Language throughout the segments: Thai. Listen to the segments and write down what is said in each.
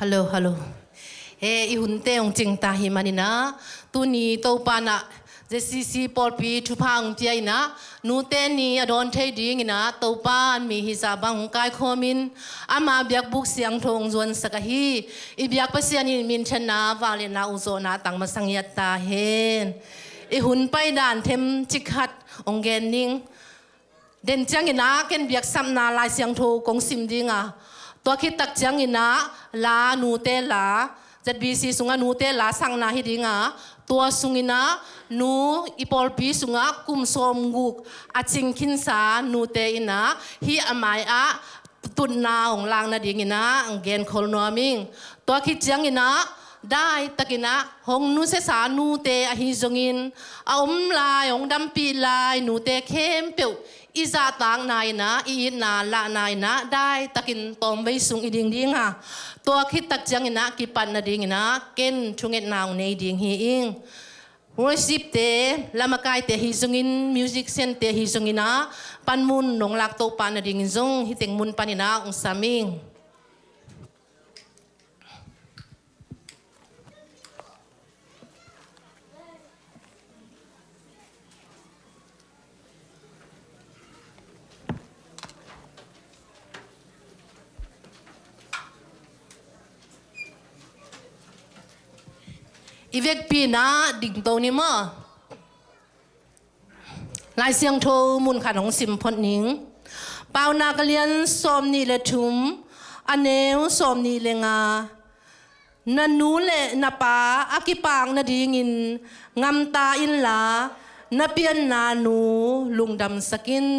ฮัลโหลฮัลโหลอีหุ่นเตงจริงตาหิมันนะตัวนี้ตัวปานะเจสิซีปอลปีทุพังเจียนะนูเตนี่อดอนเทดิ้งนะตัวปานมีฮิซาบังกายคอมินอามาเบียกบุกเสียงทงจวนสกฮีอีเบียกเปเสียนิมินชนะวาเลนาอุโซนาตังมาสังยตาเฮนอีหุ่นไปด่านเทมจิกฮัดองเกนนิงเด่นจังอินะเกนเบียกซ้ำนาลายเสียงโทกงซิมดิงอ่ะตัวคิดตักจังอินะลานูเตลาจัดบีซีสุงานูเตลาสังนาฮิดิงอ่ะตัวสุงินะนูอีปอลปีสุงากุมสมกุกอาจิงคินสานูเตอินะฮีอามายอะตุนนาของลางนาดิงอินะอังเกนโคลนัวมิงตัวคิดจังอินะได้ตะกินะหงนูเสสานูเตอหิจงินอาอมลายองดัมปีลายนูเตเข้มเปียวอีซาตางนายนะอีนาละนายนะได้ตะกินตอมไว้สุงอีดิงดิงอ่ะตัวคิดตักจังนะกิปันนาดิงนะเก้นชุงเอ็ดนาวในดิงฮีอิงworshipเตลามากายเตฮิจงินมิวสิกเซนเตฮิจงินะปันมุนนงลักโตปันนาดิงจงฮิเต็งมุนปันินะองสามิงอีเวกปีนะดิ่งโตนี่มั้งลายเสียงโทมุนขันของสิมพดนิงเปล่านากเลียนสอมนี่เลทุมอันเนวสอมนี่เลงานันนูเลนปาอากิปังนาดิงินงำตาอินลานาเปียนนานูลุงดำสกิน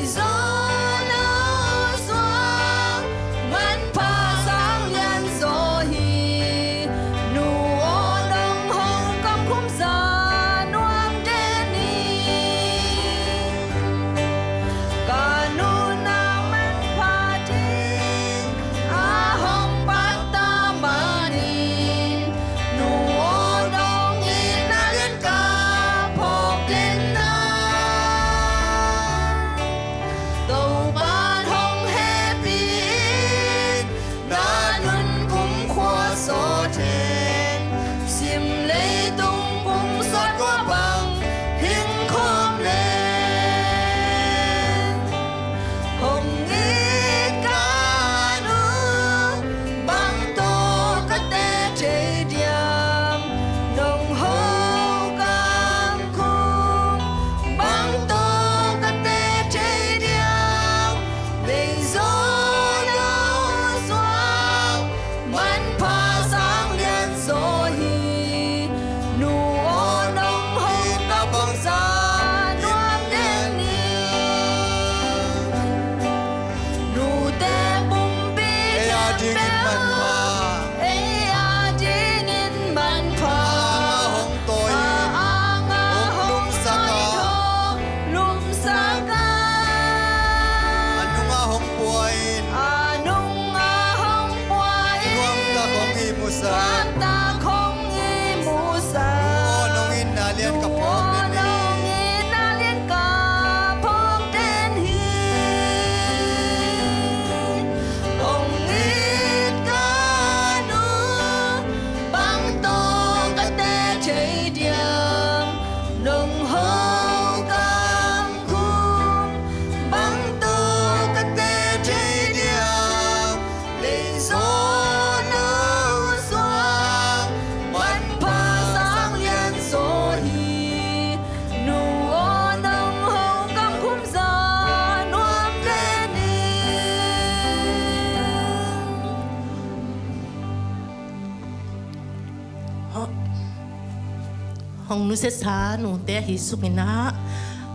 so hong nu se sa nu te hi sungina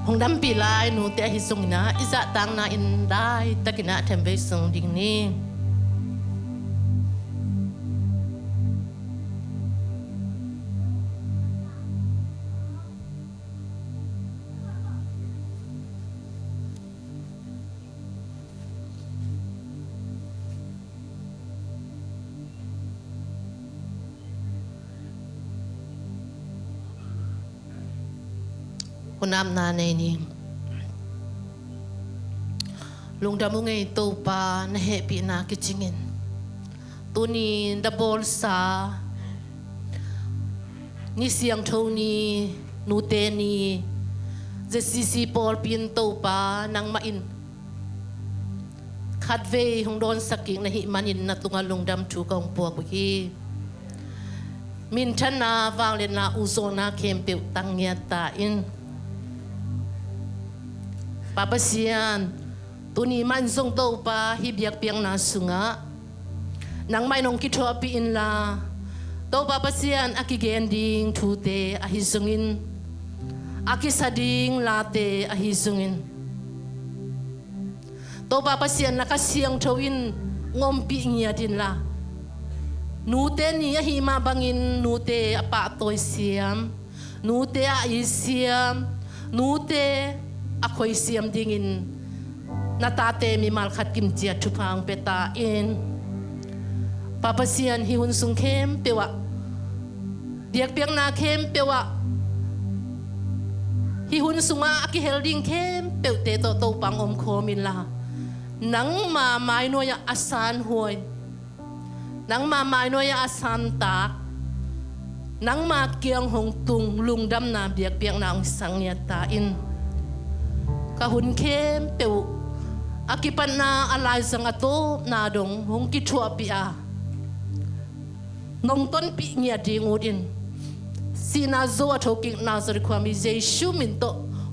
hong dam pi lai nu te hi sungina iza tang na in dai takina thembe sung ding ni Unam na nei ni lung damu ngai to pa na he pi na kichingin tuni da bol sa ni siang tho ni nu te ni je si pol pin to pa nang ma in khat ve hong don saking na hi manin na tunga lung dam thu kong puak hi min thana wang le na uzona kem pe tang nya ta in Papa sian tuni man song to pa hi biak piang na sunga nang mai nong ki tho pi in la to papa sian akigen ding thu te a hi sungin akisading la te a hi sungin to papa sian na ka siang thowin ngom pi ngia din la nu te ni a hi ma bangin nu te apa toy siam nu te a i siam nu te a khoi siam dingin na ta te mi mal khat kim chia thu phang peta in papa sian hi hun sung khem pewa diak piang na khem pewa hi hun sunga aki helding khem peute to pang om khomin la nang ma mai no ya asan hoi nang ma mai no ya asan ta nang ma kiang hong tung lung dam na diak piang na ang sang ya ta in kahun kem peu akipan na alai sang ato na dong hong ki thua pi a nong ton pi nya ding udin sina zo athoking na zar kwami jeshu min to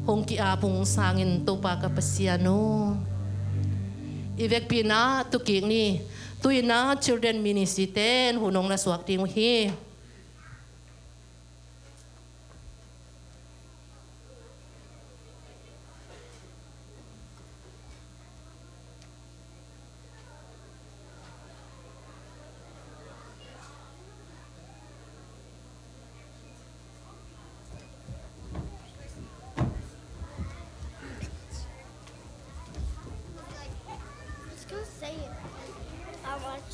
hong ki a pung sangin to pa ka pasiano ivek pi na tu king ni tuina children ministry ten hunong na swak ting hi Say it. How much?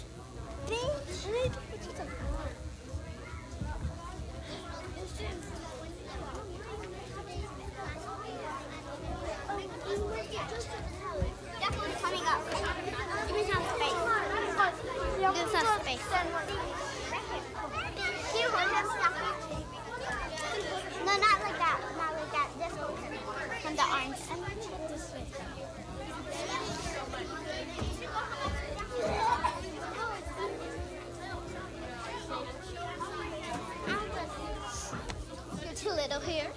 Definitely coming up. Give me some space. Give me some space. No, not like that. Not like that. This one. From the arms. I'm gonna check this way. You're too little here.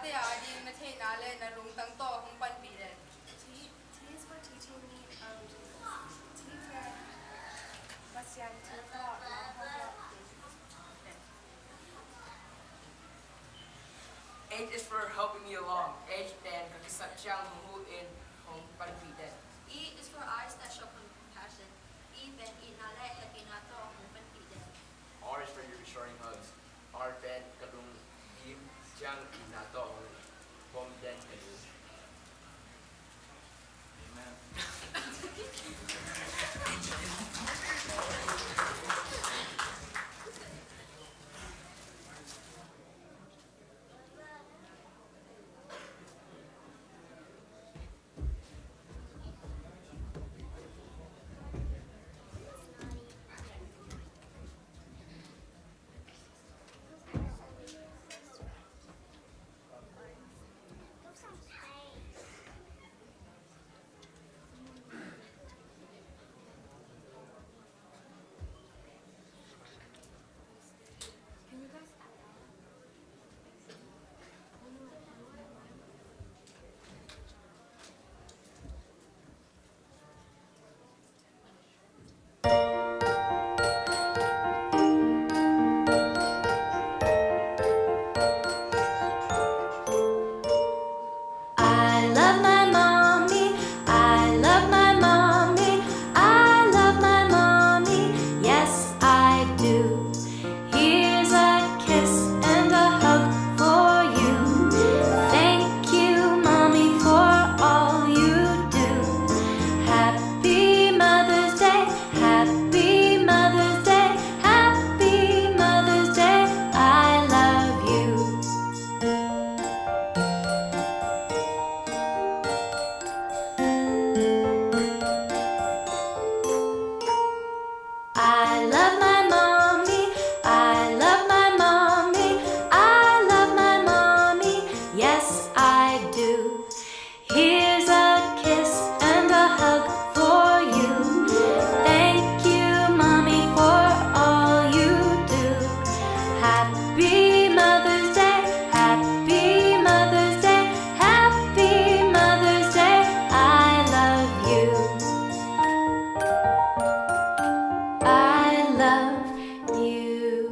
te adi na the na le na lung tang to hong pan pi le. Tis for teaching me teacher Bastian Tuka H is for helping me along. H and kakisat siyang who in hong panpiden. E is for eyes that show compassion. Even inale hekinato humanpiden. R is for your reassuring hugs. R then kalung kim siyang inato hong pomden kalu. Amen. I love my mommy, I love my mommy, I love my mommy, yes I do. Here's a kiss and a hug for you. Thank you, mommy, for all you do. Happy Mother's Day, happy Mother's Day, happy Mother's Day, I love you. I love my mommy, I love my mommy, I love my mommy, yes I do. Here's a kiss and a hug for you. Thank you, mommy, for all you do. Happy Mother's Day, happy Mother's Day, happy Mother's Day, I love you. I love you.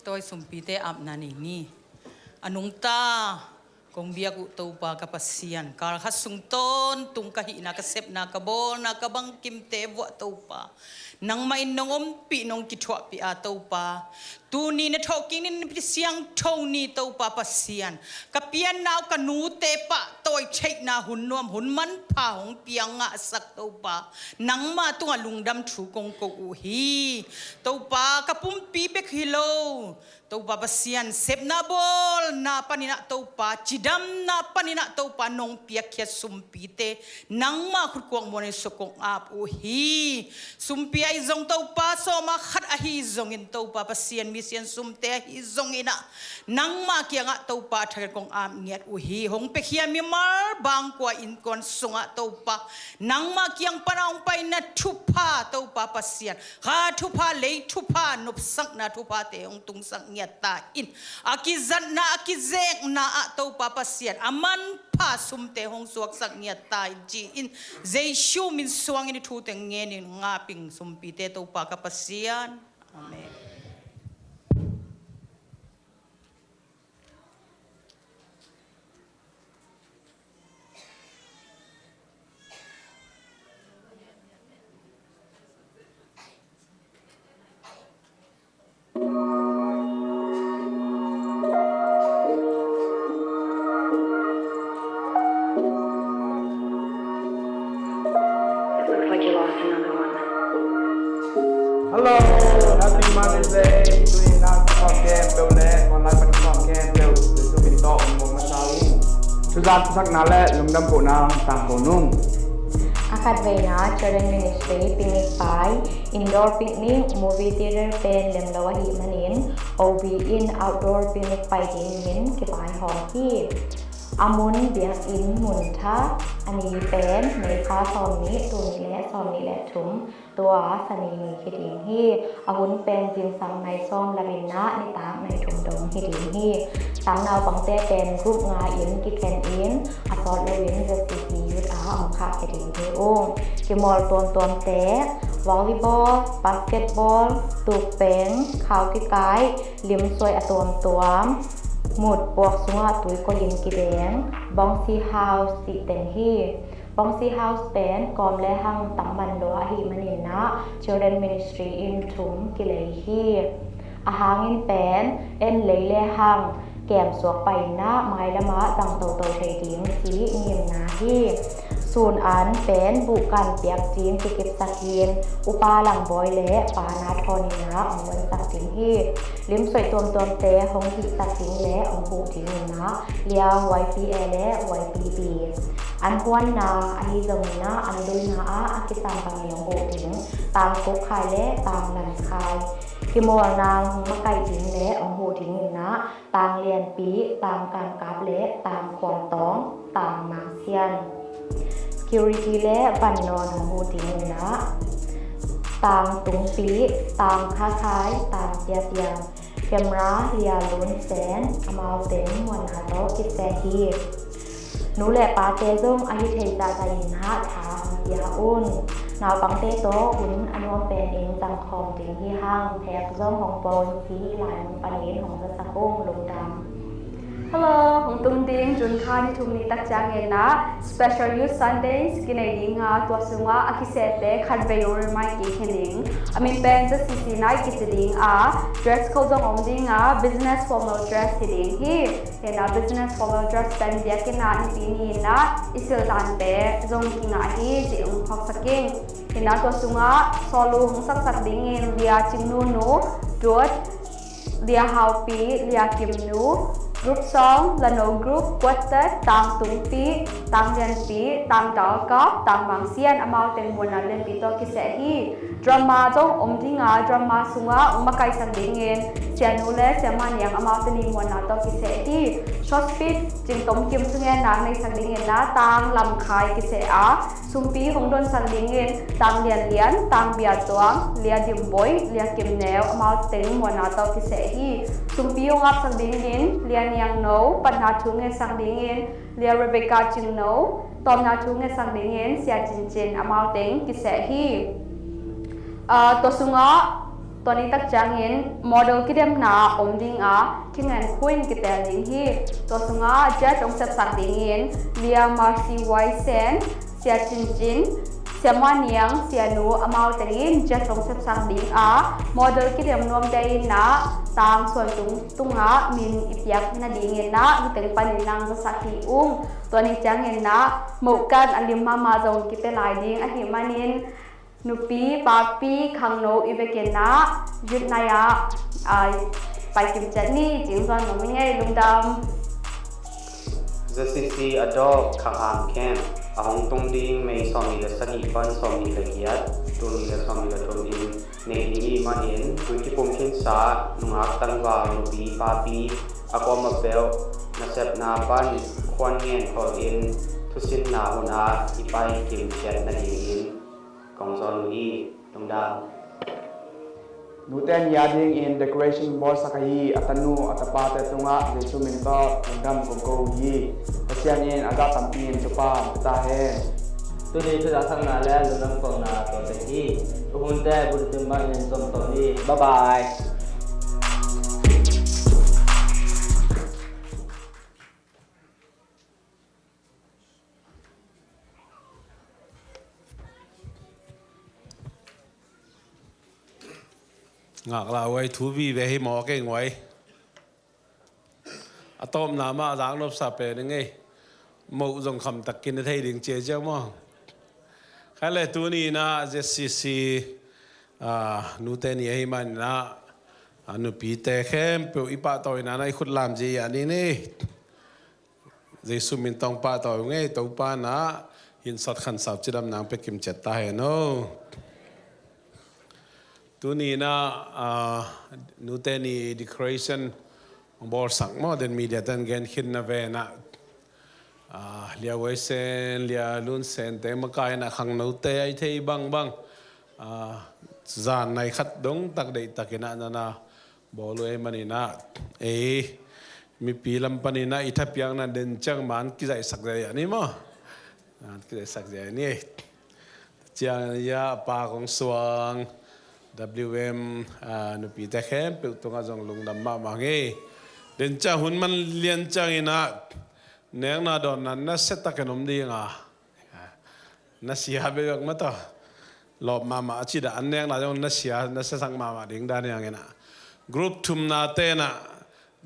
Tôi sumpi te ap nani ni anung ta kong biak u to pa kapasian kar hasung ton tung kahi na kasep na kabol na kabang kim te wa to pa nang mai nongom pi nong ki thwa pi a to pa tu ni na thoking ni pi siang tho ni to pa pasian kapian naw kanu te pa toy cheik na hun nuam hun man pha hong piang nga sak to pa nang ma tu lungdam thu kong ko u hi to pa kapum pi bek hilo to pa pasian sep na bol na panina to pa chidam na panina to pa nong piak khia sumpi te nang ma khut kwang mone sokong ap u hi sumpi ai zong to pa so ma khat a hi zong in to pa pasian mi sian sumte hi zong ina nang ma kia nga to pa thar kong am ngiat u hi hong pe khia mi mar bang kwa in kon sunga to pa nang ma kiang panaung pai na thupa to pa pasian ha thupa le thupa nup sak na thupa te ong tung sak ngiat ta in akizat na akizek na a to pa pasian aman pa sumte hong suak sak ngiat ta ji in zai shu min suang in thu te nge ni nga ping sumpi te to pa ka pasian amen. looks like you lost another one. Hello, happy Mother's Day. Tuwing nagpapagkem peule, online pagpapagkem peu. Dito pinto mo masawi. Suzat sak nale lumdam po na tang ponung. Akadvena Children Ministry Picnic by Indoor Picnic Movie Theater Pen Lemlawa Himanin OB in Outdoor Picnic by Din Kibai Hong Ki Amun Biak In Munta อันนี้เป็นในค้าซอมนี้ตัวนี้และซอมนี้และถุงตัวสนีมีคิดอิงที่อาวุธเป็นจิมซังในซอมลาบินนะในตามในถุงดงคิดอิงที่สังนาวบังเต้เป็นรูปงาอินกิแคนอินอัซอดเลวินเวสตียุดอาของข้าคิดอิงที่องกิมอลตัวเตะวอลเลย์บอลบาสเกตบอลตูกเป็นข่าวกิกายลิมซวยอตัวหมุดปวกสุงาตุยก็ยินกิเดงบองซีเฮาส์ติเต็งฮีบองซีเฮาส์เป็นกอมและหังตัมบันโดอาฮิมันินะ Children Ministry in ถุมกิเลฮีอาหางอินเป็นเอ็นเลยและหังแก้มสวกไปนะไม้ละมะตังโตเทดิงสีเงียมนาฮีศูนย์อันเป็นบุกันเปียกจีนกิกิบสักินอุปาหลังบอยและปานาทอนินะองวันสักสิงฮีลิมสวยตัวเตะหงหิสักสิงและองหูถิงนะเลียงไวพีเอและไวพีบีอันควนนาอหิจงนะอันดุยนาอากิตังบางเลียงโบถิงตางกุกคายและตางหลันคายกิโมนางหงมะไก่ถิงและองหูถิงนะตางเลียนปีตางการกาบและตางควงตองตางมาเซียนsecurity และบันนอนของหูติงนะตางตุงปีตางค้าขายตางเตียแคมราเลียลุนแสนอมาเต็มวันนาโตกิแซฮีหนูแหละปาเตซงอหิเทจาใจนะทางยาอุ่นนาวปังเตโตหุ่นอนุเป็นเองจังคองติงที่ห้างแพกซงของโปรยฟีหลายมันปานินของสักกุ้งลงดำHello, hong tung ding jun kha ni thum ni tak chang en na Special Youth Sundays kinai ding ha to sunga akisete khanve yor mai ki khining amin pen the cc nai ki ding a dress code ong om ding a business formal dress ding hi ena business formal dress pen dia ke na ni pi ni na isil tan pe zong ki nga hi ji ong phok saking ena to sunga solu hong sak ding en dia chingnu no dot dia how pi dia kim nu Group song là no group quartet tang tung pi tang lian pi tang dao kap tang bang sian amau teng mon na len pi to ki se hi drama jong om dinga drama sunga makai sang dingin sianu le siaman yang amau teni mon na to ki se hi short speed jing tom kim sunga nang nei sang dingin na tang lam khai ki se a sumpi hong don sang dingin tang lian tang bia tuang lia dim boy lia kim neo amau teng mon na to ki se hi sumpi hong ap sang dingin lian yang no pan na thu nge sang dingin lia Rebecca ching no tom na thu nge sang dingin sia chin amau teng ki se hi to sunga to ni tak changin model kidem na om ding a kingan queen ki tel ding hi to sunga ja tong sap sang dingin lia Marcy Wisen sia chin Siamaniang sianu amau tengin ja tong sap sang ding a model kidem nom dai na tang suan tunga min ipiak na dingin na giteng paninang sa sakhiung to ni changin na mukan alim mama jong kitelai ding a himanin nupi papi khangno ibeken na yut na ya pai kim chani jingzon nomingai lungdam Zasisi adol khang kem ahong tung ding may somi la sagi pan somi la giat tuni la somi la tuni ne dingi manin tuki pumkin sa nungak tangwa nupi papi ako mapel na sep na pan kwan ngien khol in tusin na huna ipai kim chet na dingin kong son li lungdam Nuten yading in decoration board sakahi atanu atapate tunga jesu minto ngam kongko yi pasian in aga tampin chupa ta he Tuni tu dasang na le lunam kong na to te hi hunte bud timbang in tom to ni bye bye ngạc là quay thú vị về hi mò cái ngoài atom nào mà dáng nộp sạp về đấy nghe mẫu dòng khẩm tắc kinh thấy đường chế chứ mà hele tu ni na JCC nu te ni ai man na anu pi te khem pe ipa toy na na khut lam ji ani ni Jesu min tong pa toy nge to pa na hin sat khan sap chidam nang pe kim chet ta he no tu ni na nu te ni declaration bor sang modern media tan gen hin na ve na lia wei sen lia lun sen te ma kai na khang no te ai thei bang bang zan nai khat dong tak dei takina na na boloi mani na mi pi lam pani na ithapiang na den chang man ki jai sak jai ani mo ki jai sak jai ni chiang ya pa kong suang WM nu pi ta khem pe tonga jong lung dam ma ma nge den cha hun man lian chang ina neng na don nan na set ta kanom di nga na sia be yak ma ta lob ma ma chi da an neng na jong na sia na sa sang ma ma ding da ne na group thum na te na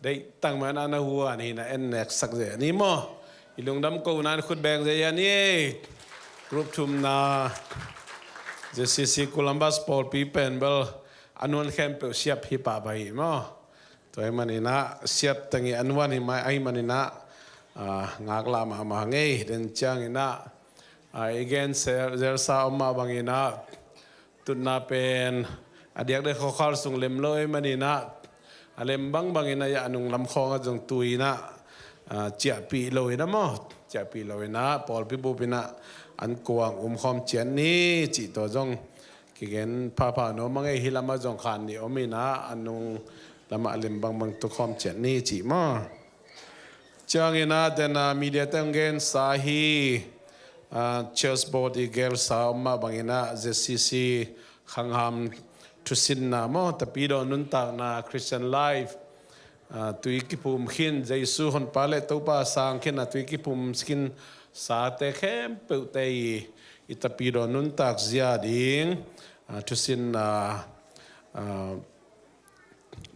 dei tang ma na na huwa ni na en nek sak je ni mo ilung dam ko na khut beng je ya ni group thum na JCC Columbus Paul P Penbel anun khem pe siap hi pa bai mo toy manina siap tangi anwan hi mai ai manina ngak la ma nge den chang ina again zer sa ma bangina tunna pen adiak de khol sung lem loi manina alem bang ina ya anung lam khong ajong tuina chia pi loi na mo chia pi loi na Paul P bu pina an kuang khom chen ni chi to jong ki gen pa no mangai hilama jong khan ni omina anung lama lim bang tu khom chen ni chi ma changina dena media tangen sahi church body girl sa ma bangina JCC khangham thusin na mo tapido nun ta na Christian life tuikipum khin Jesu hon pale to pa sang khin na tuikipum skin sa te khem pe te itapido nun tak zia ding thusin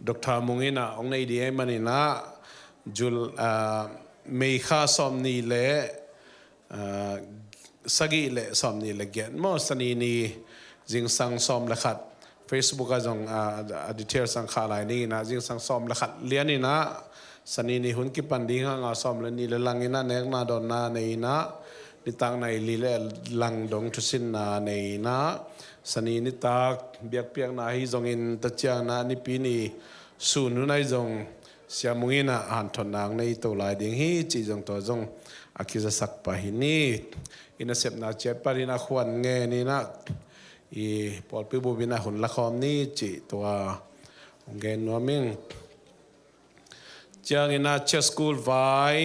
Dr. Mungina ong nei di manina jul mei kha som ni le sagi le som ni le gen mo sani ni jing sang som la khat Facebook a jong detail sang kha lai ni na jing sang som la khat lian ni na sani ni hun ki pandi nga som le ni le langina nek na don na nei na ni tang nai li le lang dong thusin na nei na sani ni tak biak piak na hi jong in ta chiang na ni pi ni su nu nai jong siamungina han thon nang nei to lai ding hi chi jong to jong akiza sak pa hi ni ina sep na che pari na khwan nge ni na Paul P bu bina hun la khom ni chi to ngen no ming chang ina church school vai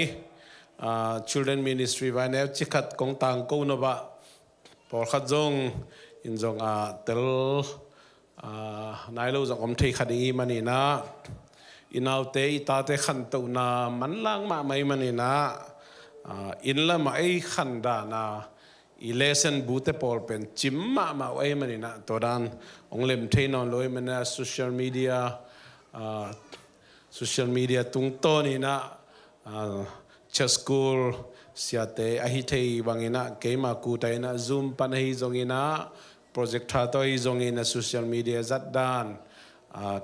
children ministry vai ne chikhat kong tang ko no ba por khat jong in jong tel nai lo jong om thei khading mani na inau te ta te khan to na man lang ma mai mani na in la mai khan da na i lesson bu te por pen chim ma ai mani na to dan ong lem thei non loi mena social media tung to ni na church school siate ahi thei bangina keima ku tai na zoom pan hi zongina project tha to hi zongina social media zat dan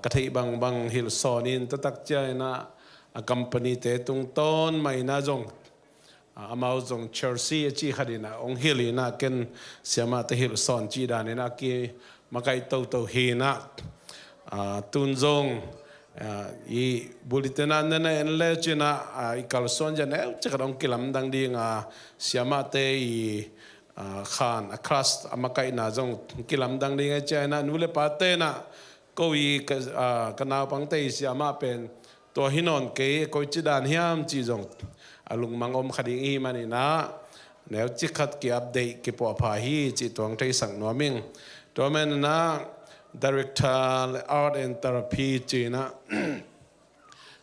ka thei bang hil sonin to tak cha na a company te tung ton mai na jong amau jong Chelsea chi khadina ong hilina ken siama te hil son chi dan na ki makai to hi na tun jong i bulletin na en le china i kalson jane chakadong kilam dang ding siama te i khan a class amakai na jong kilam dang ding china nule pate na ko i kana pang te siama pen to hinon ke ko chidan hiam chi jong alung mangom khading i mani na neu chikhat ki update ki po pha hi chi tong thei sang no ming to men na director art and therapy china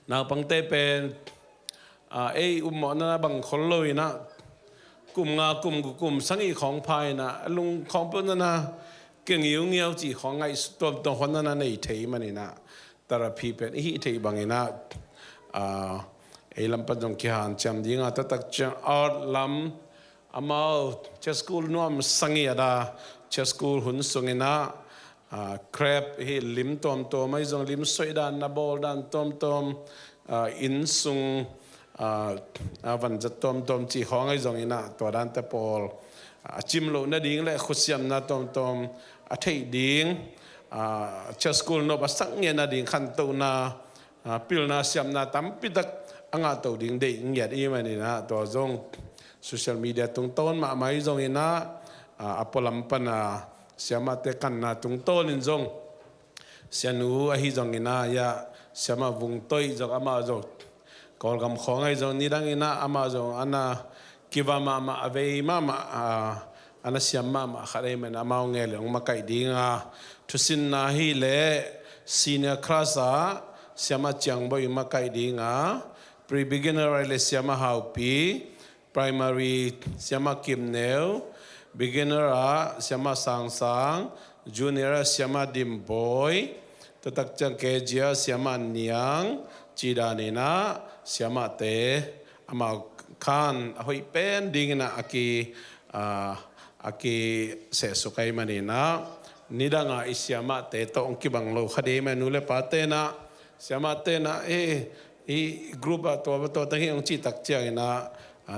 na pangte pen mo na bang kholoi na kum sangi khong phai na lung khong pon na keng ngiu chi khong ngai stop to hon na nei thei mani na therapy pen hi thei bangina lam pa jong ki han cham dinga ta tak cha art lam amau che school nuam sangi ada che school hun sungina crab hi lim tom tom mai zong lim soi dan na bol dan tom tom in sung van zat tom tom chi hong ai zong ina to dan te pol chim lo na ding le khusiam na tom tom a thei ding che school no ba sang nge na ding khan to na pil na siam na tam pidak anga to ding de ngiat i mani na to zong social media tung ton ma mai zong ina apolam pana siama te kan na tung ton in zong sianu a hi zong ina ya siama vung toi zong ama zong kol gam khong ai zong ni dang ina ama zong ana kiwa ma ave mama ana siama ma khare men ama ngel ong ma kai dinga thusin na hi le senior class a siama chang boy ma kai dinga pre beginner le siama haupi primary siama kimneu beginner a siama sang junior a siama dimboy tatak chang kejia siama niang chidanina siama te ama khan hoi pen dingna aki se sukai manina nidanga isiama te to ongkibang lo khade manule patena siama te na i group to tangi ong chi tak chiang ina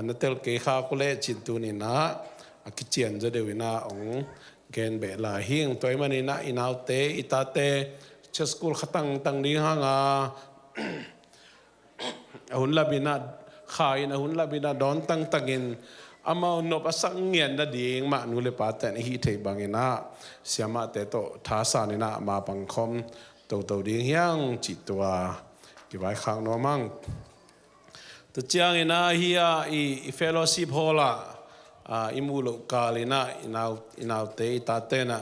natel ke kha kule chintuni na akichian jadewina ong gen be la hing toy manina inaute itate che school khatang tang ding hanga hun labina khain hun labina don tang tangin ama no pasang ngian na ding ma nule paten hi thei bangina siama te to thasa ni na ma pangkhom to ding hiang chi tua ki bai khang no mang to chiang ina hia I fellowship hola imulo kalina inau te ta te na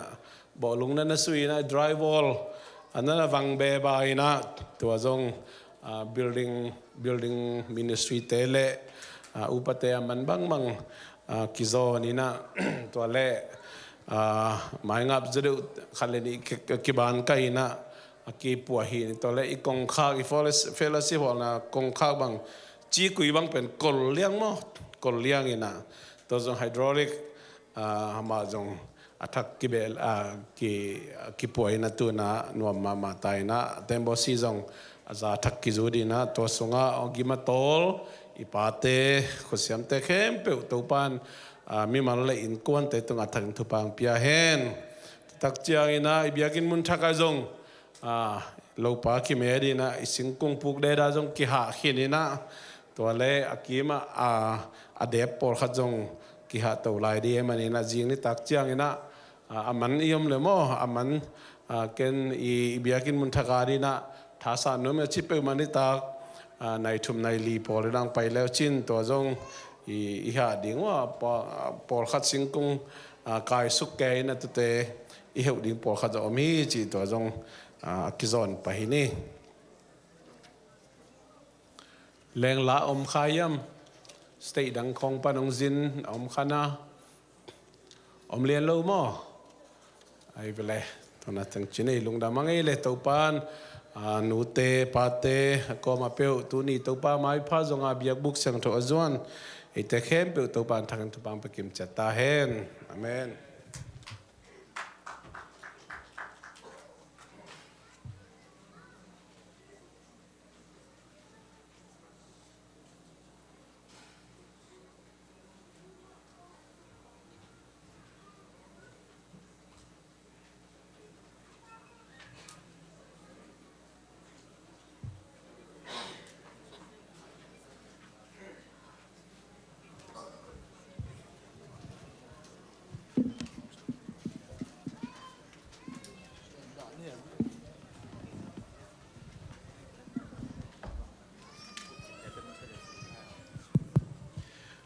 bolung na sui na drywall anana wang be ba ina to zong building ministry tele upate man bang mang kizo nina to le mai ngap jadu khaleni kiban kaina aki puahi to le ikong kha I fellowship na kong kha bang chi kui bang pen kol liang ina to zong hydraulic ma zong athak kibel ki puai na tu na nuam ma tai na tembo si zong aza thak ki judi na to songa ogima tol ipate khosiam te khem pe to pan mi man le in kon te tung athang thu pang pia hen tak chiang ina ibiakin mun thaka zong lo pa ki me di na ising kung puk de da zong ki ha khinina to le akima adep por kha zong ki ha to lai di manina jing ni tak chiang ina aman iom le mo aman ken ibiakin mun thaka di na thasa no me chipe mani tak nai thum nai li por rang pai leo chin to zong I ha ding wa por khat sing kung kai suk ke na tu te I heu ding por khat zo mi chi to zong kizon pahini leng la khayam stay dang khong panong zin khana lian lo mo ai vele to na tang chinei lungda mangai le to pan nu te pa te ko ma peu tu ni to pa mai pha zonga biak buk sang to azwan e te khem peu to pan thang tu pang pakim chata hen amen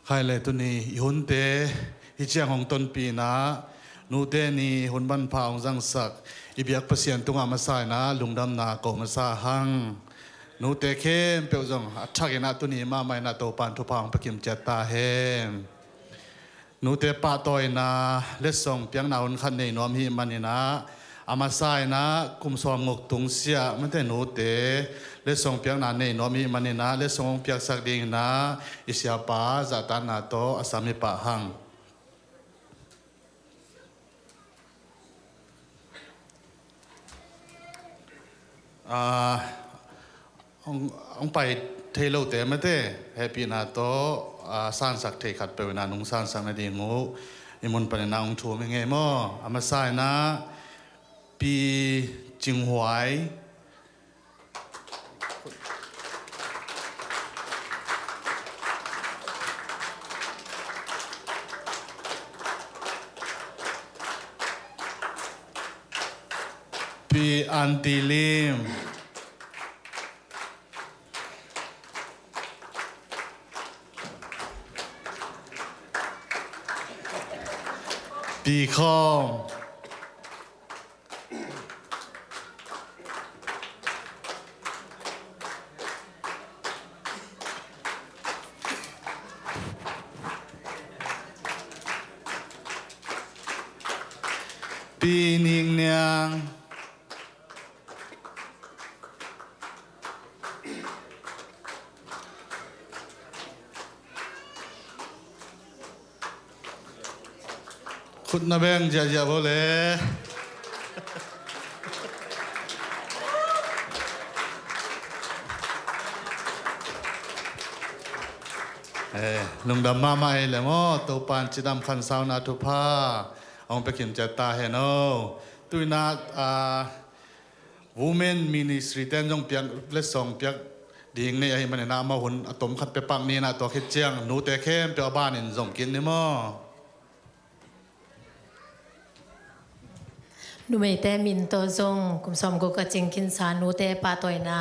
ใครเลยตัวนี้หุ่นเตะฮิเจียงของต้นปีนะนูเตนี่หุ่นบันพาวจังสักอีเบียกเปอร์เซ็นต์ตุงอามาสายนะลุงดำนาโกมาซาหังนูเตะเข้มเปียวจังชักนะตัวนี้มาไม่นาโตปานทุพังปะกิมเจตาเฮมนูเตะปะตอยนะเล็ดส่งเปียงนาหุ่นขันในนวมหิมันนี่นะ อามาไซนะกุมสอมงกตุงเสียมันแต่หนูเตเลสงเปียกนาเนนอมีมันนะเลสงเปียกสักดิ่งนะอิสยาปาจัตานาโตอาสามิปะหังองไปเทโลเตไม่ได้แฮปปี้นาโตสร้างสักเทขัดไปเวลานุ่งสร้างสักนาดีงูอิมุนปนนาองชูไม่ไงมั่วอามาไซนะปีจิงหวยปีอันติลิมปีคอมปีนิงเนียงคุณนาเบงจะบอกเลยลุงดำมาไม่เลยมั้งตัวปานจิดำคันสาวนาทุพาเอาไปกินจัตตาเห็นเอาตุยนาwomen ministry เต้นจงเปียกเล็ดสองเปียกดิ่งในไอ้มันนามาหุ่นอตมขัดไปปังนี่นะตัวคิดเจียงหนูแต่เข้มเปียบ้านนี่จงกินนี่มั้งนูไม่แต่มินโตจงกุมสมกุกจิงกินสานูแต่ปาตอยนา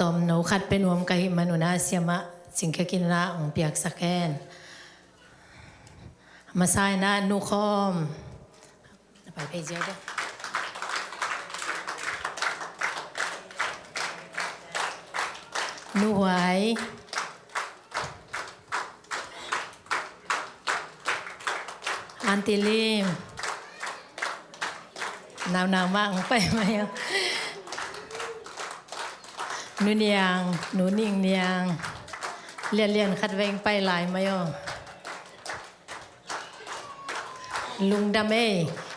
ตอมนูขัดเป็นวมกะหิมนุนาเสียมะจิงเคกินนาองเปียกสักแคนมาใส่นะนูคอมไปเพจเดียวนูหวยอันติลิมหนาวมากไปไหมหนูเนียงหนูนิ่งเนียงเรียนคัดเวงไปหลายไหมลุงดำ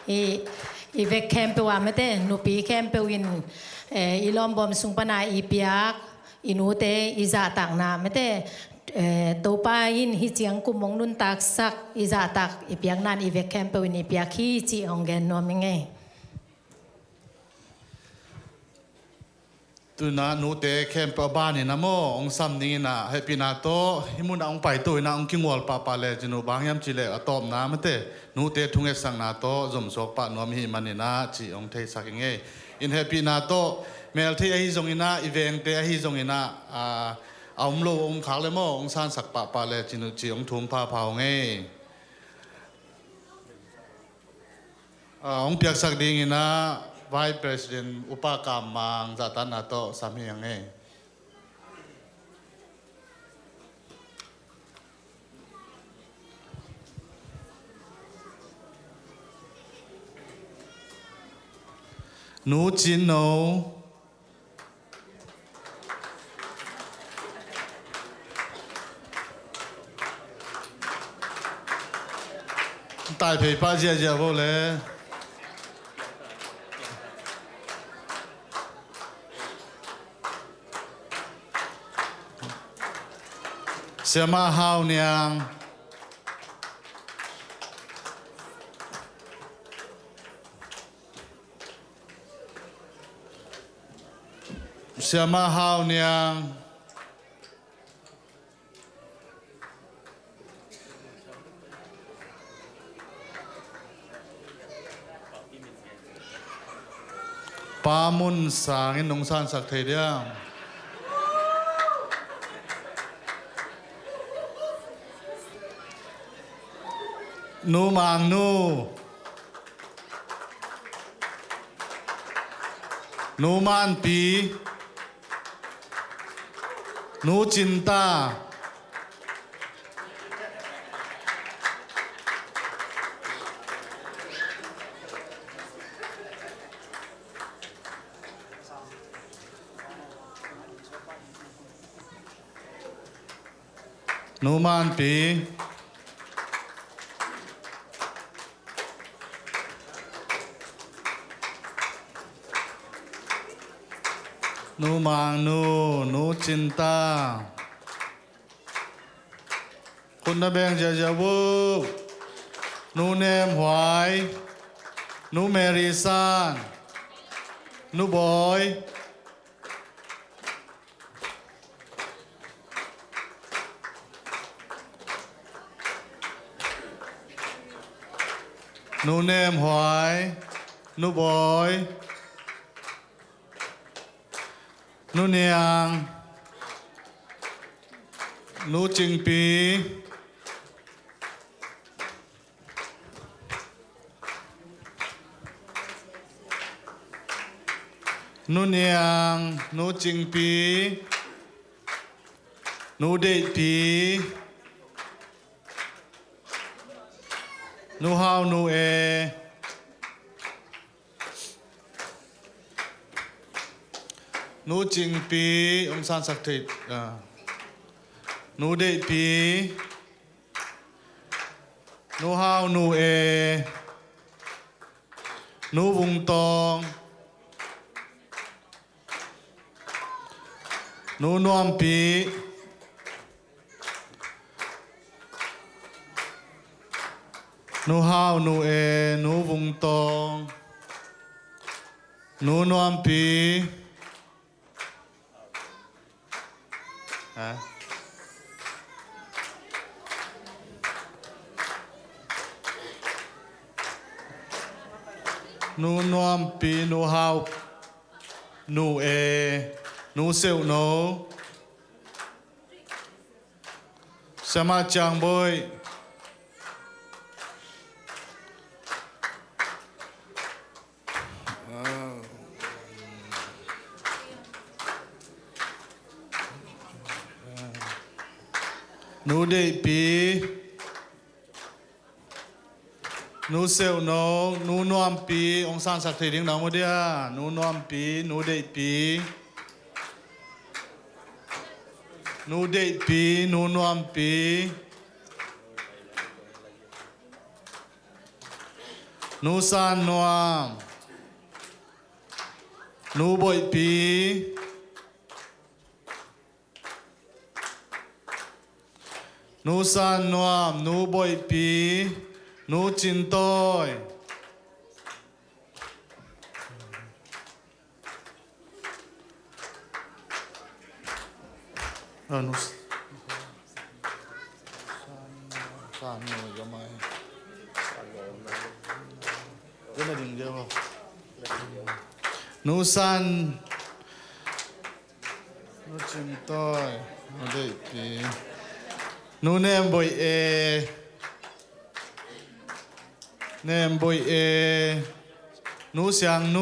อีเวกแคมเปว่าไม่ได้หนูปีแคมเปวินอีลอมบอมสุงปนาอีเปียกอีหนูเตอีจ่าตักนาไม่ได้ตัวป้ายินฮิเจียงกุมงนุนตักสักอีจ่าตักอีเปียกนานอีเวกแคมเปวินอีเปียกขี้จีองแกนนอมิงไงตัวน่ะหนูเตะเข้มปะบ้านนี่นะโมองซ้ำนี่นะให้ปีนาโตหิมุนองไปตัวน่ะองกิงวอลปะปะเลจนูบางยามจิเลอตอมนะมันเตหนูเตะทุ่งเอสังนาโตจมสกปะนวมหิมันนี่นะจีองเทสักเงยอินให้ปีนาโตเมลที่ไอฮิจงอินะอีเวนเตไอฮิจงอินะเอามโลองขากเลยโมองซานสักปะปะเลจินูจีองทุ่มพาเผาเงยองเปียกสักดิ่งนะVice President อุปกรรมมังจัตนาโตสามียังไงหนูจินโนตายเพย์ป้าเจียเจียโบเลยเสียมาฮาวเนียงเสียมาฮาวเนียงปามุนสางอินนงซานสักเทียงนูมางนูมานปีนูจินตา หนูมานปีหนูมางหนูจินตาคุณนาแบงเจเจวูหนูเนมหวายหนูเมริซานหนูบอยหนูเนมหวายหนูบอยหนูเนียงหนูจิงปีหนูเนียงหนูจิงปีหนูเดปีหนูฮาวหนูเอหนูจิงปีองซานสักทิดหนูเดปีหนูฮาวหนูเอหนูวุงตองหนูนวมปีหนูฮาวหนูเอหนูวุงตองหนูนวมปีหนูนวมปีหนูฮาวหนูเอหนูเซลโนสมาจังบอยหนูเดปีหนูเซลโนหนูนวมปีองซานสักทีดิ้งน้องมาเดียหนูนวมปีหนูเดปีหนูเดปีหนูนวมปีหนูซานนวมหนูบอยปีหนูซานนวมหนูบอยปีหนูจินโต้ยหนูซานนวมยังไงก็ไม่ดึงเดียวหนูซานหนูจินโต้ยหนูได้ปีหนูเนมบอยเอเนมบอยเอหนูเสียงห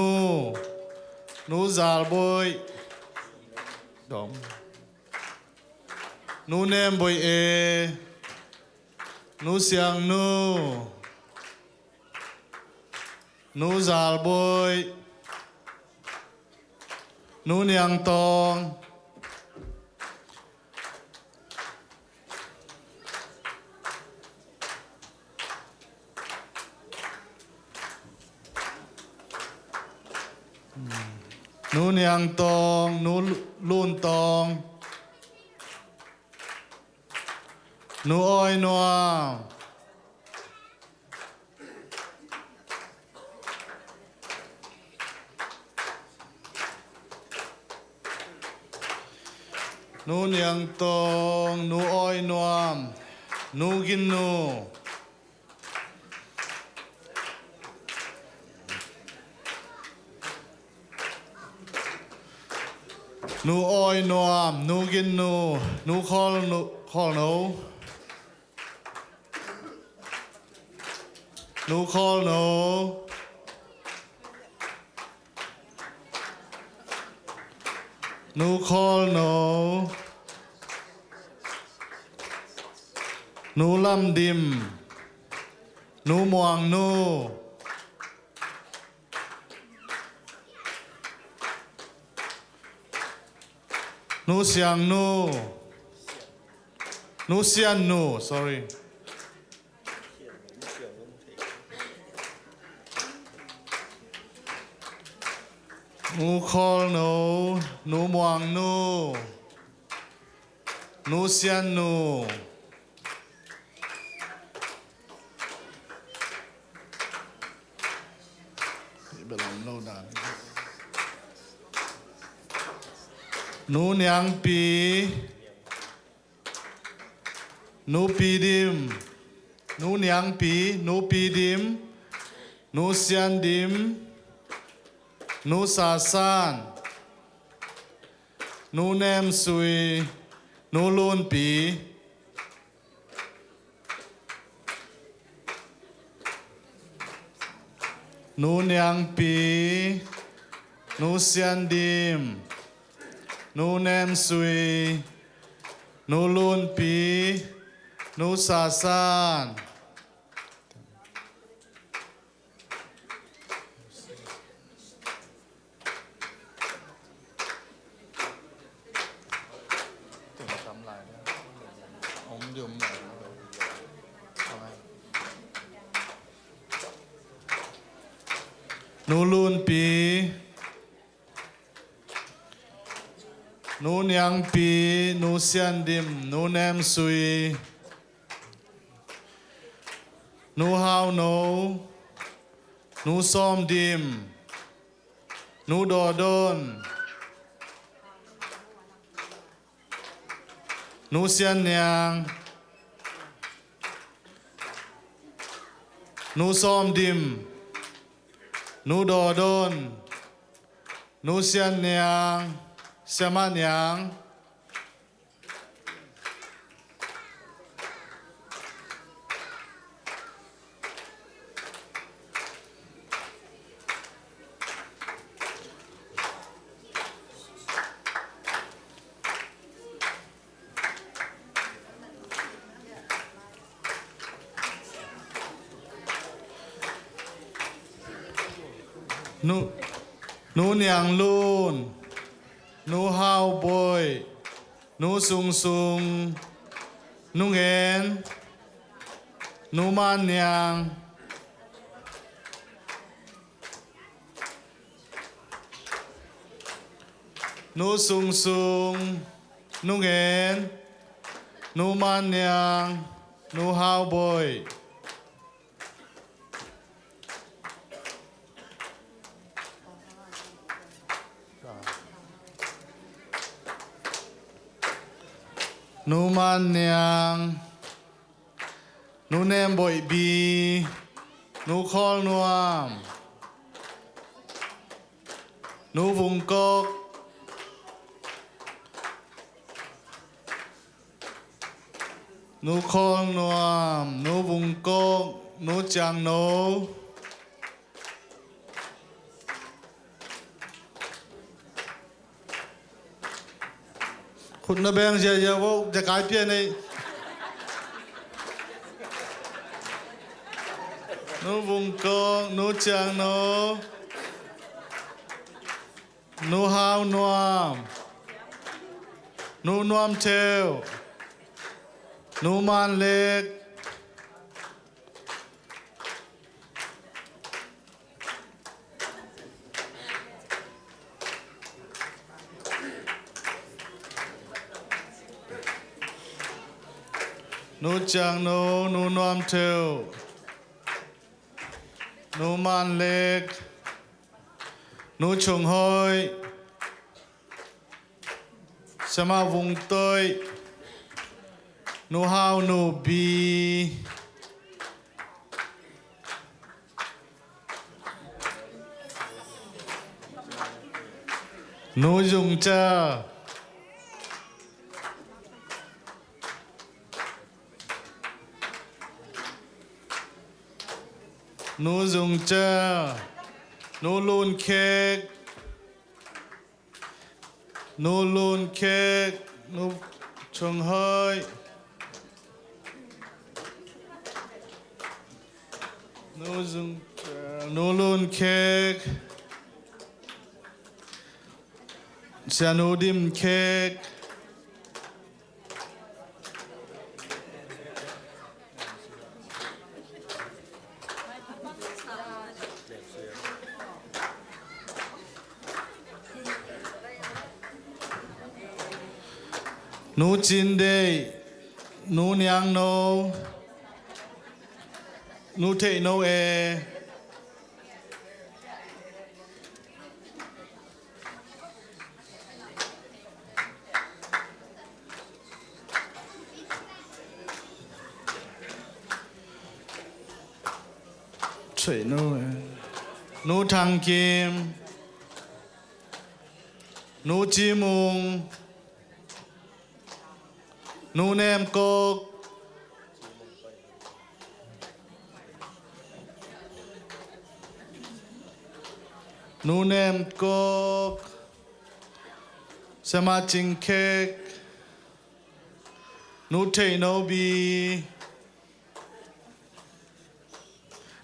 นูซาลบอยดอมหนูเนมบอยเอหนูเสียงหนูซาลบอยหนูเนียงตองหนูเนียงตองหนูลุ่นตองหนูอ้อยนัวหนูเนียงตองหนูอ้อยนัวหนูกินหนูหนูอ้อยนวมหนูกินหนูคอลหนูหนูคอลหนูคอลหนูลำดิมหนูมวงหนูเสียงหนู หนูเซียนหนู sorry หนูคอลหนูหนูมวงหนูหนูเซียนหนูเบลล์โลดานหนูเนียงปีหนูปีดิมหนูเนียงปีหนูปีดิมหนูเซียนดิมหนูซาซานหนูเนมซุยหนูลูนปีหนูเนียงปีหนูเซียนดิมหนูเนมซุยหนูลูนปีหนูซาซานหนูลูนปีหนูเนียงปีหนูเซียนดิมหนูเนมซุยหนูฮาวโนหนูซ้อมดิมหนูดอดอนหนูเซียนเนียงหนูซ้อมดิมหนูดอดอนหนูเซียนเนียงเซียมาเนียงหนูเนียงลูนหนูฮาวบอยหนูซุงซุงหนูเงินหนูมันเนียงหนูซุงซุงหนูเงินหนูมันเนียงหนูฮาวบอยหนูมันเนียงหนูเนมบอยบีหนูคอลนวมหนูวุงกกหนูคอลนวมหนูวุงกกหนูจังโนคุณนเบงจะว่าจะกลายเปลี่ยนในหนูวุงกงหนูจังโนหนูฮาวนวมหนูนวมเทวหนูมันเล็กหนูจังโนหนูนวมเทวหนูมันเล็กหนูชงหอยสมาวงเตยหนูฮาวหนูบีหนูจุงเจ้าหนูจุงเจ้าหนูลูนเค้กหนูลูนเค้กหนูชงเฮยหนูจุงเจ้าหนูลูนเค้กเสียหนูดิมเค้ก หนูจินเดหนูเนียงโนหนูเทโนเอช่วยหนูหนูทางกิมหนูจีมุงหนูเนมโกกหนูเนมโกกสมาจิงเคกหนูเทโนบี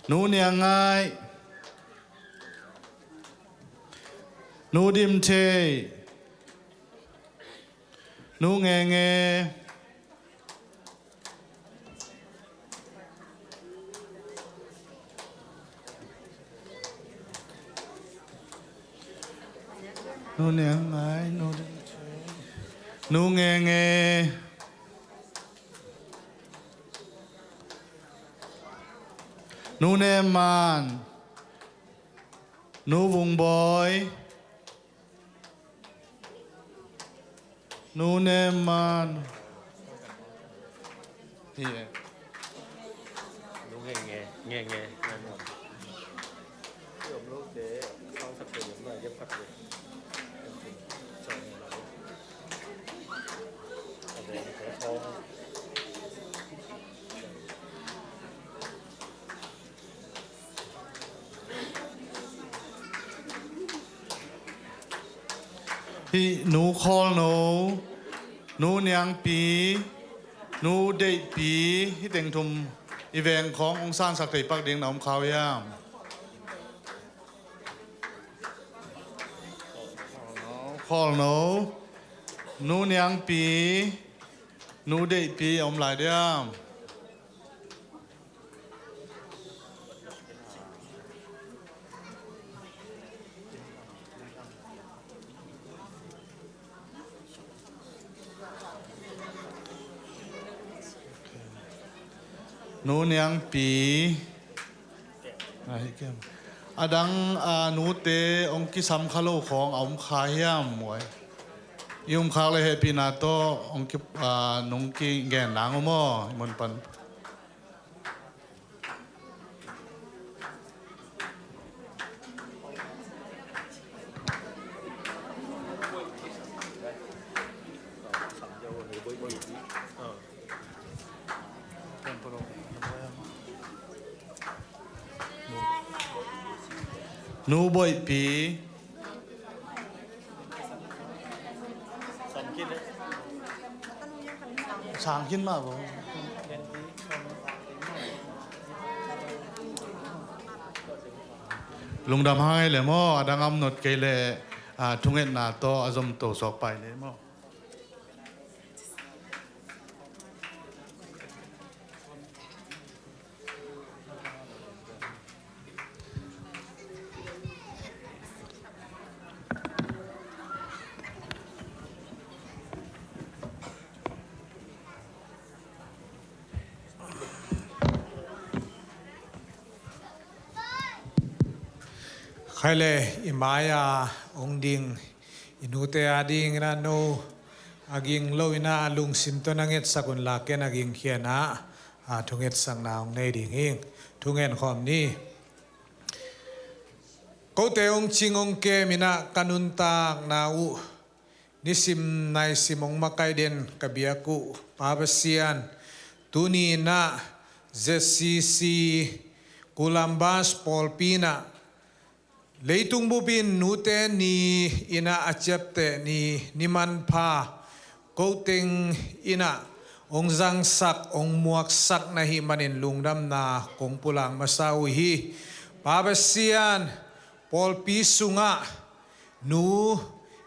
หนูเนียงไงหนูดิมเทหนูเงเงหนูเนียงไงหนูดิมเทหนูเงเงหนูเนมมานหนูวงบอยหนูเนมมานเฮีย Nú nghe nghe một. Ví dụ lúc để con sắp tới điểm này giúp phát triển. Cho nên là để cái phong. Hi nú call nú niang pi nú date pi hi teng thum event ขององค์สร้างศักดิ์สิทธิ์ปักเดียงหนองขาวยามcall nú niang pi nú date pi อมหลายเดียมหนูเนียงปีอดังหนูเตองกิสัมคาโลของอมคาเฮียมมวยยุมคาเลยเฮปีนาโตองกินงกิแกนนางอมอมันปันหนูบ่อยปีสามกินมาบ่ลุงดำให้เลยมั้งดังอำนดเกลทุ่งเอ็นนาโตอารมณ์โตสอกไปเลยมั้งใครเลยอิมายาองดิงอินุเตอาดิงนะโนอากิงโลวินาลุงสิมตัวนังเอ็ดสกุลลาเกนอากิงเขียนะทุงเอ็ดสังนาวในดิ่งเองทุงเอ็ดความนี้ก็เตองชิงองเกมินะกันุนตากนาวนิสิมในสิมองมาไกเดนกบียกุปาบเซียนตุนีนะเจซีซีกุลัมบัสปอลปีนะleitung bubin nute ni ina achepte ni niman pha coating ina ongjang sak ong muak sak na hi manin lungdam na kong pulang masawi hi pabasian pol pisunga nu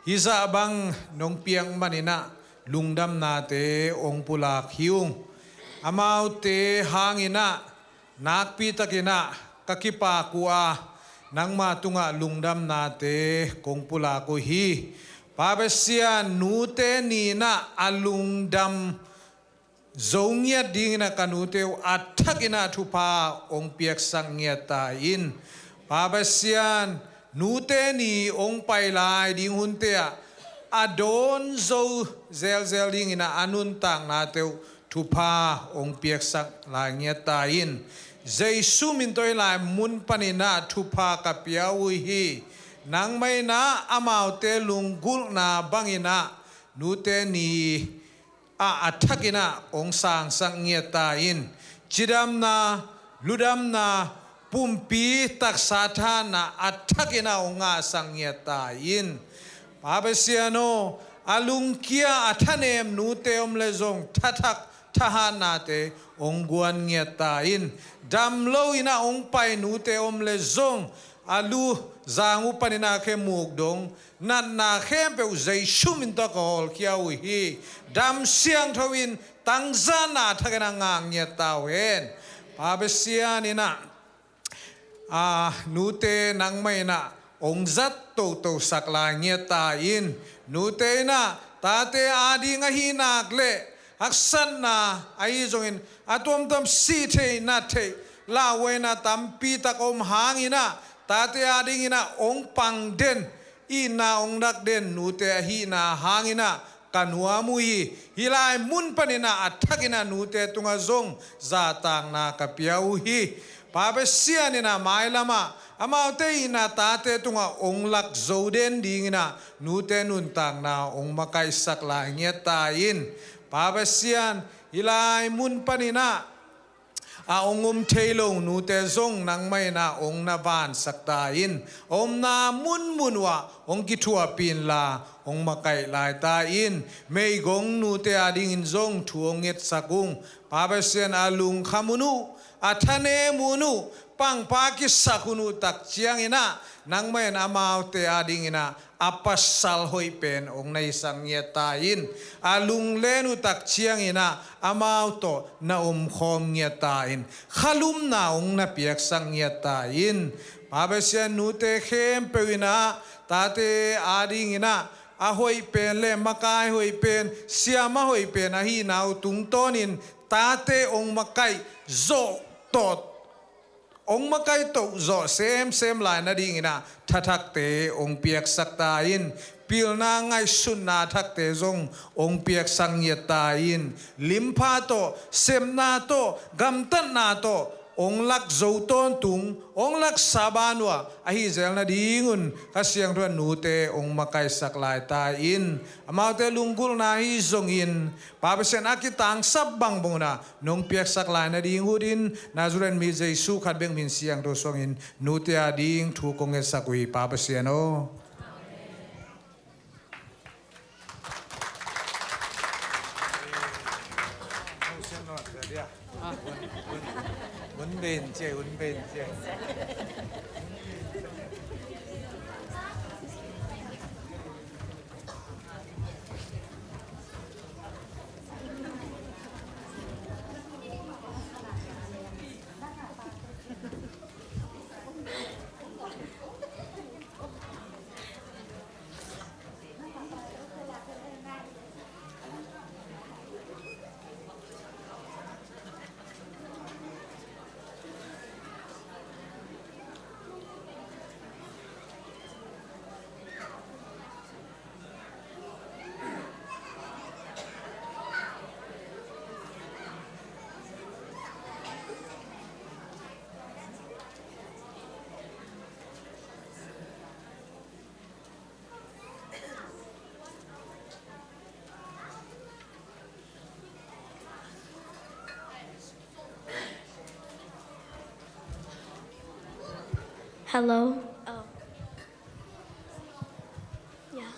hiza bang nong piang manina lungdam na te ong pulak hiung amau te hangina nakpitakina kakipa kuwa nang matunga lungdam nate kong pula ko hi ปาเปเซียนูเตนีนะอลุงดำ zongya dingna kanuteu athakina thupa ong piak sangya ta in babasian nute ni ong pailai ding huntea adon zo zel dingina anun tang na teu thupa ong piak sang la nya ta in jaisu min toi lai mun panina thupa ka piau hi nang mai na amau te lungul na bangina nute ni athakina ong sang nya ta in chidam na ludam na pumpi tak sathana athakina onga sang nya ta in babasiano alungkia athanem nu te om le zong thatak thahana te ongguan nya ta in damlo ina ong pai nu te om le zong alu zangu panina khe muk dong nan na khem pe zai shumin ta kol kiau hi dam siang thawin tangzana thagana ngang nya ta wen babasian ina nute nang mai na ong zat to sakla nya ta in nute na ta te adi nga hi nak le aksan na ai zongin atom tam si the na the la we na tam pi ta kom hangina ta te adi ina ong pang den ina ong dak den nute hi na hangina kanua mui hilai mun panina athakina nute tunga zong zatang na kapiau hi babasian ina mailama amaute ina tate tunga onglak zoden dingina nute nun tang na ong makai sakla nya in babasian hilai mun panina ongum thailong nute zong nang mai na ong na ban sakta in om na mun wa ong ki thua pin la ong makai lai ta in mei gong nute ading in zong thuong et sakung babasian alung khamunu athane munu pang pa ki sakunu tak chiang ina nang mai na mau te ading ina apasal hoi pen ong nei sang nya ta in alung lenu tak chiang ina amau to na khom nya ta in khalum na ong na piak sang nya ta in babasian nute khem pewina tate ading ina a hoi pen le makai hoi pen siama hoi pen a hi nau tung tonin tate ong makai zo tot ong makai to zo sem lai na ding ina thatak te ong piak sakta in pil na ngai sun na thak te zong ong piak sang nya ta in limpha to sem na to gam tan na to ong lak zo ton tung ong lak sabanwa ahi zel na dingun kasiang thon nute ong makai sak lai ta in amaute lungkul na hi zong in babesen akitang sabbang bongna nong piak sak lai na ding hudin nazuren mi jesu khat beng min siang do song in nute ading thu kong sakui babesen o bên chơi Hello. Oh. Yeah.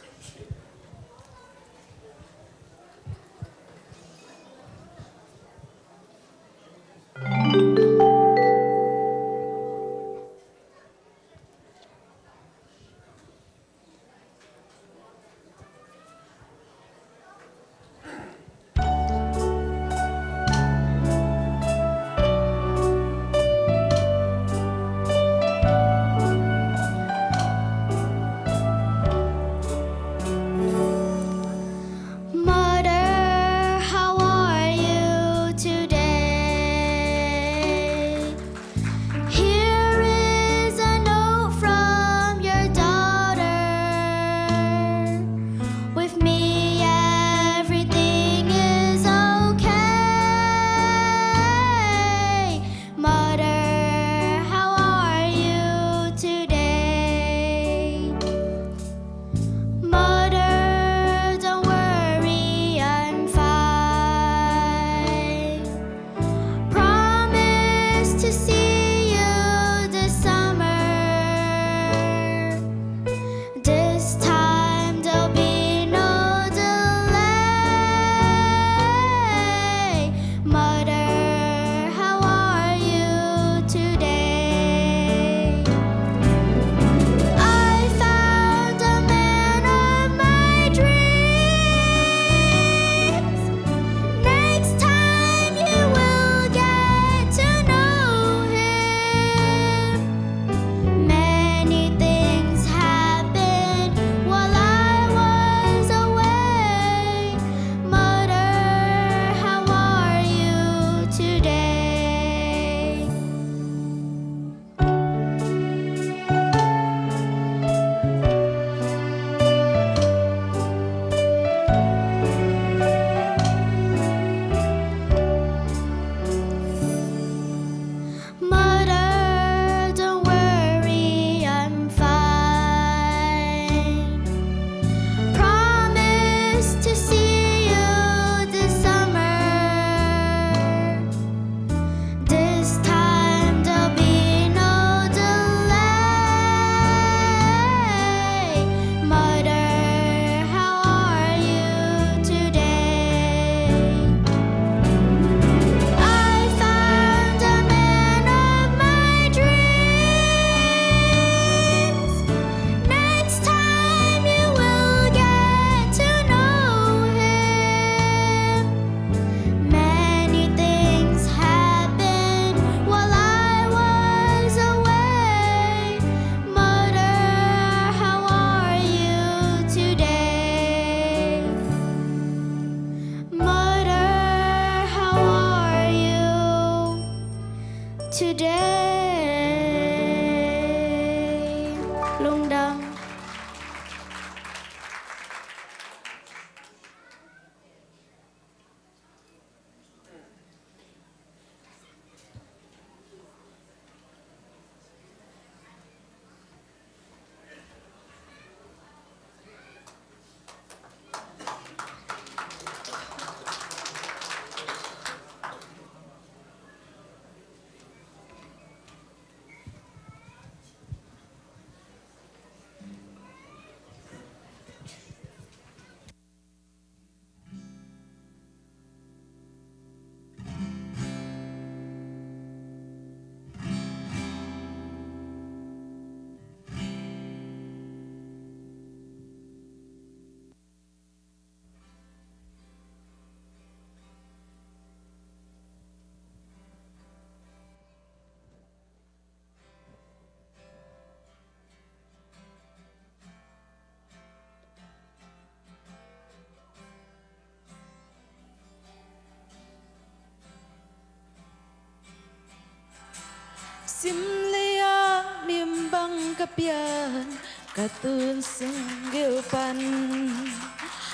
Simlia nimbang kapian katun senggil pan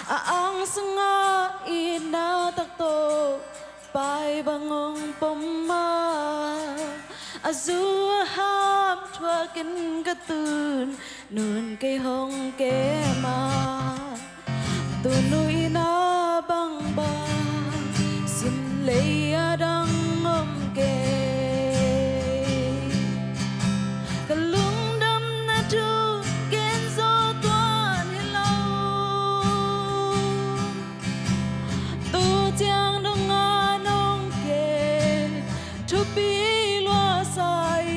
aang senga ina takto pai bangong poma azuham chuakin katun nun cây hong ke ma tunu ina bang bang sim leia dang om ke kalung dam na tu ken zo tuan hello tu chiang dong anong ke tu pi lo sai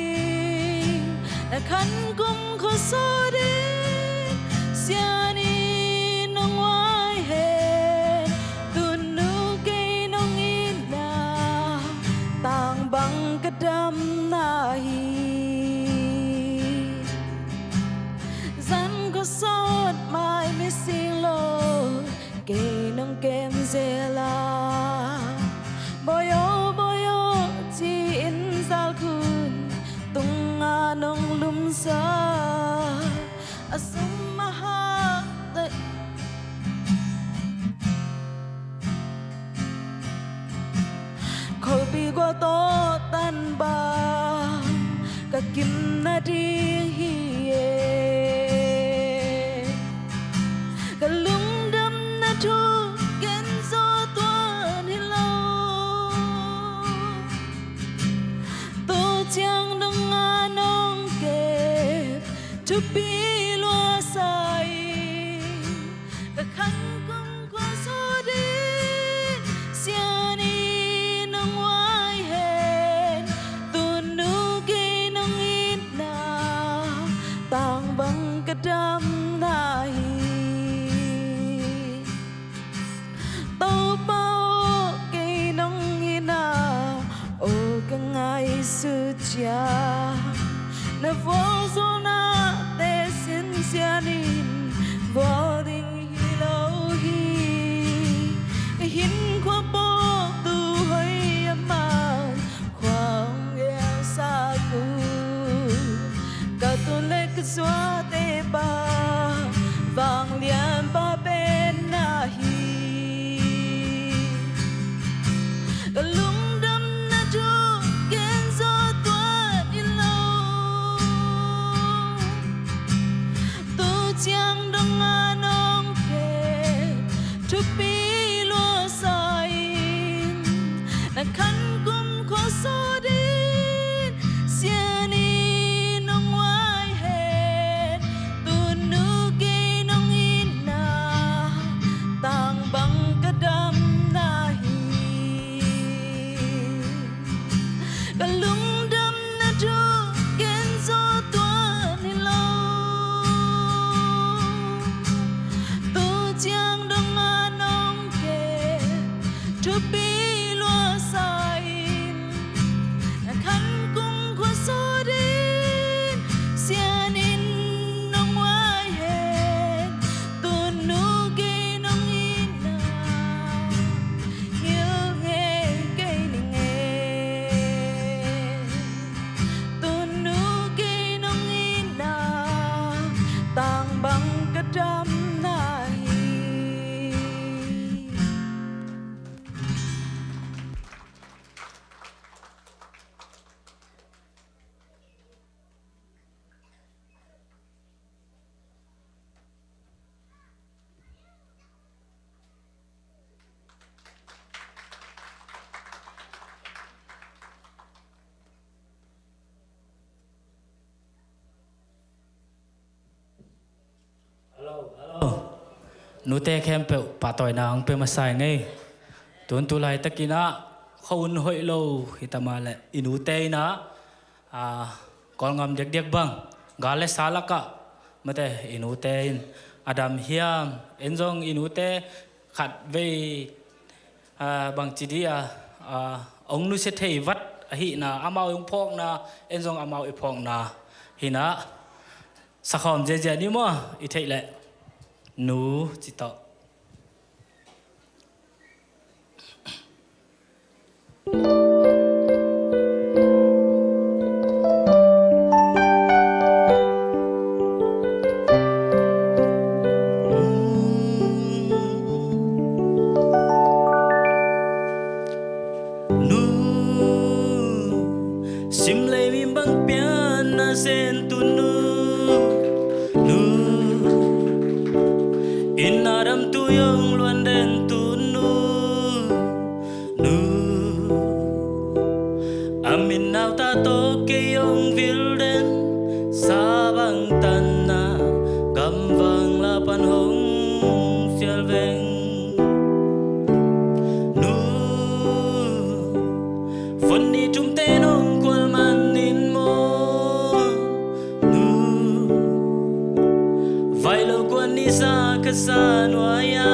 na khan kum kho so đi siani nong wai he tun nu ke nong ina tang bang kadam na hi zan ko sot mai missing lo ke nong kem zela boyo boyo chi in zal kun tung anong lum sa asum maha khol pi go to tan ba ka kim na di hi e ka lung dam na thu ken zo tuan hi lo to chiang dong anong ke tu pi lo sai ka khăn kum kwa so đi siani nong wai hen tun nu ke nong in na tang bang kadam na hi tau pao ke nong ina o ka ngai su chia na vô zo na te sin sianin vô ding hi lo hi hin kwa po tu hoi man khoang ya sa ku ka tu le ka swa te ba vang lian pa ben na hi ka lung dam na tu ken zo tuan i lo tu chiang dong anong ke tu pi lo sai na khan kum kho so din siani nong wai hen tu nu ke nong in na tang bang kadam na hi ka lung dam na tu ken zo tuan hi lo tu chiang dong anong ke tu pi lo sai na khan kum kho so din sianin nong wai hen tu nu ke nong in na yêu nghe cây ni nghe tu nu ke nong in na tang bang kadam na hi nu te khem pe pa toy na ang pe ma sai ngai tun tu lai takina khawun hoi lo hitama le inu te na kol ngam dek dek bang gale salaka mate inu te adam hiam enjong inu te khat ve bang chidia ong nu se thei wat hi na amao yong phok na enjong amao i phok na hina sakhom je je ni mo i thei le nu chỉ tọ sa kasanwaya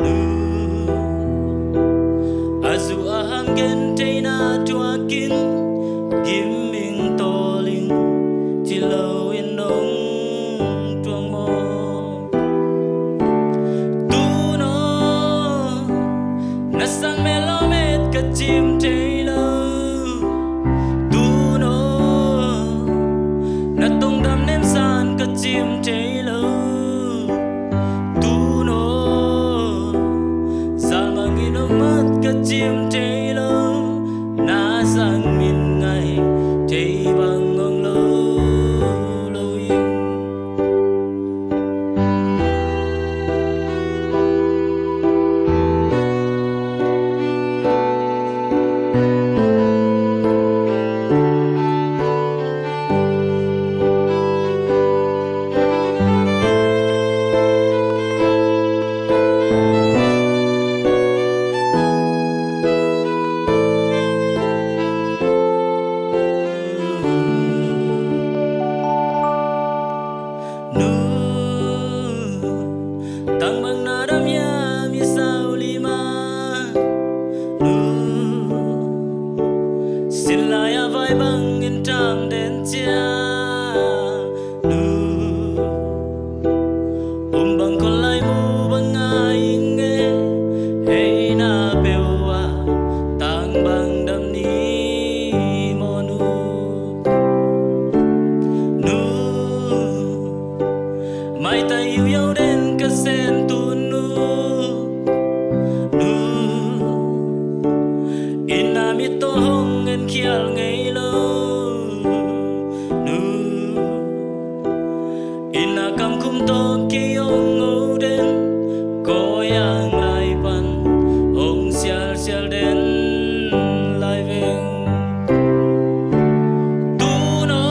nu azu aham gen teina tuakin giming toling chilau in nong tuang mo tu no nasang melomet kachim teilo tu no na tung đam nem san kachim teilo tu no sa mangino mat kachim teilo na sang min ngai tei bang ngong lo lo ing tang bang na dam ya mi sao lima nu xin la ya vai bang in tam den chia nu bang con lai mu bang ai nghe hey na bewa tang bang dam ni mo nu mai tay yêu yêu đến cái sen tu nu ina mi to hong en khial ngei lo ina kam kum to ki ong ngô đến có yang lai pan ong xial xial đến lai veng tu no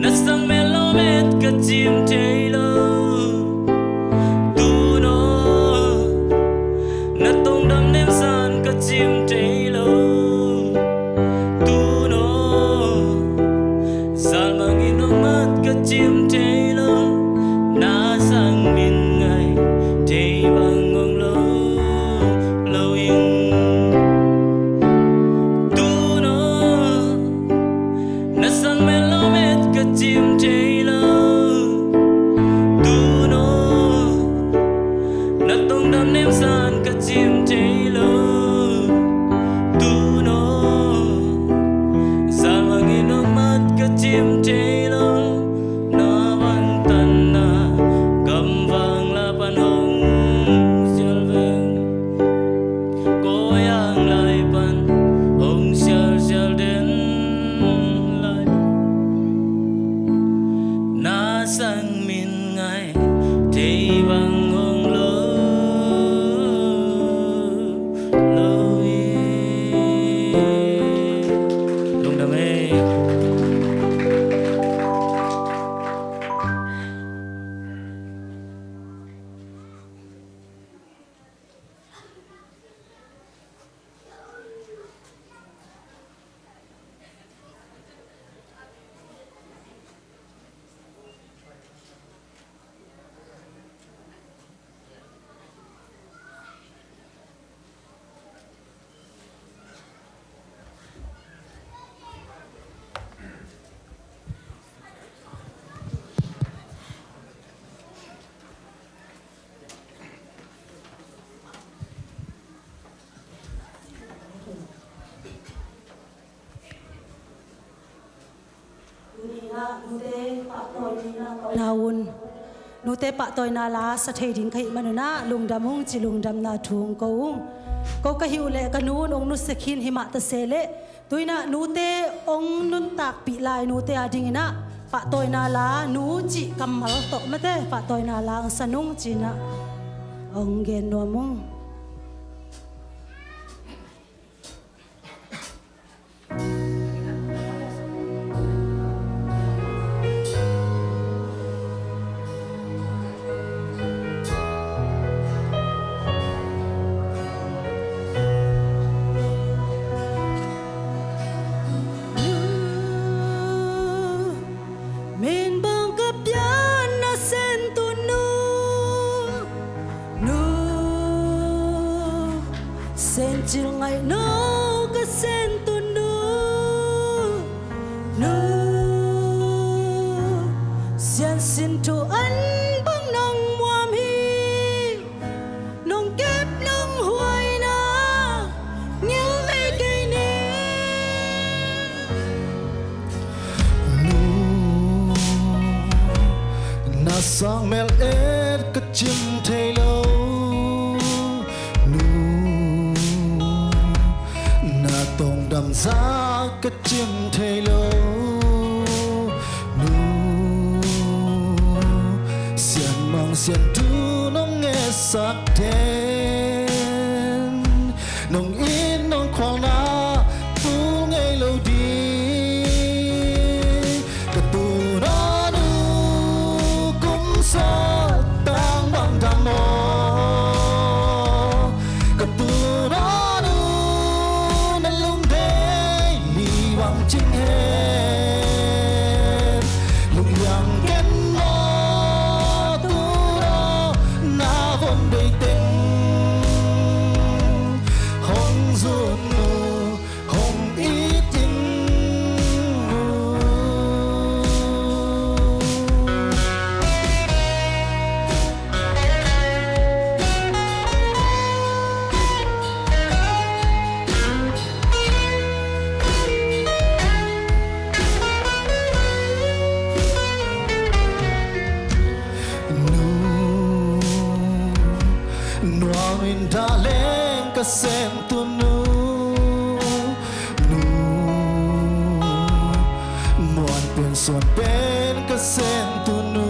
nasang melomet kachim teilo tu no na tong dam nem san kachim teilo tu no sal mangino mat kachim teilo na sang min ngai tei bang ngong lo lo ing tu no na sang melomet kachim teilo tu no na tong dam nem san kachim teilo tu no sal mangino mat kachim teilo na bang tan na gam vang la pan hong xial veng có yang lai pan hong xial xial đến lai na sang min ngai tei bang ngong lo lo lung đam e naun nute pa toy na la sa thei ding khai manuna lungdam hung chi lungdam na thung ko ka hi ule ka nu ong nu sekhin hima ta sele tuina nute ong nun tak pi lai nute ading ina pa toy na la nu chi kamal to mate pa toy na la ang sanung chi na ong gen no mong Min bang ka pya xiên xin tu ân băng nông mua mi nông kép nông hoài na nhớ về cây nè na sang mel et ka chim thei lo nu na tong dam za ka chim thei lo nu xian mang xian tu nong nghe sak ten nong in nong kwang na tu ngay lâu đi ka tu na nu cũng sa tang bang tham mo ka tu na nu na lung de li bang ching he lung yang ken mo tu na na von dei teng hong zun nu hong ít ting nuang in da leng ka sem tu nu nu muan pen son pen ka sem tu nu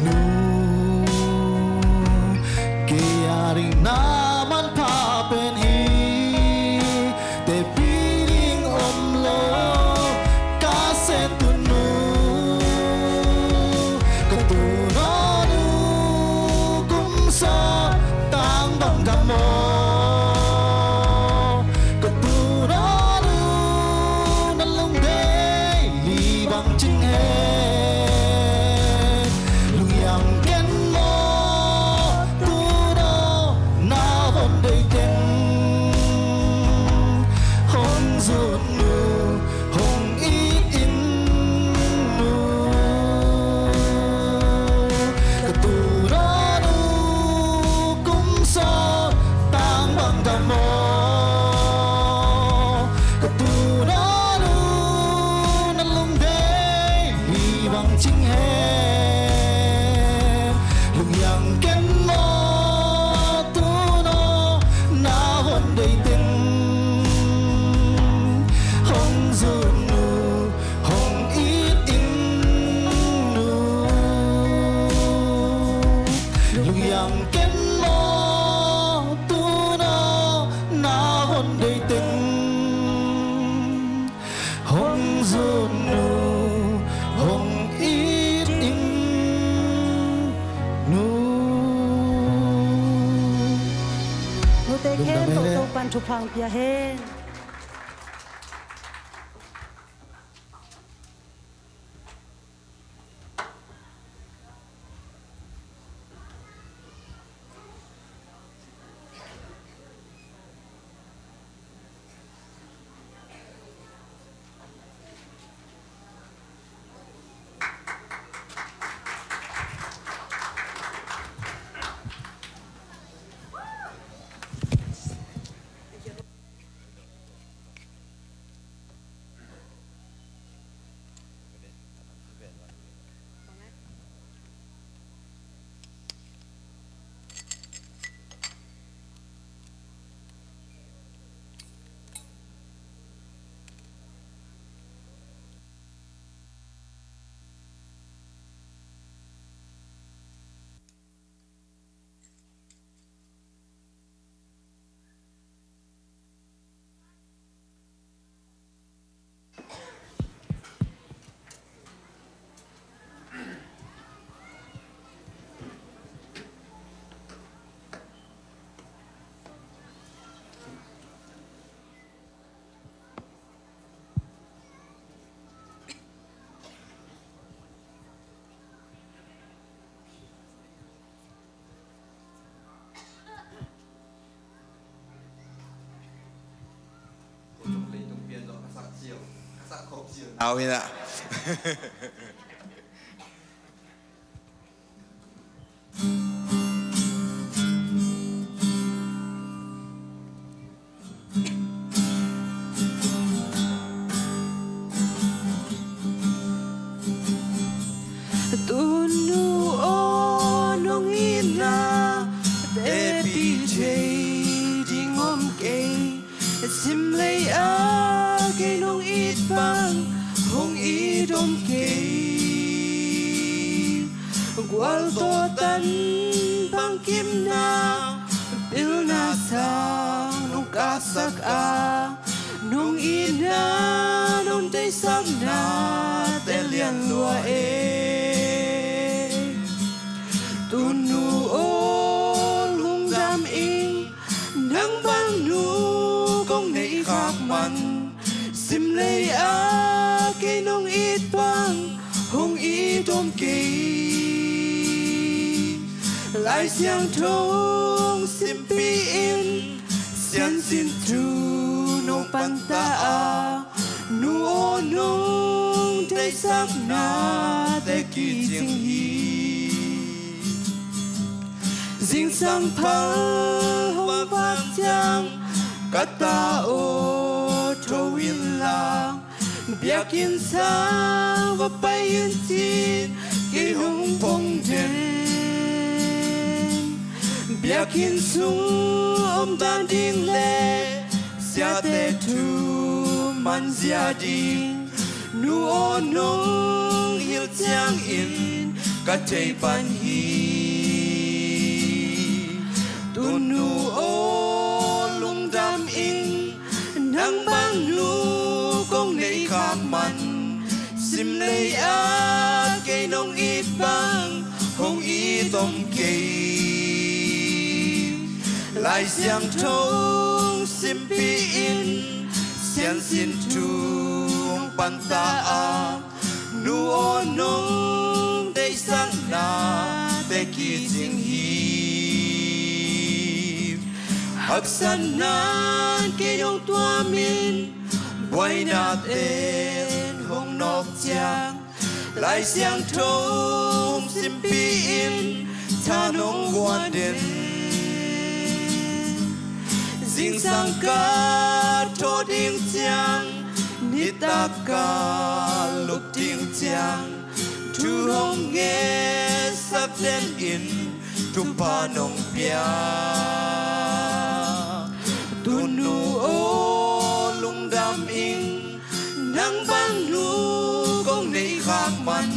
nu ke ari na man pa pen hi te piring om lo ka sem tu nu ka tu na nu cũng sa tang bang tham mo ka tu na nu na lung de li bang ching he lung yang ken mo tu na na von dei ten hong zun nu hong ít in nu ka tu na nu cũng sa tang bang tham mo ka tu na nu na lung de li bang ching he lung yang ken mo tu na na von dei ten hong zun nu hong ít in nu lung yang ken mo tu na na von dei ten hong zun nu hong ít in nu nu te khen to to pan thu phang pia henเอาอีกละ tom ke gwal to tan bang kim na bil na sa nung kasak a nung ina nung day sak na te lian lua tunu o lung dam ing nang bang nu kong nei khak man sim lei a ke nong it bang hong i tom ke lai xiang thong sim pi in xian xin tru nong pan ta a nu o nong day sak na te ki jing hi ding sang phal hong bak chang kata o tho win la biakin sa va pai in chin ki hong phong den biakin su om dan ding le sia te tu man sia ding nu o nong hil chang in ka chei pan hi tunu o lung dam in nang bang lu kong nei khak man sim lei a ke nong it bang hong i tom ke lai xiang thong sim pi in xian xin tu pan ta a nu o nong day sang na te ki jing hi hak san nan ke yong tua min boy nat en hong nok chang lai xiang thong sim pi in cha nong guan den ding sang ka tho ding chang ni ta ka lục ding chang tu hong nghe sắc den in tu pa nong pia tu nu o lung dam in nang bang nu kong nei khak man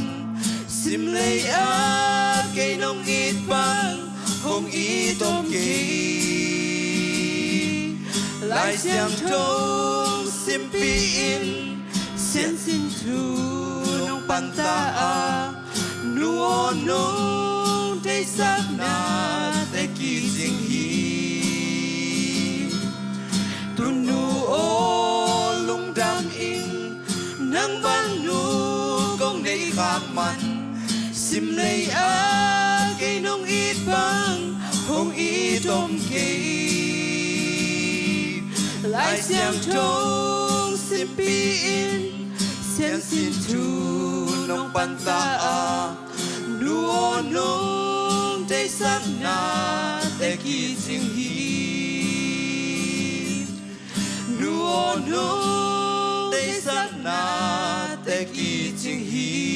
sim lei a ke nong it bang hong i tom ke lai xiang thong sim pi in xian xin tu nong pan ta a nu o nong day sak na te ki jing hi tu nu o lung dam in nang bang nu kong nei khak man sim lei a ke nong it bang hong i tom ke lai xiang thong sim pi in xian xin tu nong pan ta a nu o nong day sak na te ki jing hi nu o nong day sak na te ki jing hi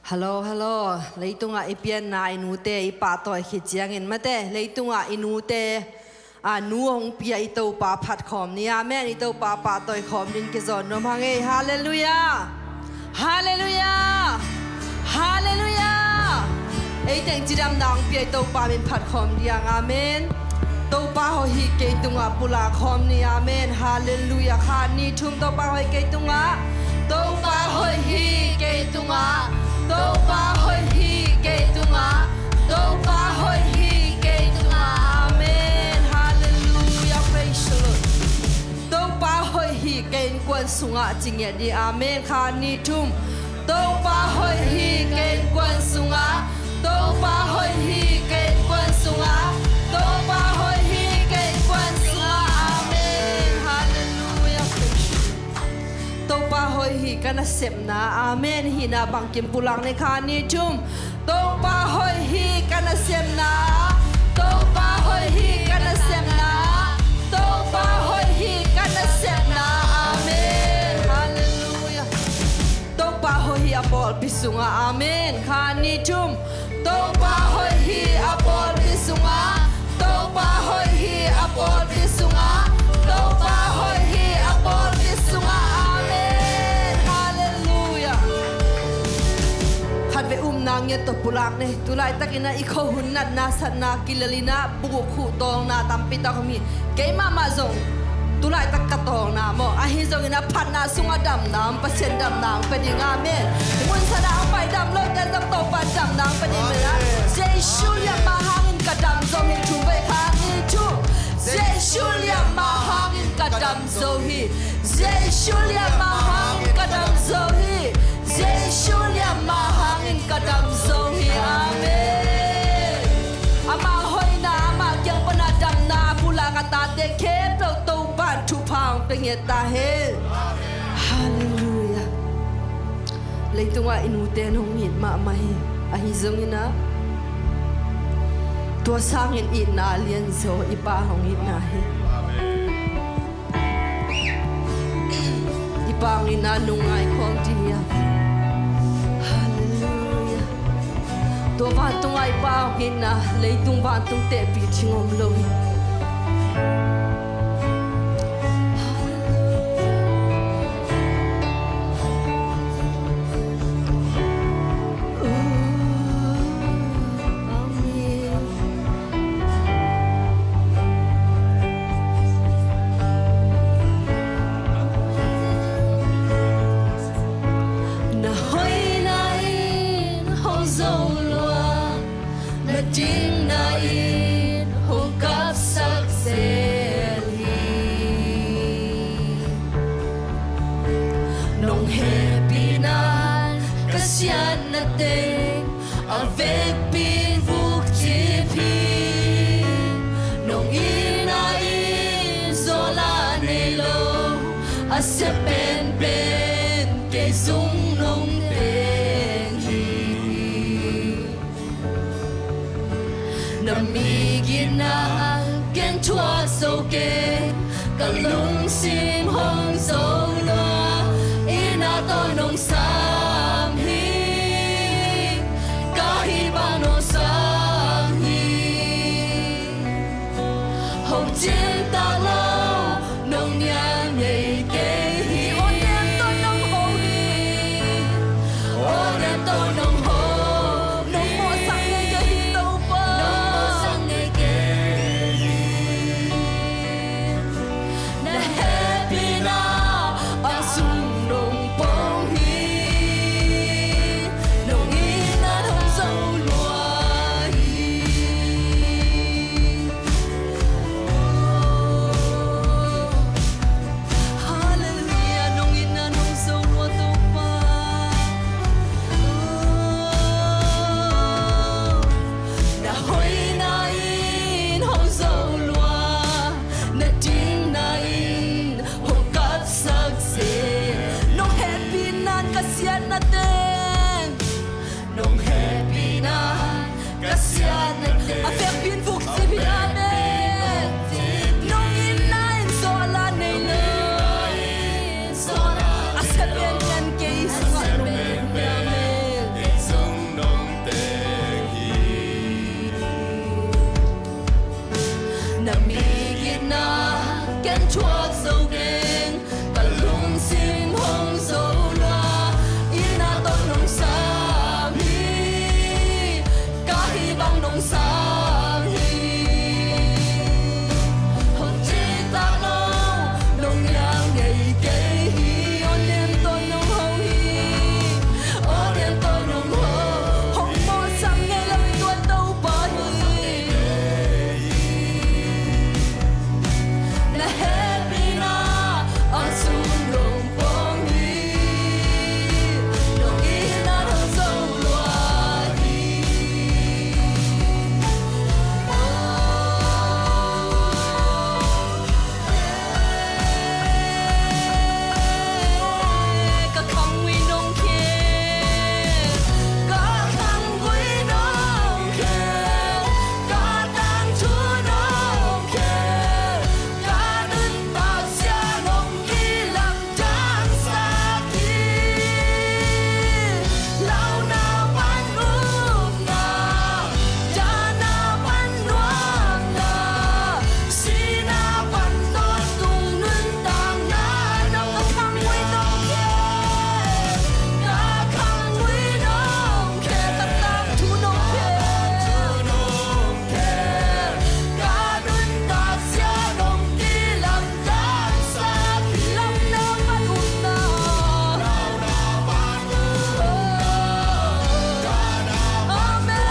Hello, leitunga ipian na inute ipatoi khichiangin mate leitunga inute nu hong pia ito pa phat khom ni amen ito pa patoi khom din ke zon nom hange hallelujah hallelujah hallelujah ei teng chidam nang pia ito pa min phat khom diang amen to pa ho hi ke tunga pula khom ni amen hallelujah kha ni thum to pa hoi ke tunga to pa hoi hi ke tunga to pa hoi hi ke tunga to pa hoi hi ke tunga amen hallelujah praise the Lord to pa hoi hi ke kwan sunga chingya di amen kha ni thum to pa hoi hi ke kwan sunga to pa hoi hi ke kwan sunga to pa hoi hi ke kwan sunga amen hallelujah to pa hoi hi kana sep na amen hi na bangkim pulang ne kha ni thum to pa hoi hi kana sep na to pa hoi hi kana sep na to pa hoi hi kana sep na amen hallelujah to pa hoi hi apol pisunga amen kha ni thum to pa hoi hi apol pisunga to pa hoi hi apol pisunga to pa hoi hi apol pisunga amen hallelujah khat ve nang ye to pulak ne tulai takina ikho hun nat na sat na kilalina bu khu tong na tampi ta khomi ke ma zong tulai tak ka tong na mo a hi zong ina phat na sunga dam nam pasien dam nang pe ding amen mun sada pai dam lo te dam to pa dam nang pe ding la jesu ya ma hangin ka dam zong hi chu ve kha ni chu jesu ya ma hangin ka dam zo hi jesu ya ma hangin ka dam zo hi jesu ya ma hangin ka dam zo hi amen ama hoi na ama kyang pana dam na pula ka ta te khe to to pa thu phang pe nge ta he hallelujah leitunga inu te nong hit ma mai a hi zong ina tua sang in it na lian zo ipa hong it na he ipa ina nungai khom ti ya hallelujah to van tung ai pa hin na leitung van tung te pi chingom lo na mi gin na ken chuak so gen ka lung sim hong so la ina to nong sa mi ka hi bang nong sa hi hong chi ta lo nong yang ngei ke hi on nem to nong ho hi on nem to nong ho hong mo sang nghe lời tuan đâu ba hi na happy na ang sulong pong hi nong ina nong so lua hi ka khang wi nong khe ka khang wi nong khe ka tang chu nong khe ka nun ta sia nong ki lam chang sa ki lao na pan um na cha na pan nuam na si na pan ton tung nun tang na nong ka khang wi nong khe ka khang wi nong khe ka tang chu nong khe ka nun ta sia nong ki lam chang sa ki lam na pan um na lao na pan amen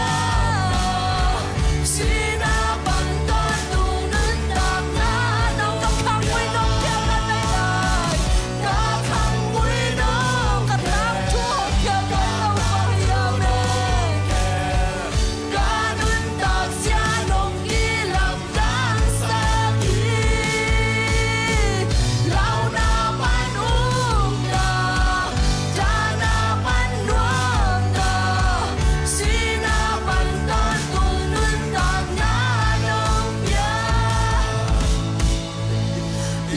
si na pan ton tung nun tang na nong ka khang wi nong khe ka nay nay ka khang wi nong ka tang chu khe ka nong pa hi amen ka nun ta sia nong ki lam chang sa ki lao na pan na cha na pan nuam na si na pan ton tung nun tang na nong pia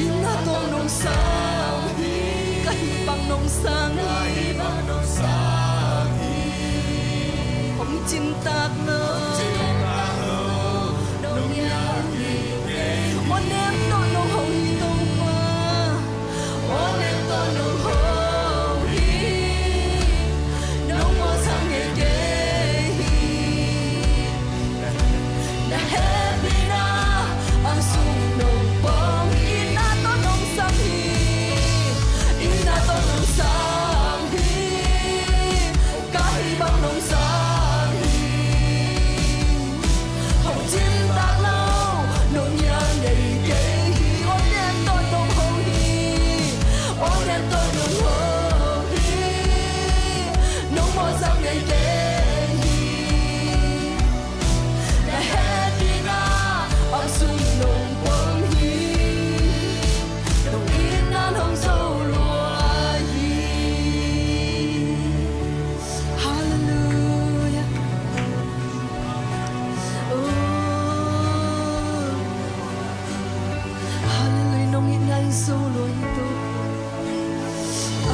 ina to nong sang hi ka hi bang nong sang hi ông chim tak lo nong yang hi mon em to nong ho hi to pa mon em to nong ho hi nong mo sang ge ge hi na happy na ang sung nong pong ina to nong sang hi ina to nong sang hi ka hi bang nong sang hi hồng chim tak lo nong yang ngei ke hi on nem to nong ho hi on nem to nong ho hi nong mo sang ngei ke hi na happy na ang sung nong pong hi nong ina nong so lua hi hallelujah hallelujah nong ina so lua hi to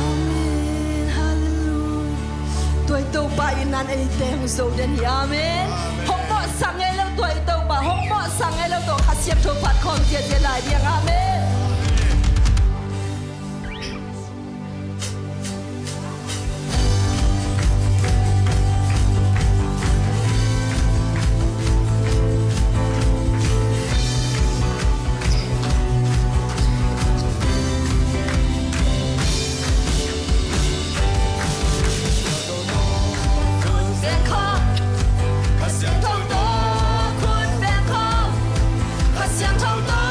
amen hallelujah tuổi tàu ba in nan ai te hong so den hi amen hong mo sang ai lo tuổi tàu ba hong mo sang ai lo to kha siam tho phat khom tia tia lai biang amen Bangkok, Khasiang Thâu To, Khun Bangkok, Khasiang Thâu To,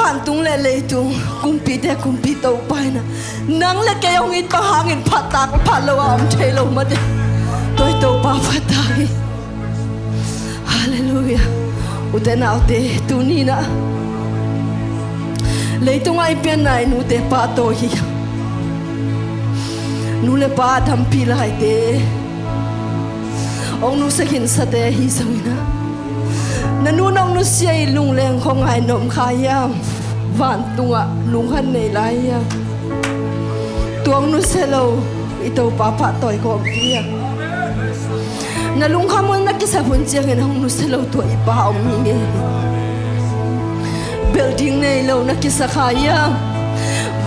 van tung le le tung kumpi te kumpi to pai na nang le ke ong it pa hangin phatak phalo am thelo ma de toi to pa phatai hallelujah uten autte tu ni na le tung ai pian nai nu te pa to hi nu le pa tham pi lai te ông nu sẽ hiện sa te hi sawina na nu nong nu sei lung leng khong ai nom khaya van tunga lung han nei lai ya tuang nu se lo i to pa pa toy ko pia na lung khamon na ki sa bun chiang en hong nu se lo to i pa om ni nge building nei lo na ki sa khaya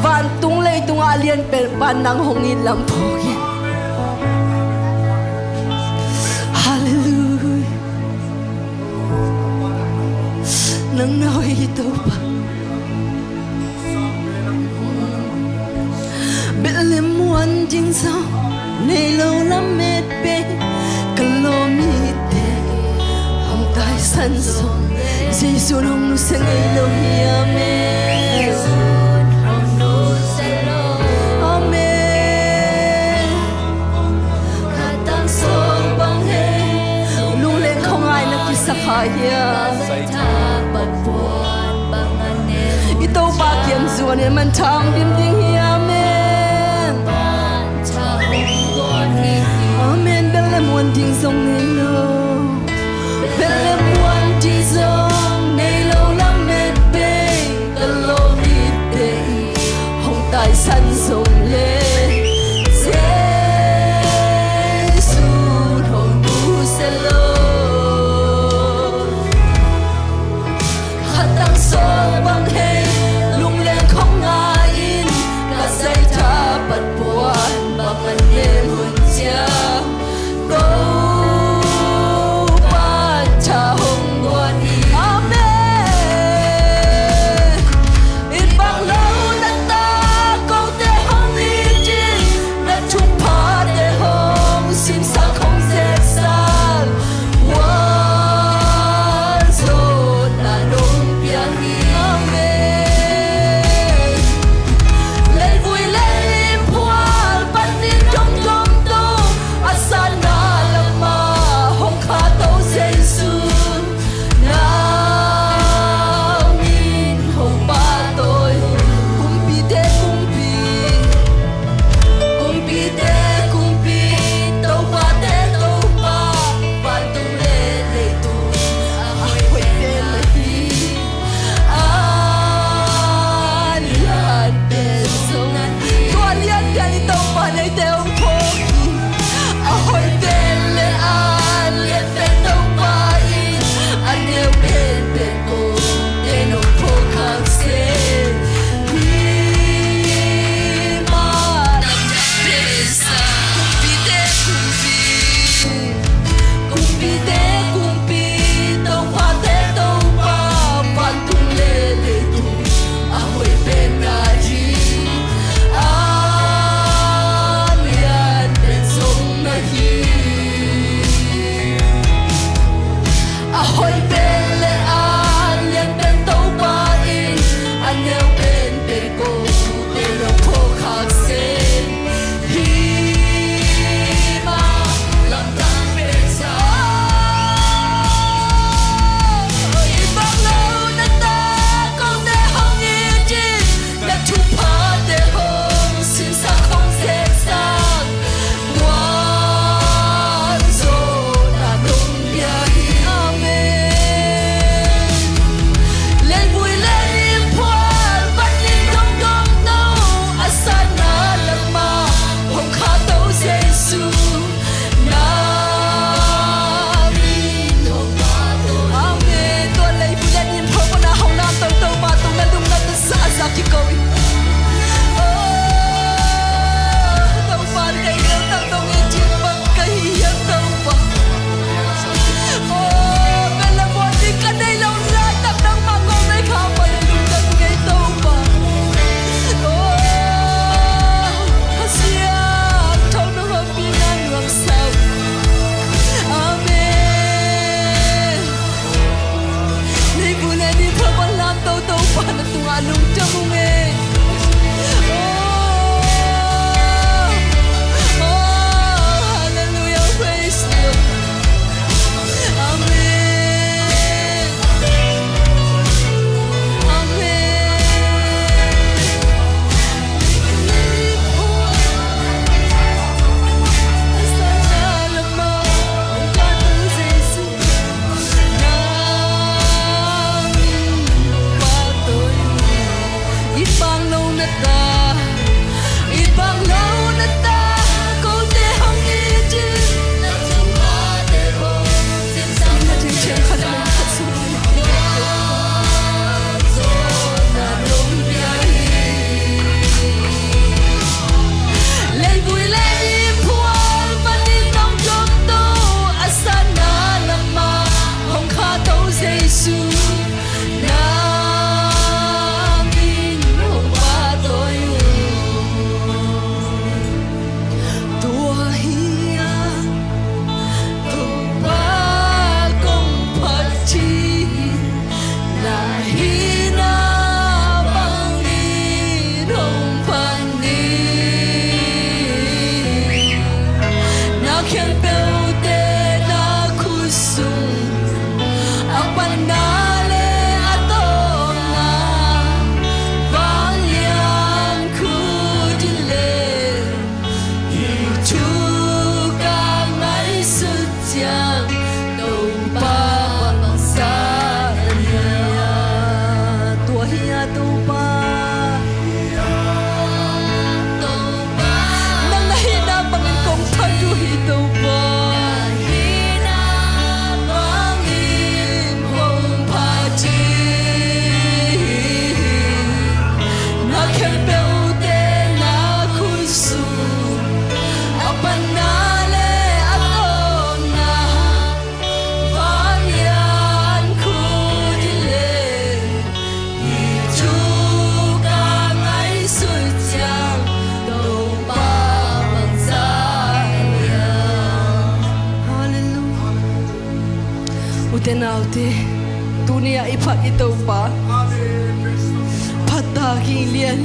van tung lei tung alien pel pan nang hong in lam phoki hallelujah nang nói ito pa Bilim muan jing sao Nei lâu lắm mệt bê Kalomite Hồng tai san sông Jesus hồng nu sen ei lâu hi amen Hồng nu sen lâu amen Katang song bang he Lung lên không ai na kisakaya Ito ba kiam zuan e man thang dim ding hi amen amen belle muan ding song nei lo belle muan ding song nei lo lam met be kalo ni te hong tai san song le Jesus hong nu se lo hatang so bang he lung lên không ai in cả dây tha bật buồn bằng anh em hồn cha câu ute naute dunia ipat itu pa pataki lian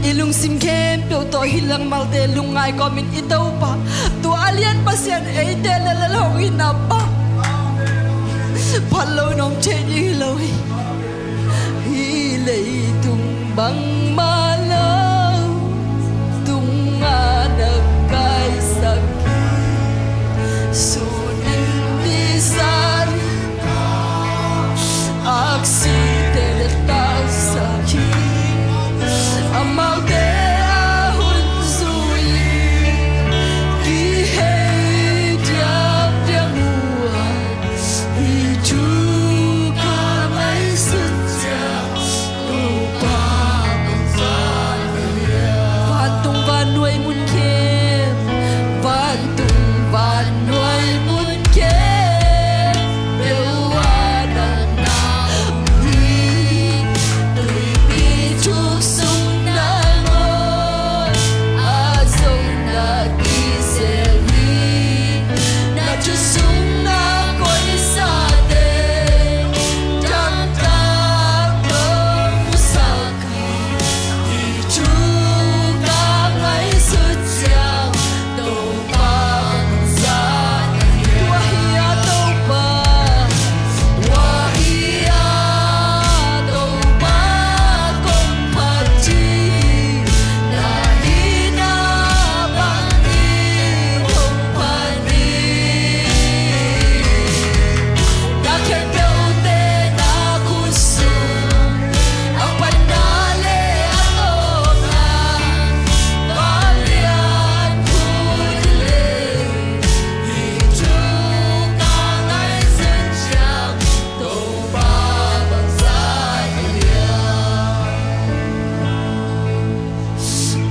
ilung sim kem pe to hilang malte lungai komin itu pa tu alian pasian eite lalong inapa palo nong cheji loi hi lei tung bang malo tung ada kai sakit sunin bisan aksi terletak sakit amal te ahun zui ki hei diam diam muat itu kamai sejak lupa Vantung vanway mun kem Vantung vanway mun kem Bewana na Tui pi chuk sung na ngon Azong na kiseri Na chu sung na koi sa te Jam tak nong musaki Itu kamay sudyang Topang zani Wahia topa Wahia topa Kong pati Na hinabang ihong pani Nakipyote na kusong Ang panale at onan Balian pudile Itu kanay sadyang Topabang saniya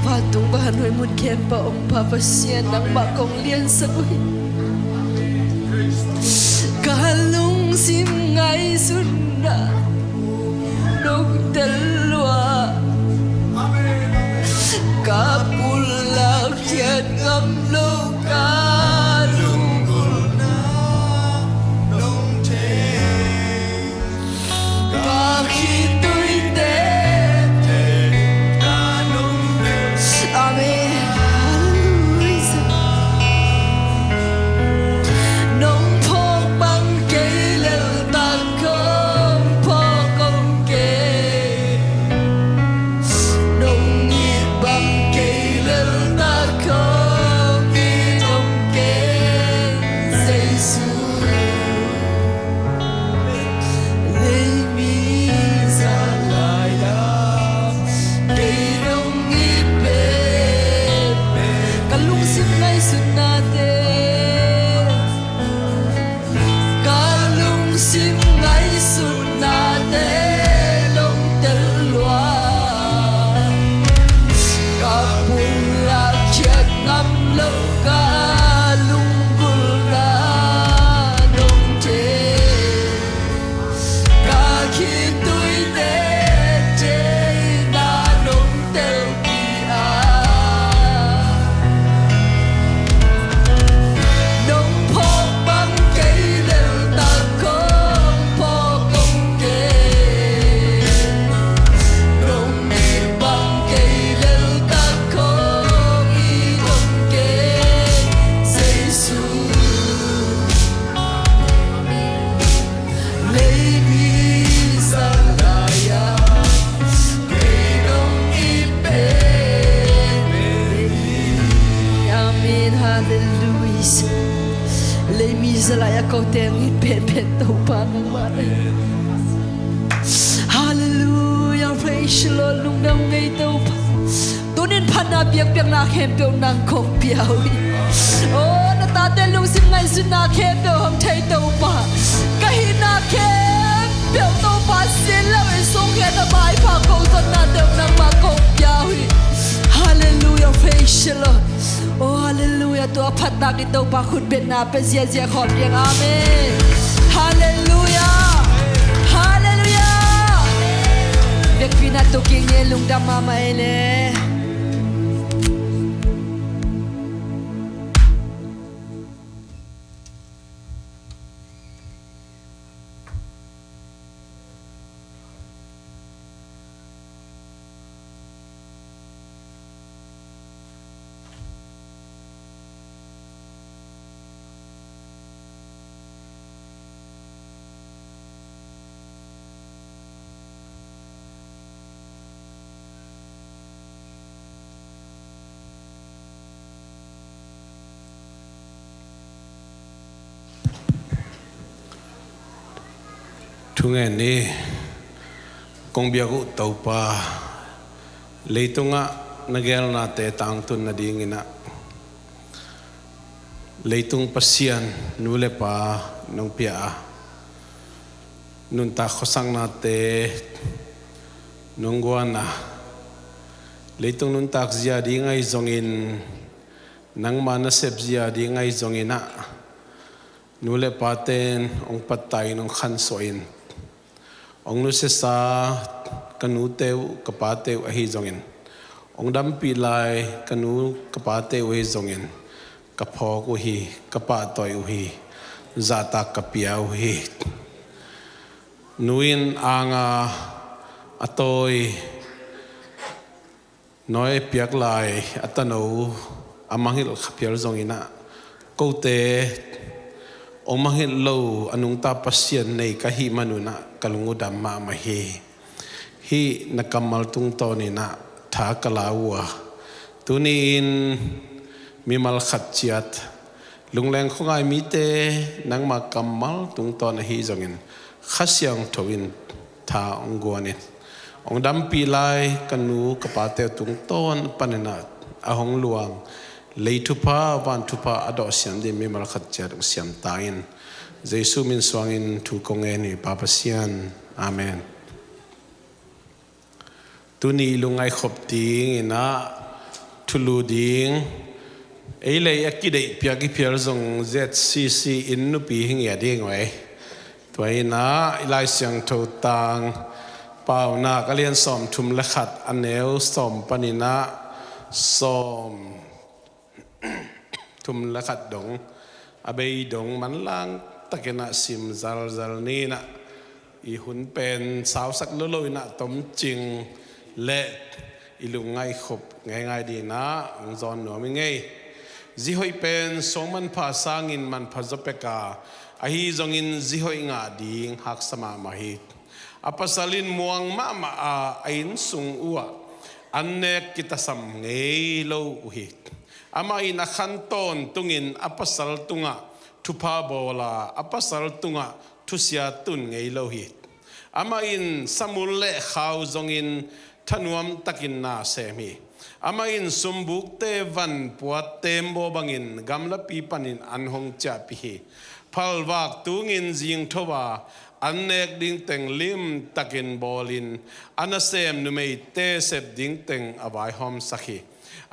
Patung bahanoy mun kempa Ong papasyan ng makong lian sa buhay Kalung sim ngay sunda Nung dalwa Kapulak yan ngam luka Lunggol na nung te Bakit tu'y te Amen Nung phong băng cây lêu ta không po công kê Nung nhịp băng cây lêu ta không đi công kê Giê-xu lấy mi ra lại đó Cây nung nhịp bên Kalung sim ngay sun natin Kalung sim ngay sun natin Nung dalwa Kapulak yan ngam lâu Kalunggol na nung te Kahit tu'y te na nung telpia Nung phong băng cây lêu ta không po công kê Nung nhịp băng cây lêu ta không đi công kê Giê-xu lấy mi ra lại Cây nung ít bên Amen, hallelujah lấy mi ra lại câu tem ít bên tàu pa ng mare Hallelujah, praise the Lord lung nam ngay tàu pa Tunin pan na biyak na khem piao nang kong piao Oh, natate lung sim ngay sun na khem piao hong thay tàu pa Kahi na khem piao tàu pa sin lau e song khe na bai pa câu ton na tàu nang ma kong piao Hallelujah, praise the Lord Oh, hallelujah, tua pat na ki tàu pa khut bet na pe zia zia khom piang amen Hallelujah Hallelujah Vek pina tuking ye lung dam mama ele ทุเงินนี้กงเบียกุเต้าป่าเลยตุงะนักเกลนาเตตังตุนนาดีงินะเลยตุงปัสยันนูเลป่านงเปียนุนตาขสังนาเตนงกวนาเลยตุงนุนตากเจียดีไงจงอินนังมานาเสพเจียดีไงจงอินะนูเลป่าเตนองปัตไตนงขันสอินองนุเสสากันูเตวกปาเตวอหิจงอินองดัมปีไลกันูกปาเตวอหิจงอินกพอกุฮีกปาตอยอุฮีซาตากเปียอุฮีนูอินอางาอตอยน้อยเปียกลายอัตโนอามังฮิลขเปียลจงอินะกูเตองมังฮิลโลอนุงตาปัสยันในกะฮิมานุนะกะลุงุดัมมามาฮีนักกำมัลตุงโตนินะทากลาวัวตุนีนมีมัลขัดเจียดลุงแรงของไอมีเตนังมากำมัลตุงโตนะฮีจงินขัสยังทวินทาองกวนินองดัมปีไลกันูกปาเตตุงโตนปันนาอาหงหลวงเลยทุพาวันทุพาอดอเสียมดีมีมัลขัดเจียดเสียมตายินเจสุมินสวงอินทุกงเอนีปาปเซียนอาเมนตุนีลุงไอขบติงนะทุลูดิงไอเลยอักกิเดย์พิอากิพิอาร์ซง ZCC อินนุปีหิงยาดิ่งไว้ตัวนะไลเสียงทูตังเป่าหน้ากเลียนสอมทุมละขัดอันเนวสอมปนินะสอมทุมละขัดดงอเบยดงมันลังตะเกนะซิมซัลนี่นะอีหุ่นเป็นสาวสักลุยนะต้มจิงเละอิลุงไงขบง่ายดีนะองจอนหนูไม่ไงจิฮอยเป็นสองมันภาษางินมันภาษาเปกาอาฮีจงอินจิฮอยงาดีงหักสมามาฮิตอภัสลินมวงมาอินสุงอัวอันเนกกิตสัมเงยโลอุฮิตอามาอินขันตอนตุงินอภัสลตุงะทุพาโบลาอภัสลตุงะทุเสียตุนเงยโลฮิตอามาอินสมุลเลข้าวจงอินท่านวมตะกินนาเสมีอามาอินสมบุกเตวันปวดเต็มโบบังอินกำลับปีปันินอันหงจับปีพัลวักตุงินจิงทว่าอันเนกดิ้งเต็งลิมตะกินบอลินอันเสมนุเมยเตเสบดิ้งเต็งอวายหอมสักฮี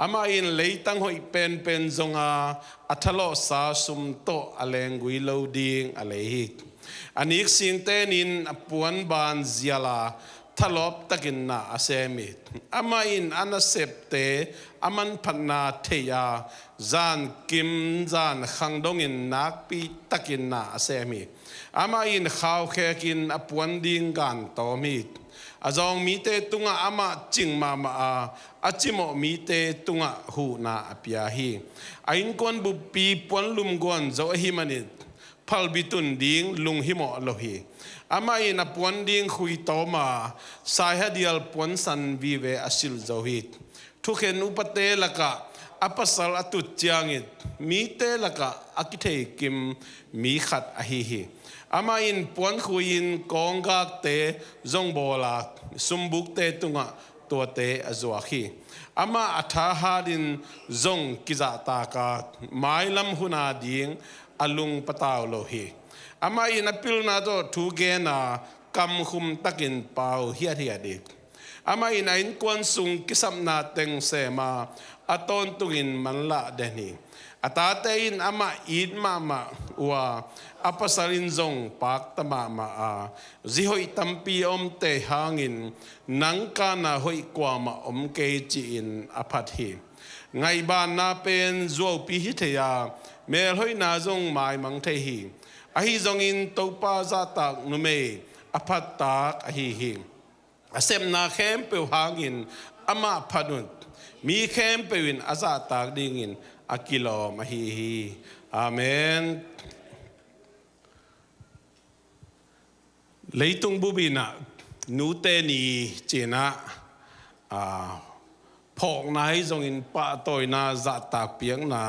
อามาอินเลยตั้งหอยเป็นจงอัทโลสาสุมโตอเลงกุยโลดิ้งอเลฮิอันนี้สิ่งเตนินปวนบานเซียลาทลบตะกินนาอาเซมิตอามาอินอันเสพเตอามันพันนาเทียจานกิมจานขังดงอินนักปีตะกินนาอาเซมิอามาอินข้าวแค่กินอปวนดิงกันโตมิตอาจองมีเตตุงอามาจิงมาอาจิโมมีเตตุงหูนาอภิยาฮีอินกวนบุปีปวนลุมกวนโจฮิมันิตพัลบิตุนดิงลุงฮิโมโลฮีอามาอินปวนดิงคุยโตมาสายฮดียลปวนสันวีเวอสิลโจฮิตทุกเห็นอุปเตลกะอภัสลอตุจยังอิดมีเตลกะอักิเทกิมมีขัดอหิฮิอามาอินปวนคุยินกองกากเตจงโบลาสมบุกเตตุงะตัวเตอจวกีอามาอัฐาหาดินจงกิจตากาไม้ลำหุนาดิงอลุงปะตาวโลฮีอามาอินพิลนาโตทูเกนากำคุมตะกินเปาเฮียดิอามาอินอินกวนสุงกิสัมนาเต็งเสมาอตอนตุกินมันละเดนีอาตาเตอินอามาอิดมาว่าอภัสลินจงปากตมาจิฮอยตัมปีอมเตหางินนังกานาฮอยกว่ามาอมเกจิอินอภัทฮีไงบ้านนาเป็นจัวปีฮิเทียเมลฮอยนาจงหมายมังเทฮีอหิจงอินตูปาซาตากนุเมอภัตตากอหิฮิอาเซมนาเข้มเปวหางินอามาพนุนมีเข้มเปวินอาซาตากดิงินอากิโลมาฮีฮีอาเมนเลยตุงบุบินะนูเตนีเจนะพอกนายจงอินปะตอยนาจัตตากเปียงนา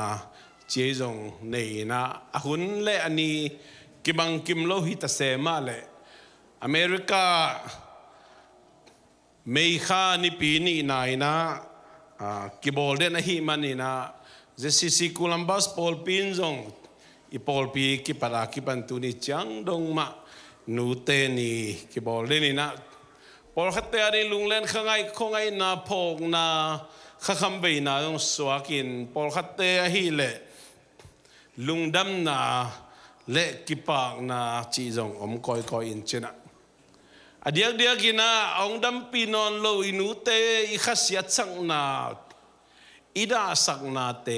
เจจงเนนะหุ่นเละอันนี้กิบังกิมโลหิตเสมาเละ อเมริกาเมค่านี่ปีนี้นายนะกิบอลเดนหิมันนี่นะเจสิซิโคลัมบัสปอลปินซงอีปอลปีกิปารากิปันตุนี่จังดงมานูเตนี่กิบอลเดนี่นะปอลขัดเตอร์นี่ลุงเล่นข้างไงคงไงนาพงนาข้าคำไปนาต้องสวากินปอลขัดเตอร์ฮีเล่ลุงดำนาเละกิปากนาจีจงคอยอินเชนะเดียกกินะองดำปีนอนโลอินุเตอิขัสยัดสังนาอิดาสักนาเต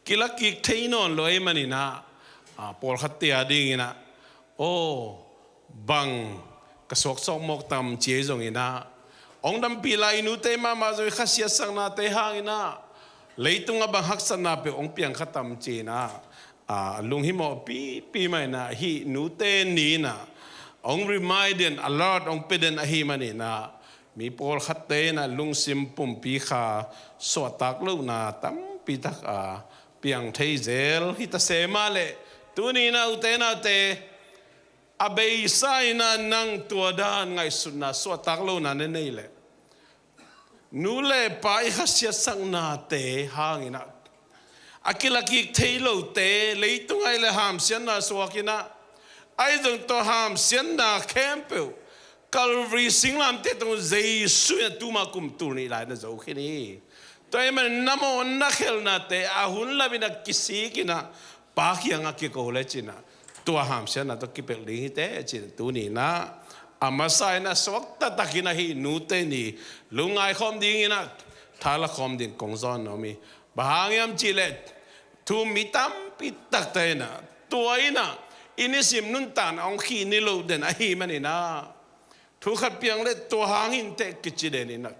กิลักกิเทนอนโลเอมันนี่นะปอลขัดเตียดิ้งนะโอ้บังกระสกสองมกตำเจียจงอินะองดำปีลาอินุเตมาโดยขัสยัดสังนาเตหางอินะเลยตุงบังฮักษนาเปองเปียงขัดตำเจนะลุงฮิโมปีไม่นะฮินุเตนีนะองรีมายเดนอลอดองเป็ดเดนอหิมันนี่นะมีปอลขัดเตนะลุงซิมปุ่มปีขาสวดตักลูกนะตั้มปีตักเปียงเทเซลฮิตาเซมาเลตัวนี้นะอุเตนะเตอเบยไซนะนั่งตัวด้านไงสุดนะสวดตักลูกนะเนนี่แหละนูเล่ไปฮัสยสังนาเตหางอินะอากิลักิเทโลเตเลยตุงไงเลยหามเสียนนะสวากินะไอ้ตรงตัวหามเสียนนาแคมเปิลกัลวรีสิงลามเตตรงเจสุยตุมาคุมตุนี่หลายนะเจ้าแค่นี้ตัวเองมันน้ำมันนักเขลนาเตอาหุนลาบินักกิสิกินะปากียังกิโกเลจินะตัวหามเสียนนะตัวกิเปลิงเตจินตุนี่นะอามาไซนะสวักตะตะกินะฮีนูเตนี่ลุงไอคอมดิ้งนะท่าละคอมดิ้งกงซอนนมีบางยามจิเลตทูมิตัมปิตักเตนะตัวอินะอินิสิมนุนตานองขีนิโลเดนอหิมันนี่นะทุกขัดเพียงเล็ดตัวหางหินเตกิจิเดนี่นะ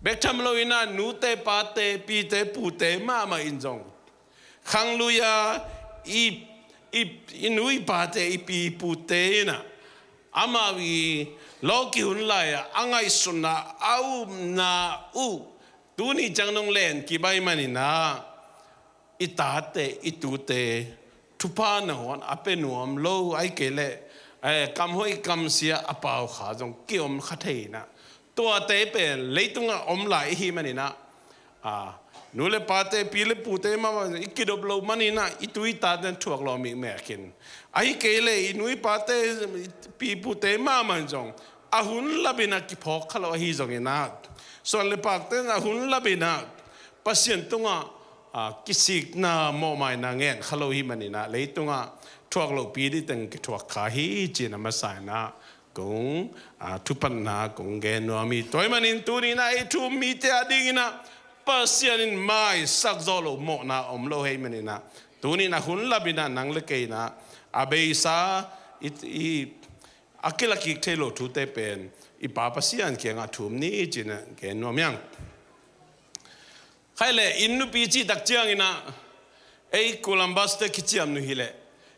เบกทำโลอินะนูเตปาเตปีเตปูเตมาอินจงขังลุยาอินุยปาเตอีปีปูเตนะอามาวีโลกิหุนไลอะอังไงสุนนะเอานาอูตูนี่จังนงเล่นกีบายมันนี่นะอิตาเตอิตูเตทุพานหัวอเปนวมโลไอเกเลกำห้อยกำเสียอเปล่าขาจงเกี่ยมขัดเทนะตัวเตเป็นเลยตุงอมไหลฮีมันนี่นะนูเลปาเตปีเลปูเตมาอีกิดบโลมันนี่นะอีตุยตาเดนถวกลมีแม่กินไอเกเลอีนุยปาเตปีปูเตมามันจงอาหุนลาบินักกิพอกขลอฮีจงอินะส่วนเลปากเตอาหุนลาบินักปัสยันตุงกิสิกนาโมไมนาเงินขลุ่ยมันนี่นะเลยตุงทั่วโลกปีที่ตั้งทั่วขาฮีจีนมาใส่นะกงทุปันนากงเกนัวมีตัวมันอินตัวนี้นะไอทุมีเตอดิ้งนะปัสยันไม่สักโซโลโมนาอมโลเฮมันนี่นะตัวนี้นะหุ่นลับนะนังเล็กนะอาเบยซาอีอากิลักกิเทโลทุเตเป็นอีป้าปัสยันเกี่ยงทุมนี้จีนเกนัวมียงใครเลยอินนุปีจีตักเจียงอินะไอ้โคลัมบัสเตคิดเจียมนุฮิเล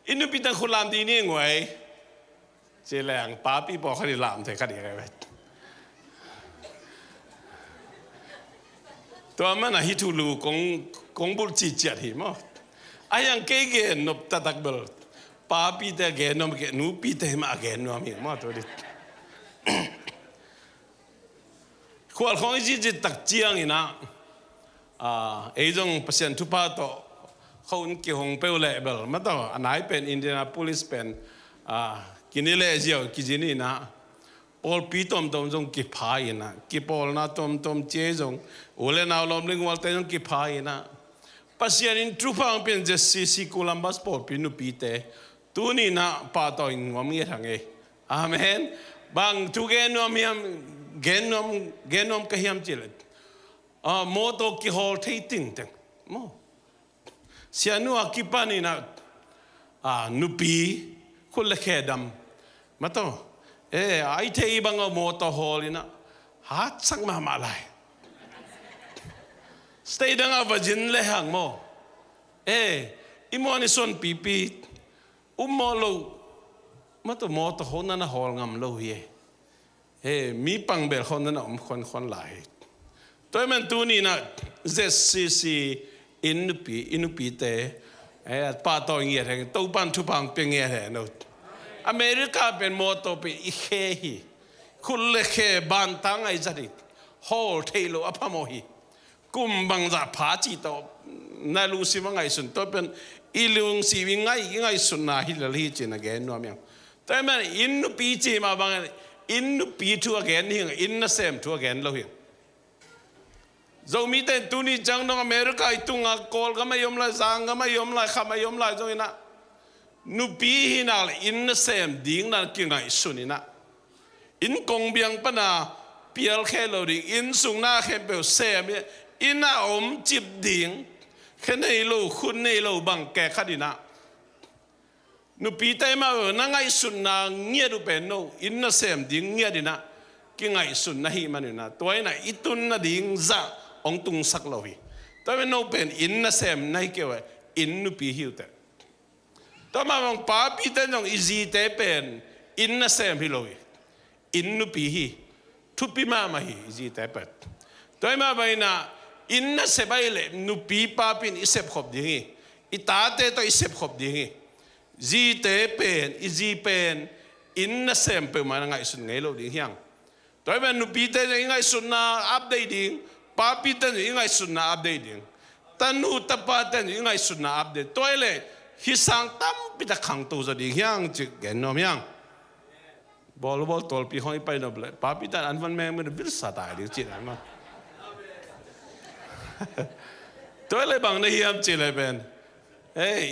อินนุปีตังโคลัมดีนี่งวยเจริญป้าปีบอกเขาดีลามเถอะเขาดีอะไรตัวมันน่ะฮิทูลูกงบุลจีเจียดหิมะไอ้ยังเก๋ๆนบตะตักเบลป้าปีเตเกนนบเกนูปีเตมาเกนนวมิมะตัวดิขวดของจีจีตักเจียงอินะไอ้จงเปอร์เซ็นต์ทุพาโตเขาอุนเกี่ยวหงเปลเล่เบลมาต่ออันไหนเป็นอินเดียนาโพลิสเป็นกินนี่เล่เจียวกิจนี่นะปอลปีตอมจงกิพายนะกิปอลนะตอมเจจงโอเลนาลอมลิงวัลเตจงกิพายนะปัสยานินทุพางเป็นเจสิโคลัมบัสปอลปีนุปีเตตูนี่นะป้าต่อยงวมีทางเออาเมนบางทุกเกนวมีเกนวมกะฮิมจิเลตโมโตกิฮอลเทติงเตงโมเสียนัวกิปานี่นะนุปีคุลเคดัมมาต่อไอเทบังโมโตฮอลินะฮัดสักมาลายสเตย์ดังอวจินเลหังโมอิมอนิส่วนปีอุโมโลมาต่อโมโตฮอนันฮอลงามโลเยมีปังเบลคนนั้นคนหลายตัวมันตัวนี้นะเจสซีอินุปีเตป้าต่อเงี้ยแหงตู้ปันทุพังเป็นเงี้ยแหงนู้ อเมริกาเป็นโมโตเป็นอีเคฮีคุณเลเคบานตังไอจัดิโฮเทโลอพามอฮีกุมบังจะพาจิโตนาลูซิมังไงสุนตัวเป็นอีลุงสีวิงไงสุนนาฮิลลีจินแกนนัวเมียงแต่มันอินนุปีจีมาบางอินนุปีทัวแกนหิงอินนัเซมทัวแกนเราหิงเรามีแต่ตุนีจังนองอเมริกาอีตุงอ่ะกอลก็ไม่ยอมไล่จางก็ไม่ยอมไล่ข้าไม่ยอมไล่ตรงนี้นะนุปีหินาเลยอินนัเซมดิ้งนั่นกินไงสุนีนะอินกงเบียงปนาเปียลแค่เราดิอินสุงนาแค่เปลวเซมอินน่าอมจิบดิ้งแค่ในโลคุณในโลบังแก่ขัดินะนุปีแต่มานั่งไงสุนนาเงียดูเป็นโนอินน่าเซมดิ้งเงียดินะกินไงสุนนะฮิมันอยู่นะตัวนี้นะอิตุนน่ะดิ้งซะองตุงสักโลหิแต่เป็นโนเป็นอินน่าเซมนั่นเกี่ยวอินนุปีหิวแต่ต่อมาบางป้าปีแต่ยังอิจีแต่เป็นอินน่าเซมฮิโลหิอินนุปีหิทุบปีมาหิอิจีแต่เป็นตัวมาไปนะอินน่าเซบายเลยนุปีป้าเป็นอิเซบขบดิ้งอิตาเตตัวอิเซบขบดิ้งจีเตเป็นอิจีเป็นอินน่าเซมเป็นมาไงสุนไงโลดิ้งยังตัวเป็นนุปีเตยังไงสุนนาอัปเดตดิ้งป้าปีเตยังไงสุนนาอัปเดตดิ้งตันนูตป้าเตยังไงสุนนาอัปเดตตัวเลยฮิสังตั้มปีตะขังตัวจะดิ้งยังจิกเห็นน้อมยังบอลตัวปีห้อยไปนับเลยป้าปีเตอันวันแม่ไม่ได้บิลสตาร์ดิ้งจิตอะไรมั้งตัวเลยบางในเฮียมจิเลยเป็น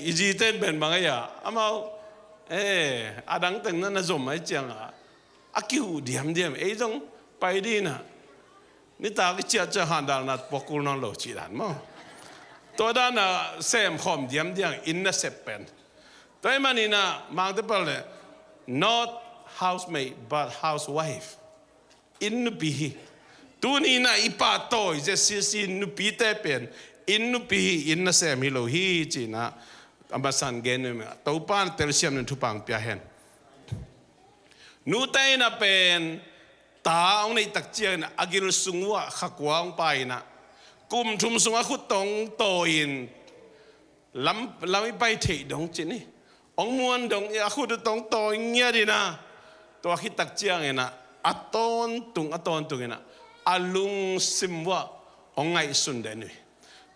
อีจีเต้นเป็นบางอย่างอามาอาดังแต่งนั้นน่ะสมไหมเจียงอากิวเดียมจงไปดีนะนี่ตากิเจียจะหันดาลนัดปกุลนนโลจีดันมั้งตัวด้านน่ะเซมคอมเดียมอินน่ะเซปเป็นตัวมันนี่นะมังเตปเลย not housemaid but housewife อินนุปีตัวนี้นะอีป้าโตจะสินุปีเตเป็นอินนุปีอินน่ะเซมิโลฮีจีนะอัมบาสันเกนเมตัวป้านเตลเซียมนึทุปังเปียเห็นนูเตยนะเป็นตาองในตักเจียนะอากิลสุงวะขักวางไปนะกุมทุมสุงวะขุดตงโตอินลำไม่ไปเถิดงจีนี่องมวนดงอาขุดตงโตเงี้ยดีนะตัวคิดตักเจียงนะอัตอนตุงนะอาลุงซิมวะองไงสุนเดนุ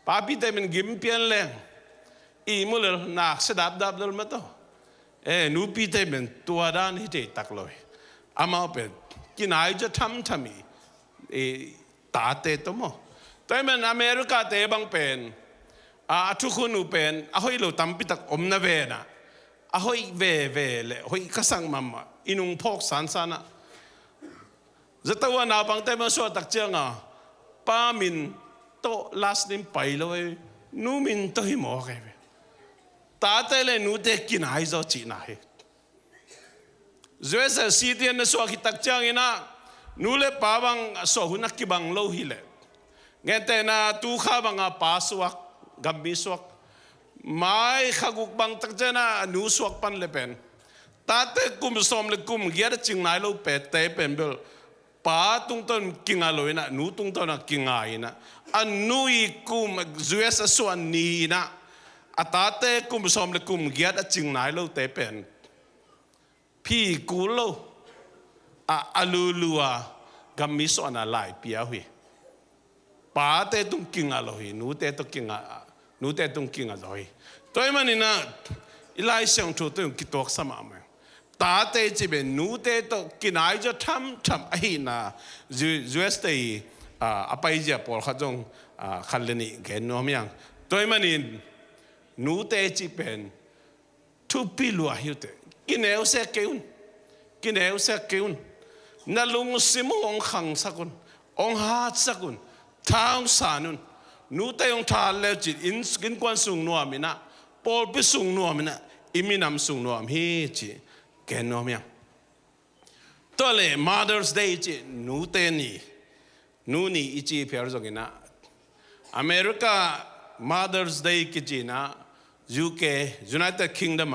ป้าพี่เตมันกิมเปียนแรงอีมุลนักสดับดลมาโตนูปีเตมันตัวด้านที่เตตักเลยอามาเป็นกินไอจะทำมีตาเตตัวมั้งแต่มันอเมริกาเตบังเป็นทุกคนนูเป็นหอยเราทำปิตักอมนาเวนะหอยเวเลยหอยกษังมาอินุงพกสันนะจะตัวนาบังแต่มาสวดตักเจียงป้ามินโตลาสนิมไปเลยนูมินโตหิมอกเลยตาเตเลยนูเด็กกินไอจะจีน่าเหจวยเสียสีเทียนสวดกิตักเจียงนะนูเลป้าบังสวดหุนักกิบังโลหิเลเงี้ยแต่นะตูข้าบังป้าสวดกัมมีสวดไม่ข้ากุกบังตักเจนะนูสวดปันเลเป็นตาเตกุมสมเลกุมเกียรจิงนายโลเป็ดเตเป็นเบลป้าตุงต้นกิงอร่อยนะนูตุงต้นกิงไงนะอันนูอีกุมจวยสส่วนนี้นะอาตาเตกุมสมเลกุมเกียรจิงนายโลเตเป็นพี่กูโลอาลูลัวกัมมิสอนอะไรเปียหุยป้าเตตุงกิงอร่อยนูเตตุงกิงอร่อยตัวมันนี่นะอีไลเซียงทูตุงกิตวกสมามันตาเตจิเป็นนูเตตุกินไอจะทำไอ้นะจูเอสเตย์อภัยเจ้าพอลขจงขันเลนี่เกนโนมยังตัวมันนี่นูเตจิเป็นทุบปีลัวหิวเตกินเอลเซกิอุนนั่นลุงซิมุองขังสักุนองหาสักุนท้าวสานุนนูเตยองทาเลจิตอินกินกวนสุงนัวมินะปอลปิสุงนัวมินะอิมินำสุงนัวมิจิเกนโนมยังตัวเลย Mother's Day จินูเตนี่อิจิเพียร์จกินะอเมริกา Mother's Day กิจินะ UK United Kingdom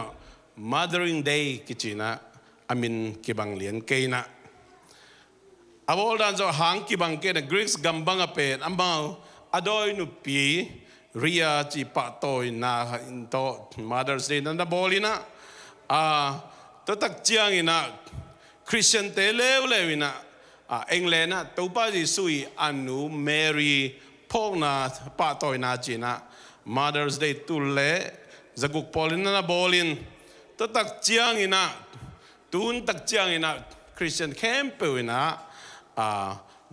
Mothering Day กิจินะอามินกิบังเลียนเกนะอาบอลดันจะหางกิบังเกนะกรีกส์กัมบังอเป็นอัมบังอดอยนุปีเรียจิปะโตยนาอินโต Mother's Day นั่นดับบอลินะต ตัวตักเจียงอินะคริสเตียนเตเลวเลวินะเอ็งเลนะตัวป้าจิสุยอันนูเมรีพวกนาป้าตอยนาจีนะ Mother's Day ตุเลจะกุกพอลินนะบอลินตัวตักเจียงอินะตุนตักเจียงอินะคริสเตียนแคมเปอินะ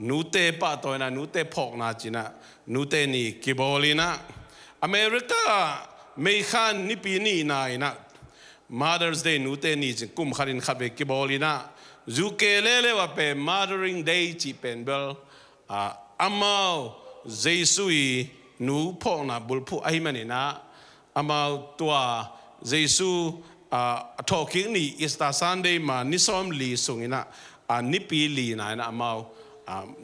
นูเตป้าตอยนะนูเตพวกนาจีนะนูเตนี่กิบอลินะอเมริกาไม่ขันนิปีนี่นายนะ Mother's Day นูเตนี่จึงกุมขันขับไปกิบอลินะจูเกเลเลว่าเป็น Mothering Day จีเป็นเบลอามาเจสุยนูพอกนะบุลผู้ไอ้มันนี่นะอามาตัวเจสุทอคิงนี่อิสตาซันเดย์มานิสอมลีสุงินะนิปีลีนะอามา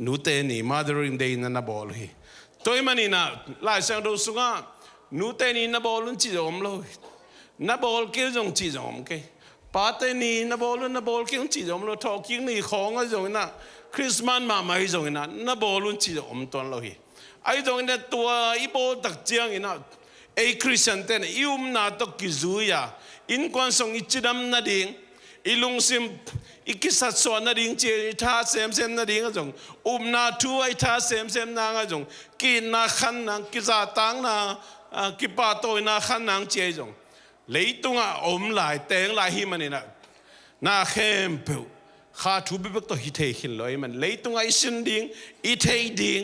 นูเตนี่ Mothering Day นั่นนะบอลฮีตัวมันนี่นะหลายสิ่งดูสุงะนูเตนี่นะบอลุนจีจอมเลยนะบอลเกี่ยวจงจีจอมเกป้าเตนี่นะบอลเกี่ยวจีจอมเลยทอคิงนี่ของอะไรจงนะคริสต์มาสมาไม่จงนะบอลุนจีจอมตัวเลยไอ้จงนะตัวอีโบตักเจียงนะไอ้คริสเตียนเตนอิมนาตกิจุยาอินควันส่งอิจิดำนาดิงอิลุงซิมอิกิสัตสวนนาดิงเจท่าเซมนาดิงก็จงนาทัวไอ้ท่าเซมนางก็จงกินนาขันนางกิจาตังนากิปาโตนาขันนางเจจงเลยตุงหลายเตงหลายหิมันนี่นะนาเข้มเปล่าข้าทุบไปตัวฮิเทหินเลยมันเลยตุงอิสินดิงอิเทดิง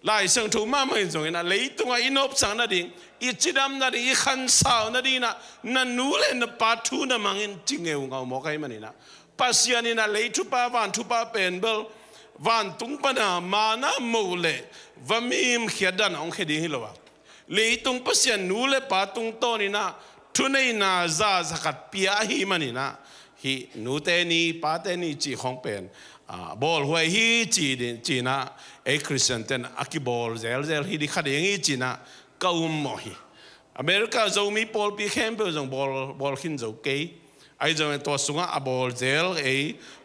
หลายสังทุมาไม่จงนะเลยตุงอินอบสังนาดิงอิจิดำนาดิงอิขันสาวนาดิงนะนูเลนปาทูนะมังอินจิงเอวงเอาหมอกไอ้มันนี่นะปัสยานี่นะเลยทุปาวันทุปาเป็นเบลวันตุงปนามานะมูเลวามีมเขียดันองเขดิงฮิลวะเลยตุงปัสยานูเลปาตุงโตนี่นะทุนนาซาสกัดปีอาฮีมันนี่นะฮีนูเตนีป้าเตนีจีของเป็นบอลหวยฮีจีนะไอคริสเตียนเตนอากิบอลเซลฮีดิขัดยังฮีจีนะก้าวมอฮีอเมริกาจะมีบอลปีเข้มเปล่าจงบอลหินจะเกย์ไอจะเป็นตัวสุงะบอลเซลไอ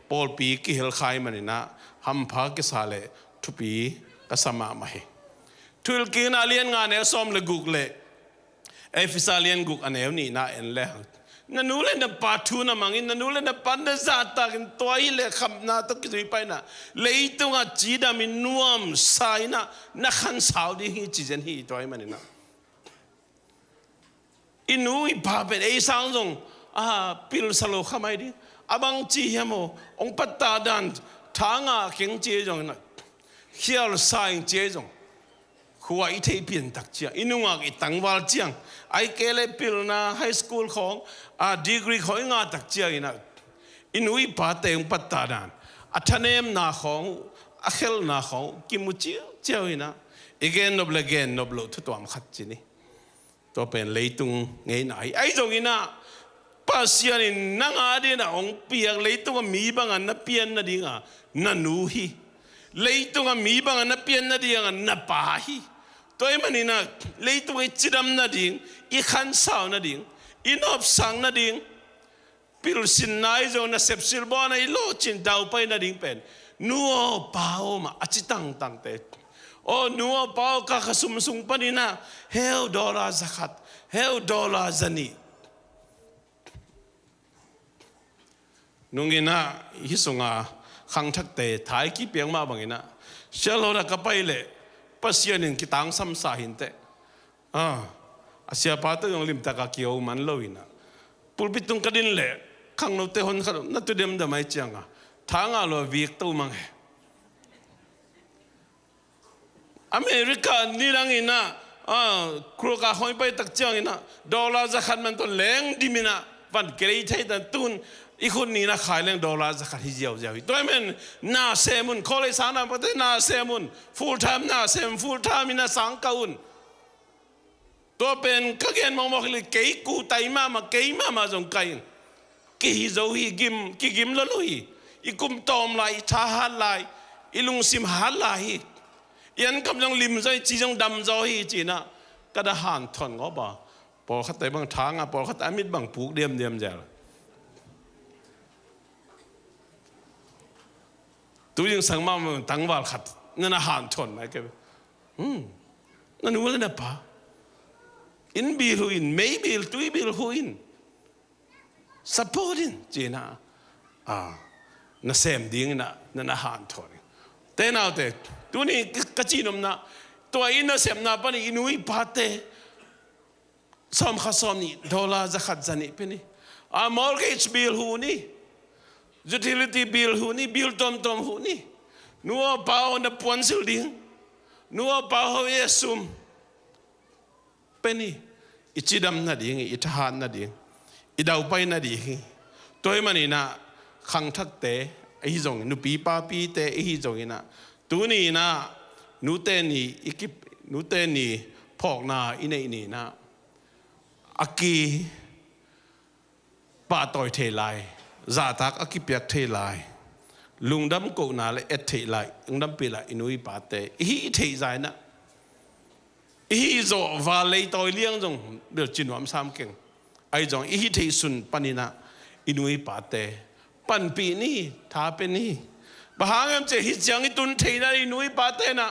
บอลปีกิเฮลไคมันนี่นะฮัมพากิสาเลทุปีก็สมามาฮีทุลกินอาเลียนงานเอลซอมเลกุกเลเอฟิซาเลียนกุกอันเอวนี่นะเอ็นเล่นันนูเลนปาทูนะมังอินนันนูเลนปันเดซาตากินตัวอีเล่ขับนาตกิจุยไปนะเลยตุงจีดามินวมไซนะนักขันสาวดีฮีจีเจนฮีตัวไอ้มันนะอินูอีพาเป็นไอ้สังจงปิลสโลขมายดิอาบังจีเฮโมองปัตตาดันทางเข่งเจจงนะเขียลไซเจจงหัวอีเทเปลี่ยนตักเจียงอินุงอีตังวาลเจียงไอเกเลปิลนะไฮสคูลของดีกรีของงาตักเจียงนะอินุอีปาเตงปัตตาดานอัธเนมนาของอัเคลนาของกิมุจิเจียวนะอีเกนนบเลเกนนบโลทุตัวมขัดจีนี่ตัวเป็นเลยตุงเงยไหนไอตรงนี้นะปัสยานินังอาดีนะองเปียกเลยตุงมีบางอันนับเปียนนะดิงะนันนูฮีเลยตุงมีบางอันนับเปียนนะดิงะนับปาฮีตัวมันนี่นะเลยตัวจิดำนาดิงอีขันสาวนาดิงอีนอบสังนาดิงปิลสินนายจงนะเสพสิลบอนะอีโลจินดาวไปนาดิงเป็นนัวเปล่ามาอจิตังตังเตโอ้นัวเปล่ากะขสุมสุงปนินะเฮลดอลลาร์สักเฮลดอลลาร์จันีนุ่งกินะฮิสุงาขังทักเตถ่ายกี่เปียงมาบางกินะเชลโลนะกับไปเลยปัสยานินกิตังสัมสาหินเตอาเซียปาตยองลิมตะกะกิโอมันโลวินะปุลปิตุงกะดินเละขังโนเตหอนขะนัตุเดมดะไมจังทางอะโลวิกตูมังอเมริกานี่รังอินะครัวกะหอยไปตักจังอินะดอลลาร์จะขัดมันตัวแรงดิมินะวันเกรย์ไทยตันตุนอีคนนี้นะขายเรื่องดอลลาร์จะขัดฮิเจียวเจียวตัวมันน่าเซมุนคอเลสานาประเทศน่าเซมุนฟูลไทม์น่าเซมฟูลไทม์มินาสังกาอุนตัวเป็นก็เกณฑ์มองเลยเกย์กูไตมาเกย์มาจงไกย์กี่โจฮีกิมละลุยอีกุมตอมไลทาฮัลไลอีลุงซิมฮัลไลยันกำลังลิมใจจีจงดำโจฮีจีน่ะก็ได้หันทอนก็บ่พอขัดแต่บางทางพอขัดแต่มิดบางผูกเดียมเจลตัวยังสังมาตั้งวาลขัดนั่นอาหารชนไหมแกนั่นรู้แล้วนะป้าอินบิลหุอินไม่บิลตุยบิลหุอิน supporting จีน่าน่าเสมดิ้งน่าหันทอนแต่น่าเตตัวนี้กจีนมนะตัวอินน่าเสมน่าปนี่อินุยปาเตสอมข้าสอมนี่ดอลลาร์จะขัดจันนี่เป็นนี่mortgage bill หูนี่ utility bill หูนี่ bill ตอมหูนี่นัวเปล่าน่ะปวนสิลดิ้งนัวเปล่าเฮเอซุมเป็นนี่อิจิดำน่ะดิ้งอิทหารน่ะดิ้งอิดาวไปน่ะดิ้งตัวมันนี่นะขังทักเตะไอ้จงนุปีป้าปีเตะไอ้จงนะตัวนี้นะนูเตนี่อีกินูเตนี่พอกนาอินนี่นะอากีป้าต่อยเทลายซาตักอากีเปียกเทลายลุงดำกูนาเลยเอเทลายลุงดำปีละอินุยป้าเตะอีเทใจนะอีจงวาเลยต่อยเลี้ยงจงเดือดจินวามสามเก่งไอ้จงอีเทสุนปนินะอินุยป้าเตะปันปีนี้ท้าเป็นนี่บางอย่างจะฮิตยังตุนเทนะอินุยป้าเตะนะ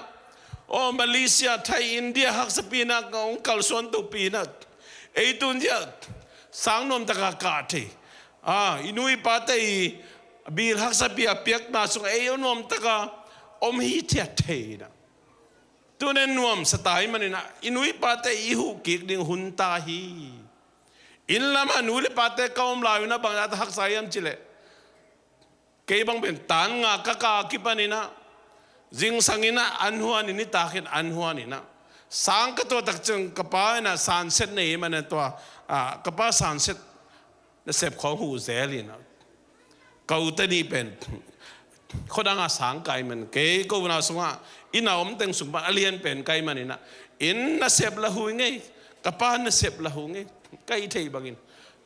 โอ้มาเลเซียไทยอินเดียฮักสปีนักองค์กัลส่วนตุปีนักไอ้ตุนเดียสังนมตะกากาเทอินุยปาเตยบิลฮักสปีอาเปียกนาสุงไอ้นมตะกาอมฮิตเทนะตัวนั้นนวมสไตล์มันนะอินุยปาเตยหูกิกดิ่งหุนตาฮีอินละมันนูเลปาเตกอมลาวินะบางอาตฮักสายัมจิเลเกย์บางเป็นตานงากะกากิปานินะจิงสังอินะอันหัวนิตาขินอันหัวนินะสังกตัวตักจึงกป้านะสันเซตนี่มันตัวกป้าสันเซตนั่นเสพของหูเซลีนะเขาแต่นี่เป็นคนดังอาสังไกมันเกย์ก็วันสุงะอินาอมเต็งสุงปะอเลียนเป็นไกมันนี่นะอินนั่นเสพละหูไงกป้านั่นเสพละหูไงไกเทียบังอิน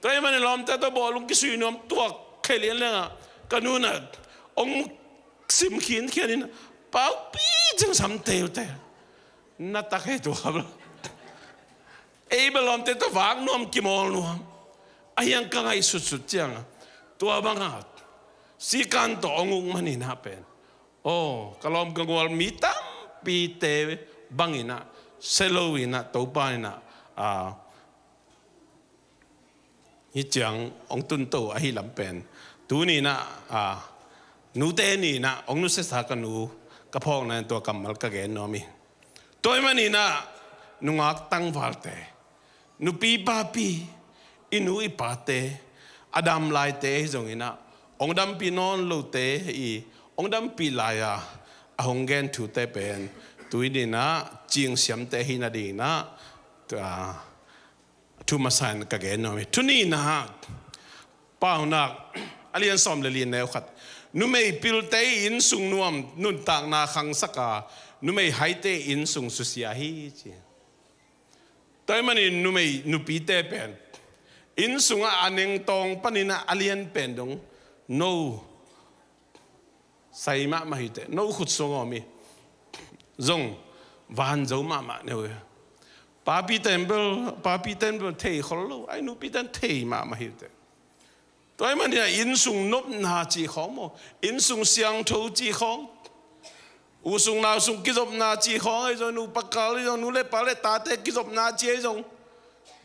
ตัวมันล้อมแต่ตัวบอลลุงกิสุยนอมตัวเคลียนเลยนะกันนู่นน่ะองสิมขีนแค่นี้นะเปล่าปีจึงสำเตียวแต่นัดตะเคียตัวครับไอ้บอลล้อมแต่ตัววางนอมกิมอลนอมไอ้ยังกังไอ้สุดๆจังตัวบางอ่ะสีกันตัวองค์มันนี่นะเป็นโอ้กล้อมกังวลมีตั้มปีเตบังอินะเซโลวินะตัวปานินะฮิจังองตุนโตไอ้ลำเป็นตัวนี้นะนูเตนี่นะองนุเสสากันนูกระพองนั้นตัวกำมัลกะเกนนอมีตัวมันนี่นะนุงักตั้งวาลเตนูปีปาปีอินูอิปาเตอดัมไลเตจงอินะองดัมปีนอนโลเตอีองดัมปีลายาอองเกนทูเตเป็นตัวนี้นะจิงเสียมเตหินาดีนะทุมาสันกะเกนนอมีทุนี้นะป้าหนักอเลียนสอมเลียนแนวขัดนุไม่พิลเตอินสุงนวมนุนต่างนาขังสักานุไม่ไฮเตอินสุงสุเสียฮีจีแต่มันนุไม่นุปีเตเป็นอินสุงอันเองตองปนินะอเลียนเป็นดงโนใส่มาฮิเตโนขุดสงอมีจงวันเจ้ามาเนี่ยปาปีเต็มเบลเทยคนรู้ไอ้นุปีเต็มเทยมาฮิเตตัวมันเนี่ยอินสุงนบนาจีของโมอินสุงเสียงทูจีของอุสุงนาสุงกิจบนาจีของไอ้จงนูปากกาไอ้จงนูเล่ปาเล่ตาเตกิจบนาจีไอ้จง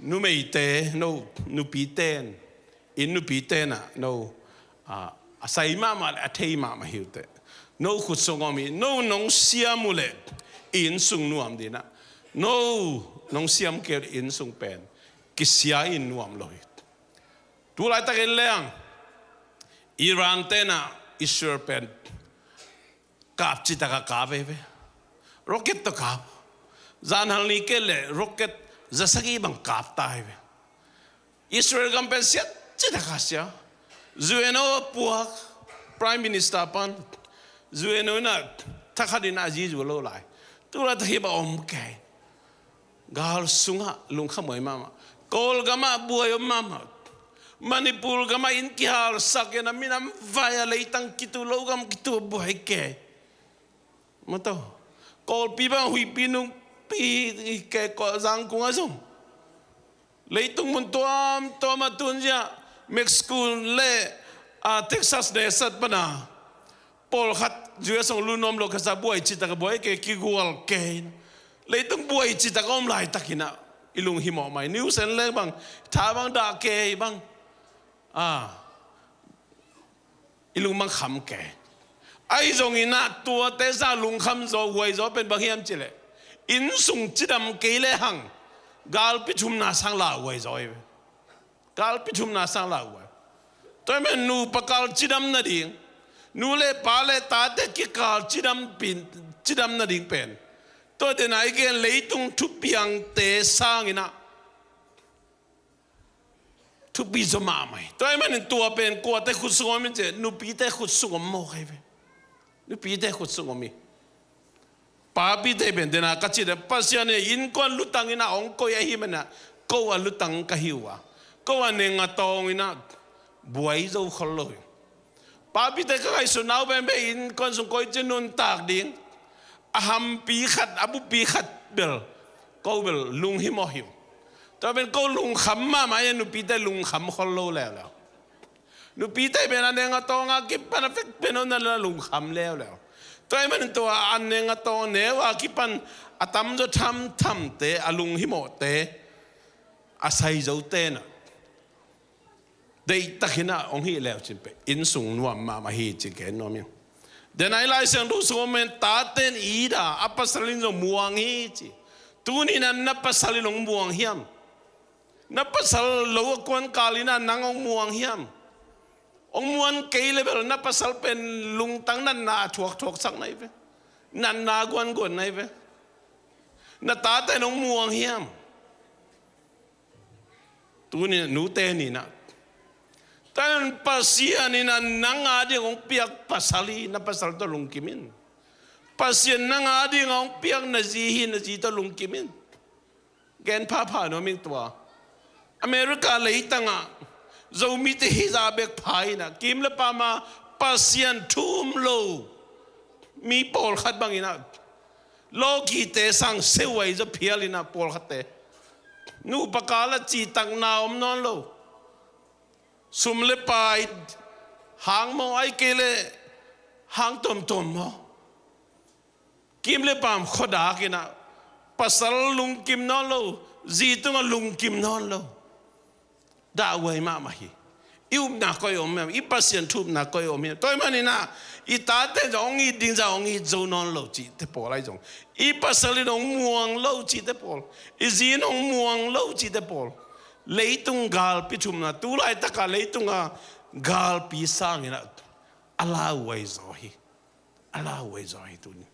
นูไม่เตนูปีเตนอินนูปีเตน่ะนูใส่มาเทยมาหิวเตนูขุดสงอมีนูนงเสียมุเล่อินสุงนวมดีนะนูนงเสียมเกลอินสุงเป็นกิเสียอินนวมเลยตัวไรตะเกียงเลี้ยงอิหร่านเตน่ะอิสราเอลเป็นกาบจิตตะกาบไปร็อกเก็ตตะกาบจานฮัลนิเกลร็อกเก็ตจะสักบังกาบตายไปอิสราเอลกัมเป็นเสียจิตตะกาเสียจูเอโน่พวก Prime Minister ปันจูเอโน่น่ะทักดินอาจีจูโลไลตัวไรตะเกียบอมแก่กาลสุงะลุงขโมยมาโกลกามาบัวยมามันปูลกามาอินกิฮาร์สักยันมินามวายอะไรตั้งคิดตัวโลกามคิดตัวบุหแก่มาตัวกอลปีบังหุยปีนุปีแก่ก็จังกุ้งอาซุเลยตุงมุนตัวมาตุนจ้าเม็กซิโกเล่เท็กซัสเนสัตปนาปอลขัดจูเอสองลูนอมโลกาซาบุยจิตตะกบุยแก่กิกัวลแก่เลยตุงบุยจิตตะกอมไหลตะกินะอิลุงหิมอไม่นิวเซนเล่บังท้าบังดาเกย์บัง อีลุงมังคำแก่ไอ้ตรงนี้นะตัวเตซ่าลุงคำโจหวยโจเป็นบางอย่างจิเลอินสุงจิดำเกลหังกาลพิชุมนาสังลาหวยโจกาลพิชุมนาสังลาหวยตัวมันนูปกาลจิดำนาดิ่งนูเล่ปาเล่ตาเด็กกาลจิดำปินจิดำนาดิ่งเป็นตัวเดนไอเกนเลยตุงทุบยังเตซ่างินะทุบปีจะมาไหมตัวมันตัวเป็นกลัวแต่ขุดสงมันจะนูปีแต่ขุดสงมโมใครเป็นนูปีแต่ขุดสงมีป้าปีแต่เป็นเดน่ากัจจิเดปัสยานี่อินก้อนลุตังอินะองค์ก็ยังหิมันนะก็ว่าลุตังก็หิวอ่ะก็ว่าเนงตองอินะบวยจะขลุ่ยป้าปีแต่ก็ไอ้สุนัขเป็นอินก้อนสงก็จะนุนตากดิ่งอาหามปีขัดอาบุปีขัดเบลก็เบลลุงหิมอหิวแต่เป็นก็ลุงขำมาไหมนูปีแต่ลุงขำคนโลแล้วนูปีแต่เป็นอันเองตองอากิปันเฟกเป็นนั่นละลุงขำแล้วตัวมันตัวอันเองตองเนวอากิปันอาตมจะทำเตะอาลุงหิโมเตะอาศัยเจ้าเตะน่ะได้ตักหินะองค์ฮีแล้วจินเปอินสุงนวมมาฮีจิเกนนอมิเดนไอไลเซนดูสมนตาเตนอีดาอัปสลินจมัวงีจิตูนี่นั่นนับสลินงมัวงเฮียมนับสลโลกวนกาลินานังองมัวงเฮียมองมวนเกลเบลนับสลเป็นลุงตั้งนันนาถวกสักไหนเว้นันนากวนไหนเว้นัตตาแต่องมัวงเฮียมตูนี่นูเตนี่นะแต่ภาษานี่นะนังอาดีของเปียกภาษาลีนับภาษาตัวลุงกิมินภาษานังอาดีของเปียกนาจีตัวลุงกิมินแกนพาโนมิงตัวอเมริกาเลยตั้งอ่ะเรามีแต่ฮิซาเบกพายนะกิมเลปามาภาษาทุ่มโลมีปอลขัดบางอินะโลกีเตสังเซวัยจะเพียลินะปอลขัดเตนูปกาลจีตังนาอมนอนโลสุมเลปายหางมอไอเกเลหางตมมอกิมเลปามขดากินะภาษาลุงกิมนอนโลจีตุงลุงกิมนอนโลด่าไว้มาไม่อิวนักก็ยอมแม่อีปัสยันทุบนักก็ยอมแม่ตัวมันนี่นะอีตาเต้จะองอีดิ้งจะองอีจูนอนโลจีเตปอลอะไรจงอีปัสลินองม่วงโลจีเตปอลอีจีนองม่วงโลจีเตปอลเลยตุงกาลพิชุมนะตุลายตะกาเลยตุงกาลพิสังนะอัลลาห์ไว้จอยอัลลาห์ไว้จอยตุนี่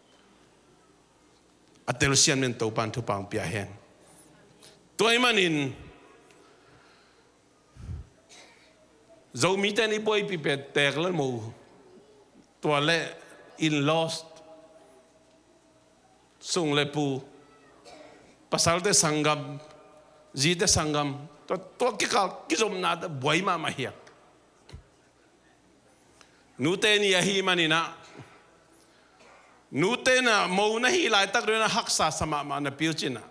อัตเลเซียนเป็นตัวปันทุปังเปียเฮนตัวมันนี่เรามีแต่นี่บอยปีเป็ดแตกแล้วมูตัวเล่อินลอสส่งเลยปูภาษาเตสังกัมจีเตสังกัมตัวกิจมนาดบอยมาเฮียนูเตนี่ยาฮีมันนี่นะนูเตน่ะมูนะฮีหลายตักเรื่องฮักษาสมามานะพิวจินะ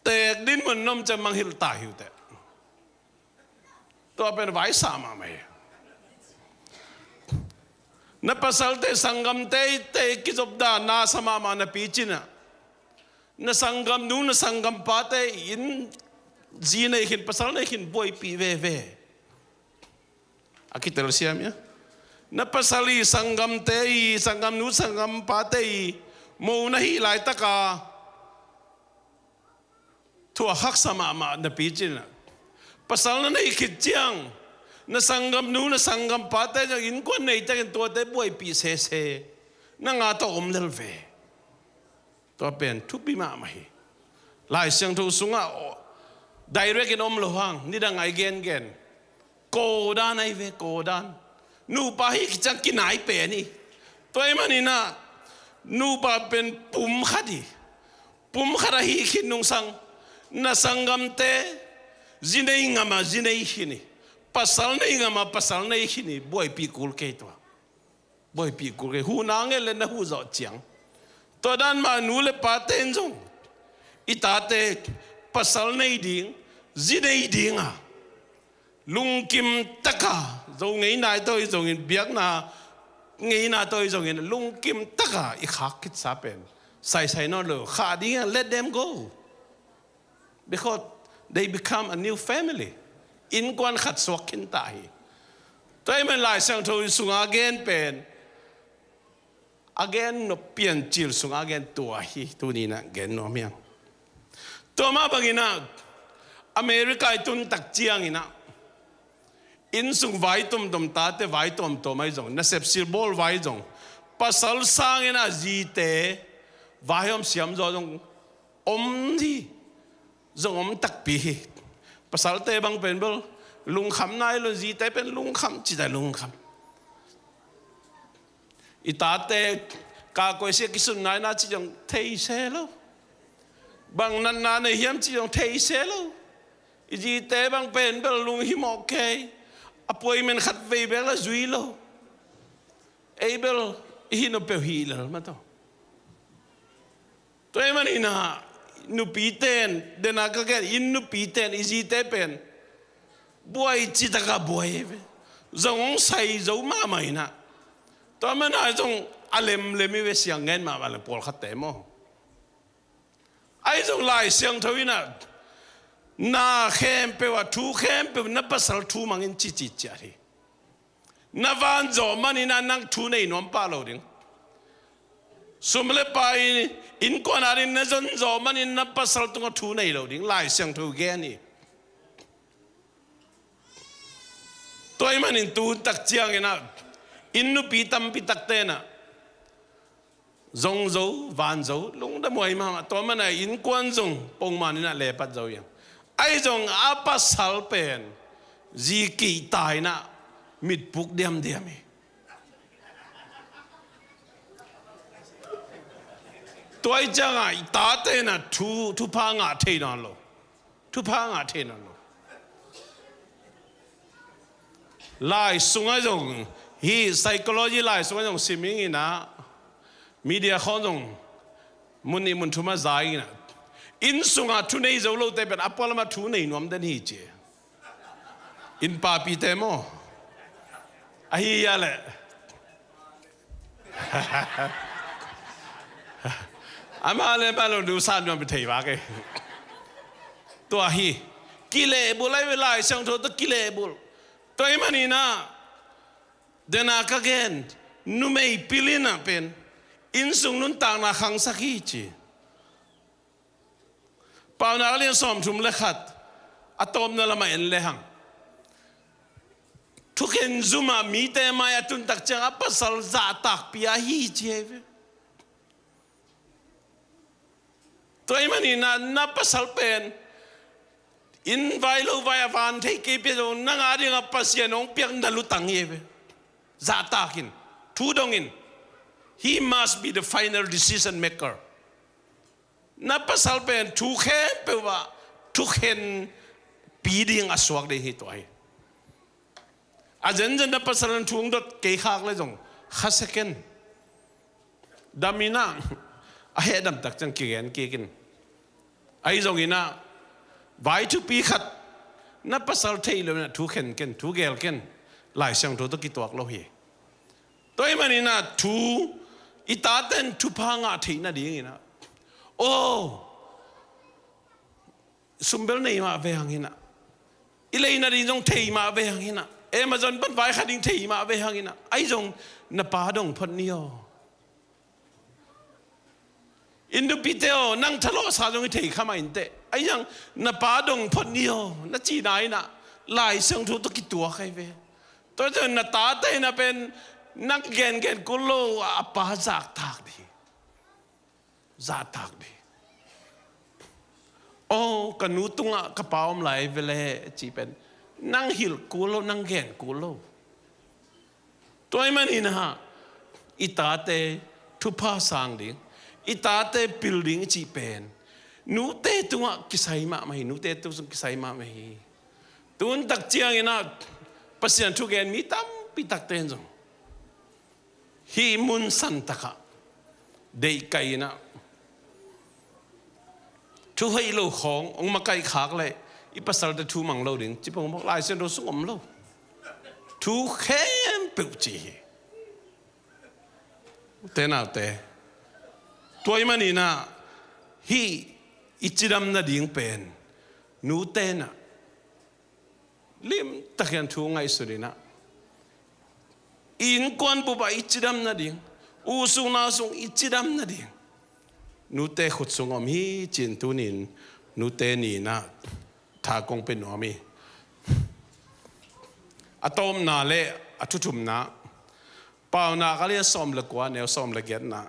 แต่ดินมันน้ำจะมังหิลตาหิวแต่ตัวเป็นไว้สามาไหมนับภาษาเตสังกัมเตกิจบดานาสมามานะพิจินะนัสังกัมนูนัสังกัมปาเตอินจีนหินภาษาในหินบอยปีเวอากิเตลเซียมเนี่ยนับภาษาลีสังกัมเตสังกัมนูสังกัมปาเตมูนะฮีหลายตะกาทั่วฮักสมามานะพิจินะภาษาในขิดจังนัสังกัมนูนัสังกัมปาเตจะอินกวนในจะกินตัวเตบอยปีเซนั่งอาตอมเลลเวตัวเป็นทุบปีมาไม่หลายเสียงทูสุงอ่ะได้เรียกนมโลหังนี่ดังไอเกนโกดานไอเวโกดานนูปาฮิกจังกินไหนเป็นนี่ตัวมันนี่นะนูปาเป็นปุ่มขัดีปุ่มขัดฮิคินนุงสังนัสังกัมเตจีเนยงามาจีเนยฮินีภาษาเนยงามาภาษาเนยฮินีบอยปีกุลเกตัวบอยปีกุลเกหูนางเอเลนะหูจอดจังตัวด้านมานูเลปาเตนจงอิตาเตภาษาเนยดิ่งจีเนยดิ่งอ่ะลุงกิมตะกาจงไงนายตัวจงเบียกนาไงนาตัวจงลุงกิมตะกาอีขักคิดซาเป็นใส่นอนเลยขาดีอ่ะ let them go because they become a new family อินกวนขัดสวกขินตาย ตัวมันหลายเสียงทูสุงอาเกนเป็นอาเกนนเปลี่ยนจิลสุงอาเกนตัวฮีตัวนี้นะเกนนเมียงตัวมาบางอินะอเมริกาตุนตักเจียงอินะอินสุงไว้ตุมตาเตไว้ตุมตัวไม่จงนักเสพซิลบอลไว้จงภาษาสังอินะจีเตไว้อมเสียมจงอมที่จงอมตักปีภาษาเตบางเป็นบอลลุงคำนายลุงจีเตเป็นลุงคำจีแต่ลุงคำอิตาเตกาโกยเสียกิสุนนายน่าจีจงเทเซโลบางนันนาในเฮียมจีจงเทเซโลอิจีเตบางเป็นเบลลุงฮิมโอเคอป่วยมันขัดเวเบลจุยโลเอเบลฮิโนเปฮีลมาต่อตัวเองมันอินะนุปีเตนเดนักแกอินนุปีเตนอิจีเตเป็นบวยจิตกะบวยจงใส่จงมาไม่นะตัวมันอาจงอเลมเลมิเวเสียงเงินมาวันละปอลขัดเตมไอ้จงไล่เสียงทวินะนาเข้มเปว่าทูเข้มเปว่านับภาษาทูมังอินจิจิจารีนับวันจอมันอินานังทูในนวมปาโลดิงสมเลไปอินกวนารินนจนจอมันอินนับภาษาตุงทูในโลดิงไล่เสียงทูแกนี่ตัวมันอินตูตักเจียงนะอินนุปีตัมปีตักเตนะจงโจวันโจลุงดมวยมาตัวมันน่ะอินกวนจงปงมันน่ะเล่ปัดโจยังไอ้จงอาปัสสัลเป็นจีกีตายนะมิดปุกเดียมตัวไอ้จังไอ้ตาเตนะทุพังอาเทนันโลทุพังอาเทนันโลไล่สุงไอ้จงฮี psychology ไล่สุงไอ้จงสิมิงอินะมีเดียข้อจงมุนีมุนทุมาใจนะอินสุงอาทุนในเจ้าโลกแต่เป็นอัปปลมาทุนในนวมเดนฮีเจอินปาปีเตโมไอ้ยาเล่อามาเลยมาลองดูสานนวมไปเทวะกันตัวฮีกิเลบุไลเวลาเสียงโทตกิเลบุลตัวไอ้มันนี่นะเดนักเกนนุ่มไอ้พิลินะเป็นอินสุงนุนต่างนาขังสักฮีจีป่าวนักเรียนสอมทุ่มเล็ดอะตอมนั่นละไม่เอ็นเลหังทุกเห็นซุมามีแต่มาตุนตักจังอัปสัลซาตักพิอาฮีจีเอฟตัวไอ้มันนี่นะนับสัลเป็นอินไวโลไวอวันที่เก็บไปตรงนั่งอาริงอัปเสียน้องเปียกนั่นลุตังเอฟซาตักินทูดงอินHe must be the final decision maker. นับภาษาเป็นทุกแห่งเปว่าทุกแห่งปีดิ่งอสวกได้เหตุตัวอาจารย์จะนับภาษาเป็นทุกดดเกี่ยขักเลยจงขัดเซกันดามินะไอ้ดำตักจังเกี่ยนเกี่ยกันไอ้จงอินะไว้ทุกปีขัดนับภาษาเที่ยวเลยนะทุกแห่งกันทุกเกลกันหลายเสียงทุกกี่ตัวเราเห็นตัวมันนี่นะทุอิตาเต้นทุพังอาทิตย์นั่นเองนะโอ้สมเบลนี่มาเวียงนะอิเลยนั่นจงเทมาเวียงนะมาจนเป็นไว้ขัดดิ้งเทมาเวียงนะไอ้จงนับปาดงพันนิโออินดูพิเตโอนั่งทะเลาะสาจงเทข้ามาอินเตไอ้ยังนับปาดงพันนิโอนั่นจีนายนะหลายเสียงทุกตัวกี่ตัวใครเว้ตัวจนนับตาเต้นเป็นนักเกณฑ์กุลโลอาปาจากตากดีจากตากดีโอ้กันนูตุงะกระเป๋าไหลเวลาจีเป็นนั่งหิลกุลโลนั่งเกณฑ์กุลโลตัวไอ้มันนี่นะฮะอิตาเตทุพาสังดิอิตาเตบิลดิ้งจีเป็นนูเตตุงะกิสัยมาไม่นูเตตุงกิสัยมาไม่ตุนตักเจียงนะปัสยันทุกเกณฑ์มีตั้มปีตักเต้นจงฮีมุนสันตะคะเด็กไก่นะทุกให้โลขององมาไก่ขากเลยอีภาษาจะทูมังโลดิ่งจิปงบอกลายเส้นโดสุงอมโลทุกเข้มเปิดจีเตน่าเตตัวมันนี่นะฮีอิจิดำนาดิ่งเป็นนูเตน่ะลิมตะเคียนทูไงสุดนะ อินกวนปุบะอิจิดำนาดิ่งอุสุงนาสุงอิจิดำนาดิ่งนูเตขุดสุงอมฮีจินตุนินนูเตนีนะทากงเป็นอมีอะตอมนาเลอะทุทุมนาเปล่านาก็เรียกซ้อมละกว่าแนวซ้อมละเกียดนา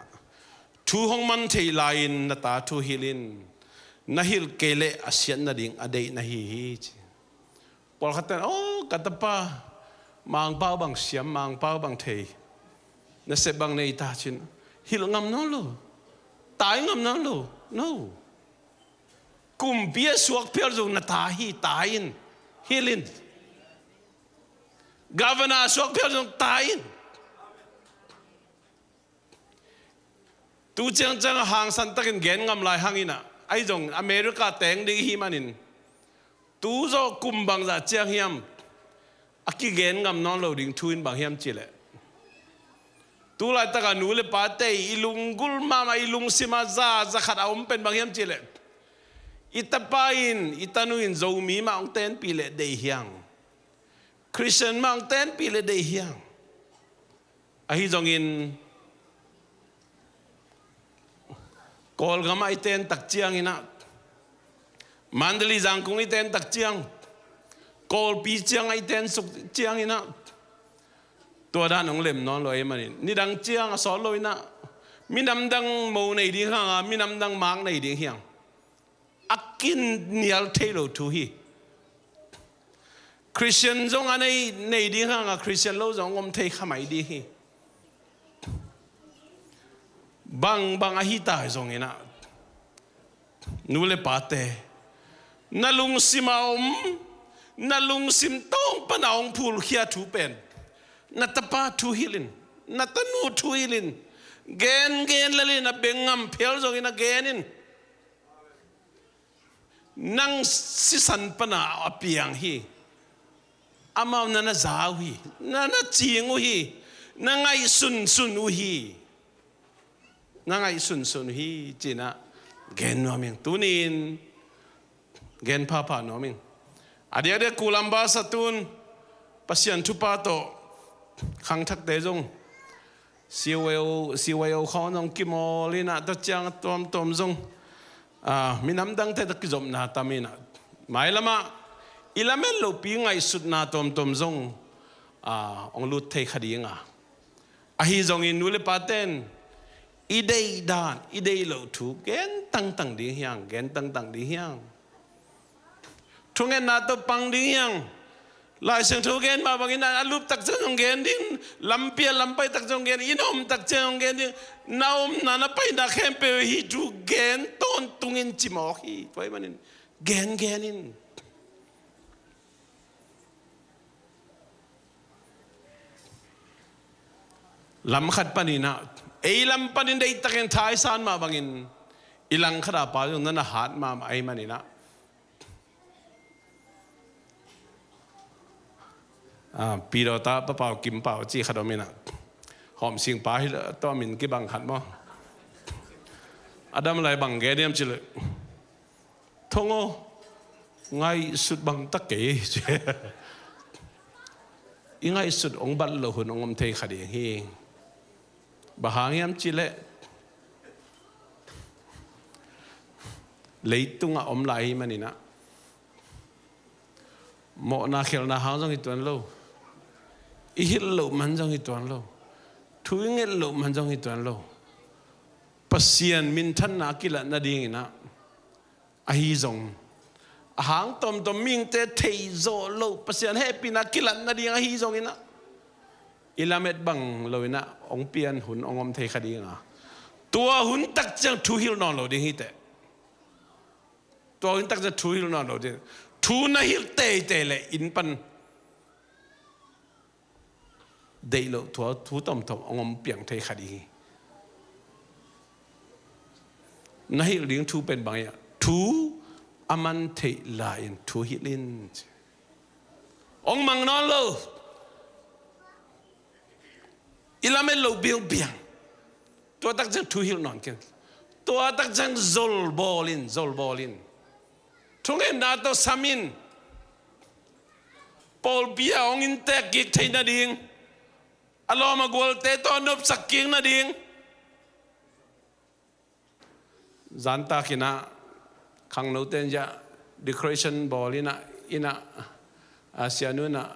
ทูห้องมันเทลายนนาตาทูฮิลินนาฮิลเกเลอาเซียนนาดิ่งอเดยนาฮิจพอขัดโอ้กัตปามังเป้าบังเสียมมังเป้าบังเทนั่นเสบังในตาชินฮิลงำน้องลูตายงำน้องลูnoกุมเบียสวกเพียร์จงนาตาฮีตายินฮิลินกาเวนาสวกเพียร์จงตายินตูจังจังหางสันตะกินเกนงำลายหางอินะไอจงอเมริกาแต่งดีฮิมานินตูโจกุมบังจะเจียงเฮียมอากิเกนงำน้องเราดิ่งทุนบางเฮียมจิเลตูไลตะกันนูเลปาเตอิลุงกุลมาอิลุงซิมาซาจะขัดเอาเป็นบางเฮียมจิเลอิตาปาอินอิตานุอินโจมีมาองเต้นปีเลเดียงคริสเตียนมาองเต้นปีเลเดียงอาฮิจงอินกอลกามาอิเต้นตักเจียงอินะมันเดลิจังคงอิเต้นตักเจียงกอลปีเจียงไอเต้นสุกเจียงอินะตัวด้านของเล่มนอนลอยมันนี่ดังเจียงสอนลอยนะมีน้ำดังโมในดิ่งห่างมีน้ำดังมังในดิ่งเฮียงอักกินเนียลเทโลทูฮีคริสเตียนจงอันในดิ่งห่างคริสเตียนโลจงอมเทขมายดีฮีบางอาฮิตาจงอินะนูเลปาเตนาลุงซิมาอมนาลุงซิมต้องปนาองพูลเขียทูเป็นนาตาปาทูฮิลินนาตานูทูฮิลินเกนละลินนาเบงงัมเพลจงอินะเกนินนังสิสันปนาอเปียงฮีอามานานาซาวีนาจีงอุฮีนางไอสุนอุฮีนางไอสุนฮีจีนะเกนโนมิงตุนินเกนพาโนมิงอดีตกูลัมบาสตุนปัสยันทุปาโตขังทักเตจงสิวเอลเขาน้องกิโมลีน่าตะจังตอมจงมีน้ำดังเทตะกิจมนาตามินะหมายละมาอิลาเมลโลปีไงสุดนาตอมจงองลุดเทคดีงาอาฮิจงอินนุเลปาเตนอีเดย์ดานอีเดย์โลทูเกนตั้งดีเฮียงเกนตั้งดีเฮียงทุกเงินนาตัวปังดีเฮียงลายเสียงทุกเงินมาบางอินนั้นรูปตักเจ้าเงินดิ้งลำเปียลำไปตักเจ้าเงินอินอมตักเจ้าเงินดิ้งน้านาไปนักเข้มเปย์ฮิจูเกนต้นตุงินจิมอฮีไปมันนินเกนนินลำขัดปนินะไอ้ลำปนินได้ตะเกียงท้ายสานมาบางอินอิลังขดาปาจงนั้นหาดมาไอ้มันนี่นะปีเราตาปะเป่ากิมเป่าจีขดมินะหอมสิงปาให้ตัวมินกี่บังขัดมั้งอดัมอะไรบังเกเดียมจิเลยทงโอไงสุดบังตะเกยยังไงสุดองบัลโลหุ่นองมเทขดีฮีบะหางยามจิเลเลยตุงอมไหลมันนี่นะหมอนาเขลนาหางจงอิตัวนั้นโลอีหิลโลมันจงอิตัวนั้นโลทุยเงินโลมันจงอิตัวนั้นโลปัสยันมินทันนากิละนาดีงินะอาฮิจงหางตอมมิงเตเทยโซโลปัสยันเฮปินากิละนาดีอาฮิจงอินะอิลาเมดบังโลอินะองเปียนหุ่นองอมเทคดีงาตัวหุ่นตักจังทุฮิลนอนโลดิฮิเตตัวหุ่นตักจังทุฮิลนอนโลดิทูน่าฮิลเตเลยอินปันเดย์โลทัวทูตอมองอมเปียงเทคดีน่าฮิลเลี้ยงทูเป็นบางอย่างทูอามันเทลายทูฮิลินองมังนอนโลอิลาเมลโลเบียงตัวตักจังทูฮิลนอนกันตัวตักจังโซลบอลินทุกเงินนาตัวสามินปอลเบียองอินเตกิกไทยนาดิง อารมณ์มากวลเตตอนนบสักกิ่งนะดิ่งจันตากินะขังโนเตนจะdecoration ball ina asia nuna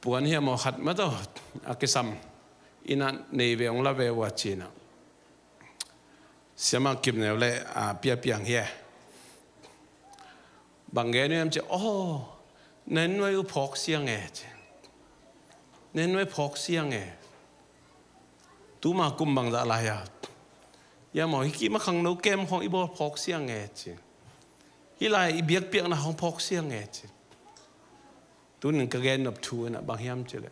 puan hiya mo khat ma to akisam ina neve ong la ve wa china siama kim ne le a pia piang he bange ne am che oh nen noi u phok siang e nen noi phok siang e tu ma kum bang da la ya mo hi ki ma khang no kem khong i bo phok siang e che hi lai i biak piak na hong phok siang e che tu ning ka gen nop thu na bang hiam che le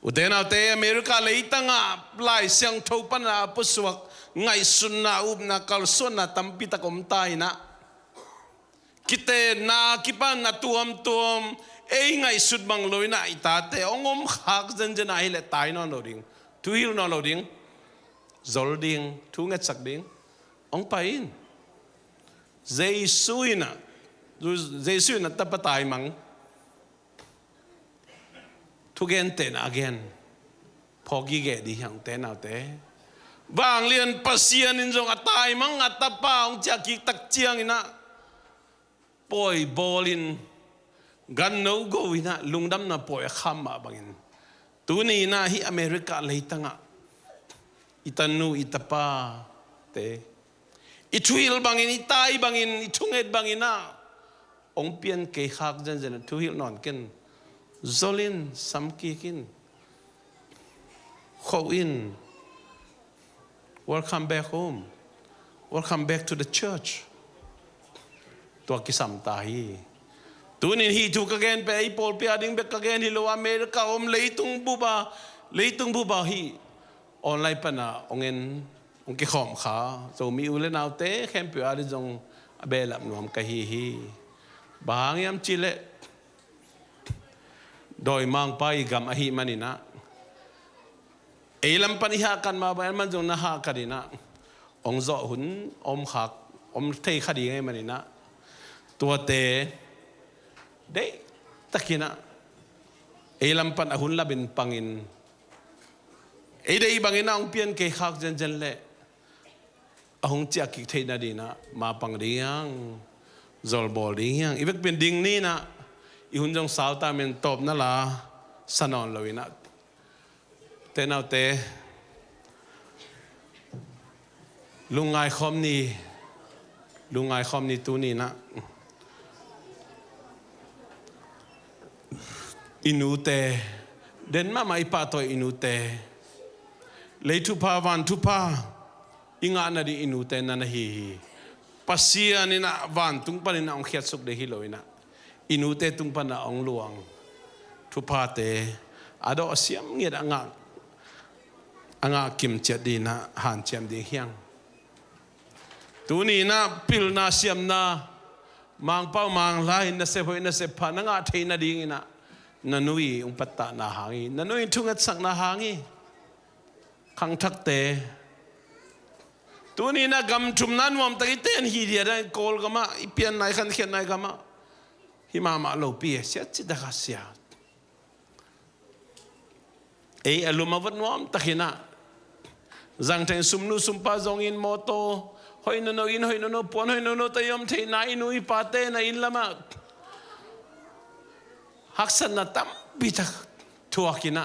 u te na te america le itanga lai siang tho pan na pu suak ngai sun na up na kal sun na tampi ta kom tai na kite na kipan na tuam e ngai sut bang loi na ita te ongom khak zen zen ai le tai no lo ding tu hil no lo ding zol ding tu ngat sak ding ong pain Jesuina tapatai mang thu gen ten again phogi ge di hang te na te bang lian pasian in jong atai mang atapa ong cha ki tak chiang ina poi bolin gan no go ina lungdam na poi kham ma bangin tu ni na hi America leitanga itanu itapa te ituhil bangin itai bangin itunget bangina ong pian ke khak zen zen tuhil non ken zolin samki kin kho in welcome back home welcome back to the church to kisam tahi tunin hi tu ka gen pe ipol pe ading be ka gen hi lo America om leitung buba hi online pana ongen ong ki khom kha so mi ule naw te khem pe ali jong abelam nom ka hi bang yam chile doi mang pai gam a hi manina elam paniha kan ma ban man jong na ha kadina ong zo hun om khak om thei khadi ngai manina tua te de takina elam pan ahun labin pangin dei bangina ong pian ke khak jen le ahong chia ki thei na dina ma pang riang zol bol riang ibek bin ding ni na i hun jong saw ta men top na la sanon loina te naw te lungai khom ni tu ni na inute den ma mai pa to inute le tu pa van tu pa inga na di inute na hi pasia ni na van tung pa ni na ong khiat suk de hi loina inute tung pa na ong luang tu pa te ado siam ngi anga kim che di na han chem di hiang tu ni na pil na siam na mang pau mang lai na se hoi na se pa na nga thei na ding ina na nui ung patta na hangi na nui thungat sak na hangi khang thak te tu ni na gam thum nan wam ta ten hi dia da kol gama ipian nai khan khen nai gama hi ma lo pi sia chi da ka sia ei aluma wat wam ta khina zang ten sum nu sum pa zong in moto hoi no in hoi no pon hoi no ta yom thei na inu i pa te na in lama haksan na tam bita thuakina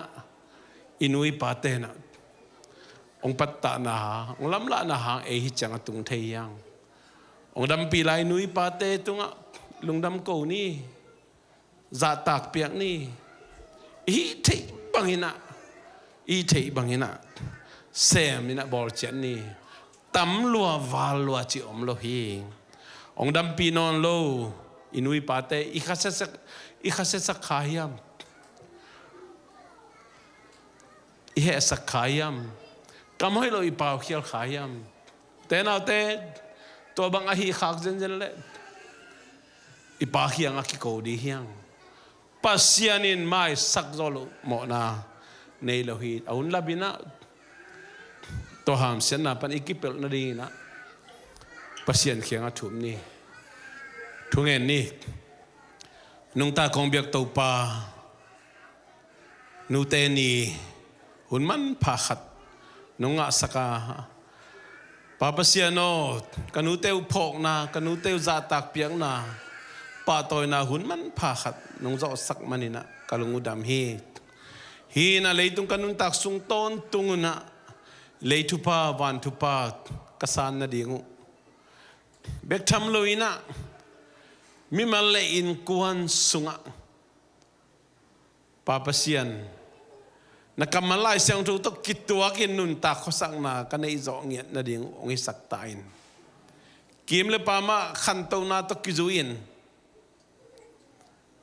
inui pa te na ong patta na ong lamla na hang e hi chang tung thei yang ong dam pi lai nui pa te tunga lungdam ko ni za tak piak ni hi thei bangina sem ina bol chen ni tam lua wal lua chi om lo hi ong dam pi non lo inui pa te i khase sak khayam i he sak khayam kam hoi lo i pau khial khayam te na te to bang a hi khak jen le i pa hiang a ki ko di hiang pasianin mai sak zolo mo na nei lo hi aun labina to ham sen na pan ikipel na di na pasian khiang a thum ni thungen ni nung ta kong biak to pa nu te ni hun man pakhat nunga saka papasiano kanu te uphok na kanu te za tak piang na pa toy na hun man pakhat nung zo sak manina kalungudam hi na leitung kanun tak sung ton tunguna leitupa van tupa kasan na dingu bek tham loina mi mal le in kuan sunga papasian nakamalai siang tu tok kitua kin nun ta khosak na kanai zo ngiat na ding ongi sak tain kim le pama khan to na to kizuin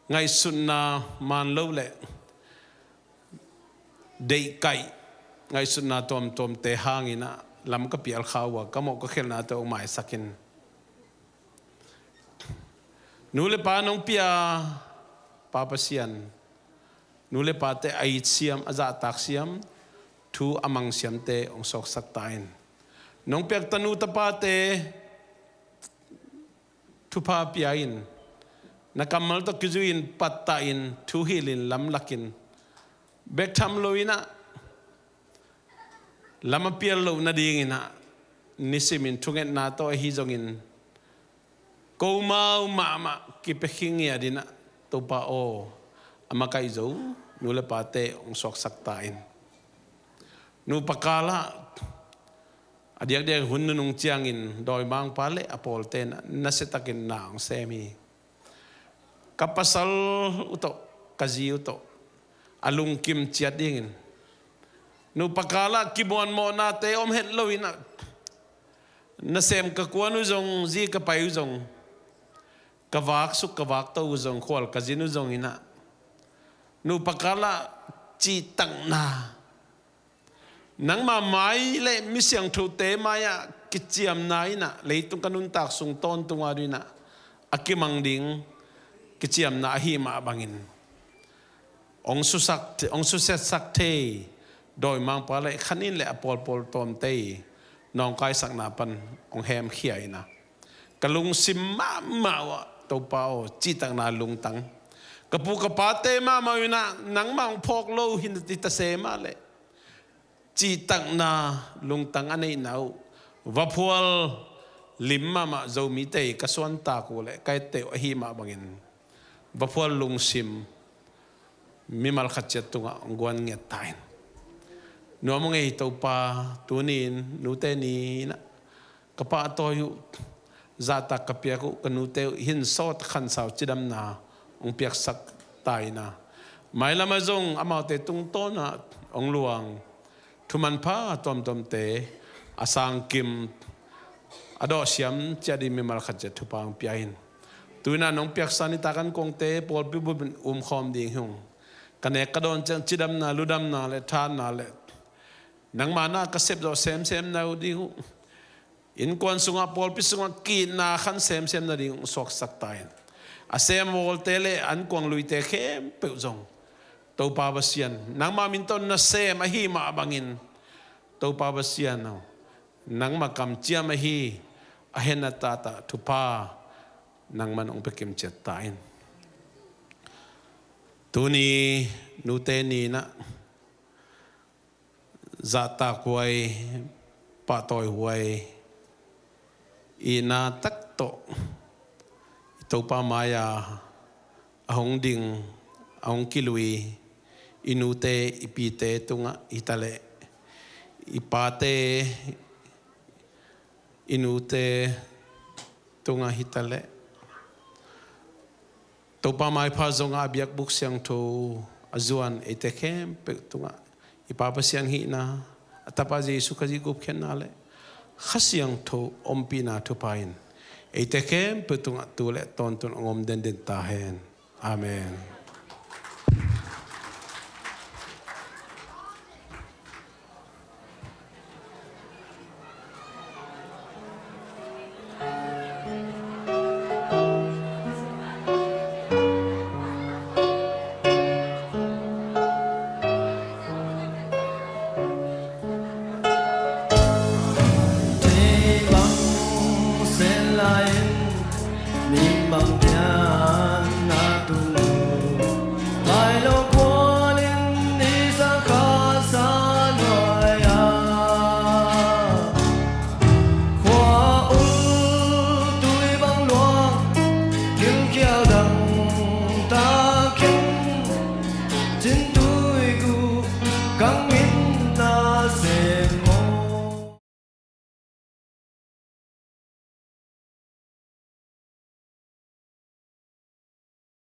ngai sunna man lo le dei kai ngai sunna tom tom te hangina lam ka pial khawa kamo ka khel na to mai sakin nule pa nong pia papasian nule pa te ait siam aza tak siam thu amang siam te ong sok sak tain nong pek tanu ta pa te thu pa piain nakamal to kizuin patain thu hilin lam lakin bek tham loina lama pial lo na dingina nisimin thungen na to hi jongin ko mau mama ki peking ya dina to pa o amakai zo nule pate ong sok sak tain nu pakala adiak de hun nung chiangin doi mang pale apol ten nasetakin na ong semi kapasal uto kazi uto alung kim chiat dingin nu pakala kibon mo na te om het loina na sem ka kuanu zong zi ka pai zong kawak su kawak to zong khol kazinu zong ina nu pakala chi tang na nang ma mai le mi siang thu te maya kichiam na ina leitung kanun tak sung ton tunga dina akimang ding kichiam na hi ma bangin ong suset sak te doi mang pa le khanin le apol pol tom te nong kai sak na pan ong hem khiai na kalung sim ma wa to pao chi tang na lung tang kapu kapate ma mawina nang mang phok lo hin ti ta se ma le chi tang na lung tang anei nau vaphual lim ma zo mi te ka swan ta ko le kai te hi ma bangin vaphual lung sim mi mal khatchet tunga ngwan nge tain no mo nge to pa tunin nu te ni na kapa to yu zata kapia ko kanu te hin sot khan saw chidam na ong piak sak tai na mai lama zong amau te tung to na ong luang thuman pha tom tom te asang kim ado siam chadi mi mal khatchet thupang piain tuina nong piak sanita kan kong te pol pi bu khom ding hung kane kadon chang chidam na ludam na le than na le nang mana ka sep do sem na di hu in kon sunga pol pi sunga ki na khan sem na ding sok sak tain asem wol tele an kwang lui te khem pe zong to pa basian nang ma min ton na sem a hi ma bangin to pa basian no nang ma kam chia ma hi a hena ta thu pa nang man ong pe kem chet tain tuni nu te ni na zata kwai pa toy huai ina tak to to pa maya ahong ding ahong kilui inute ipite tunga itale ipate inute tunga hitale to pa mai pha zonga biak buk siang tho azuan etekem pe tunga ipapa siang hi na atapa jesu khaji gup khen na le khasiang tho ompi na thu pain etekem pe tunga tu le ton ton ngom den den ta hen amen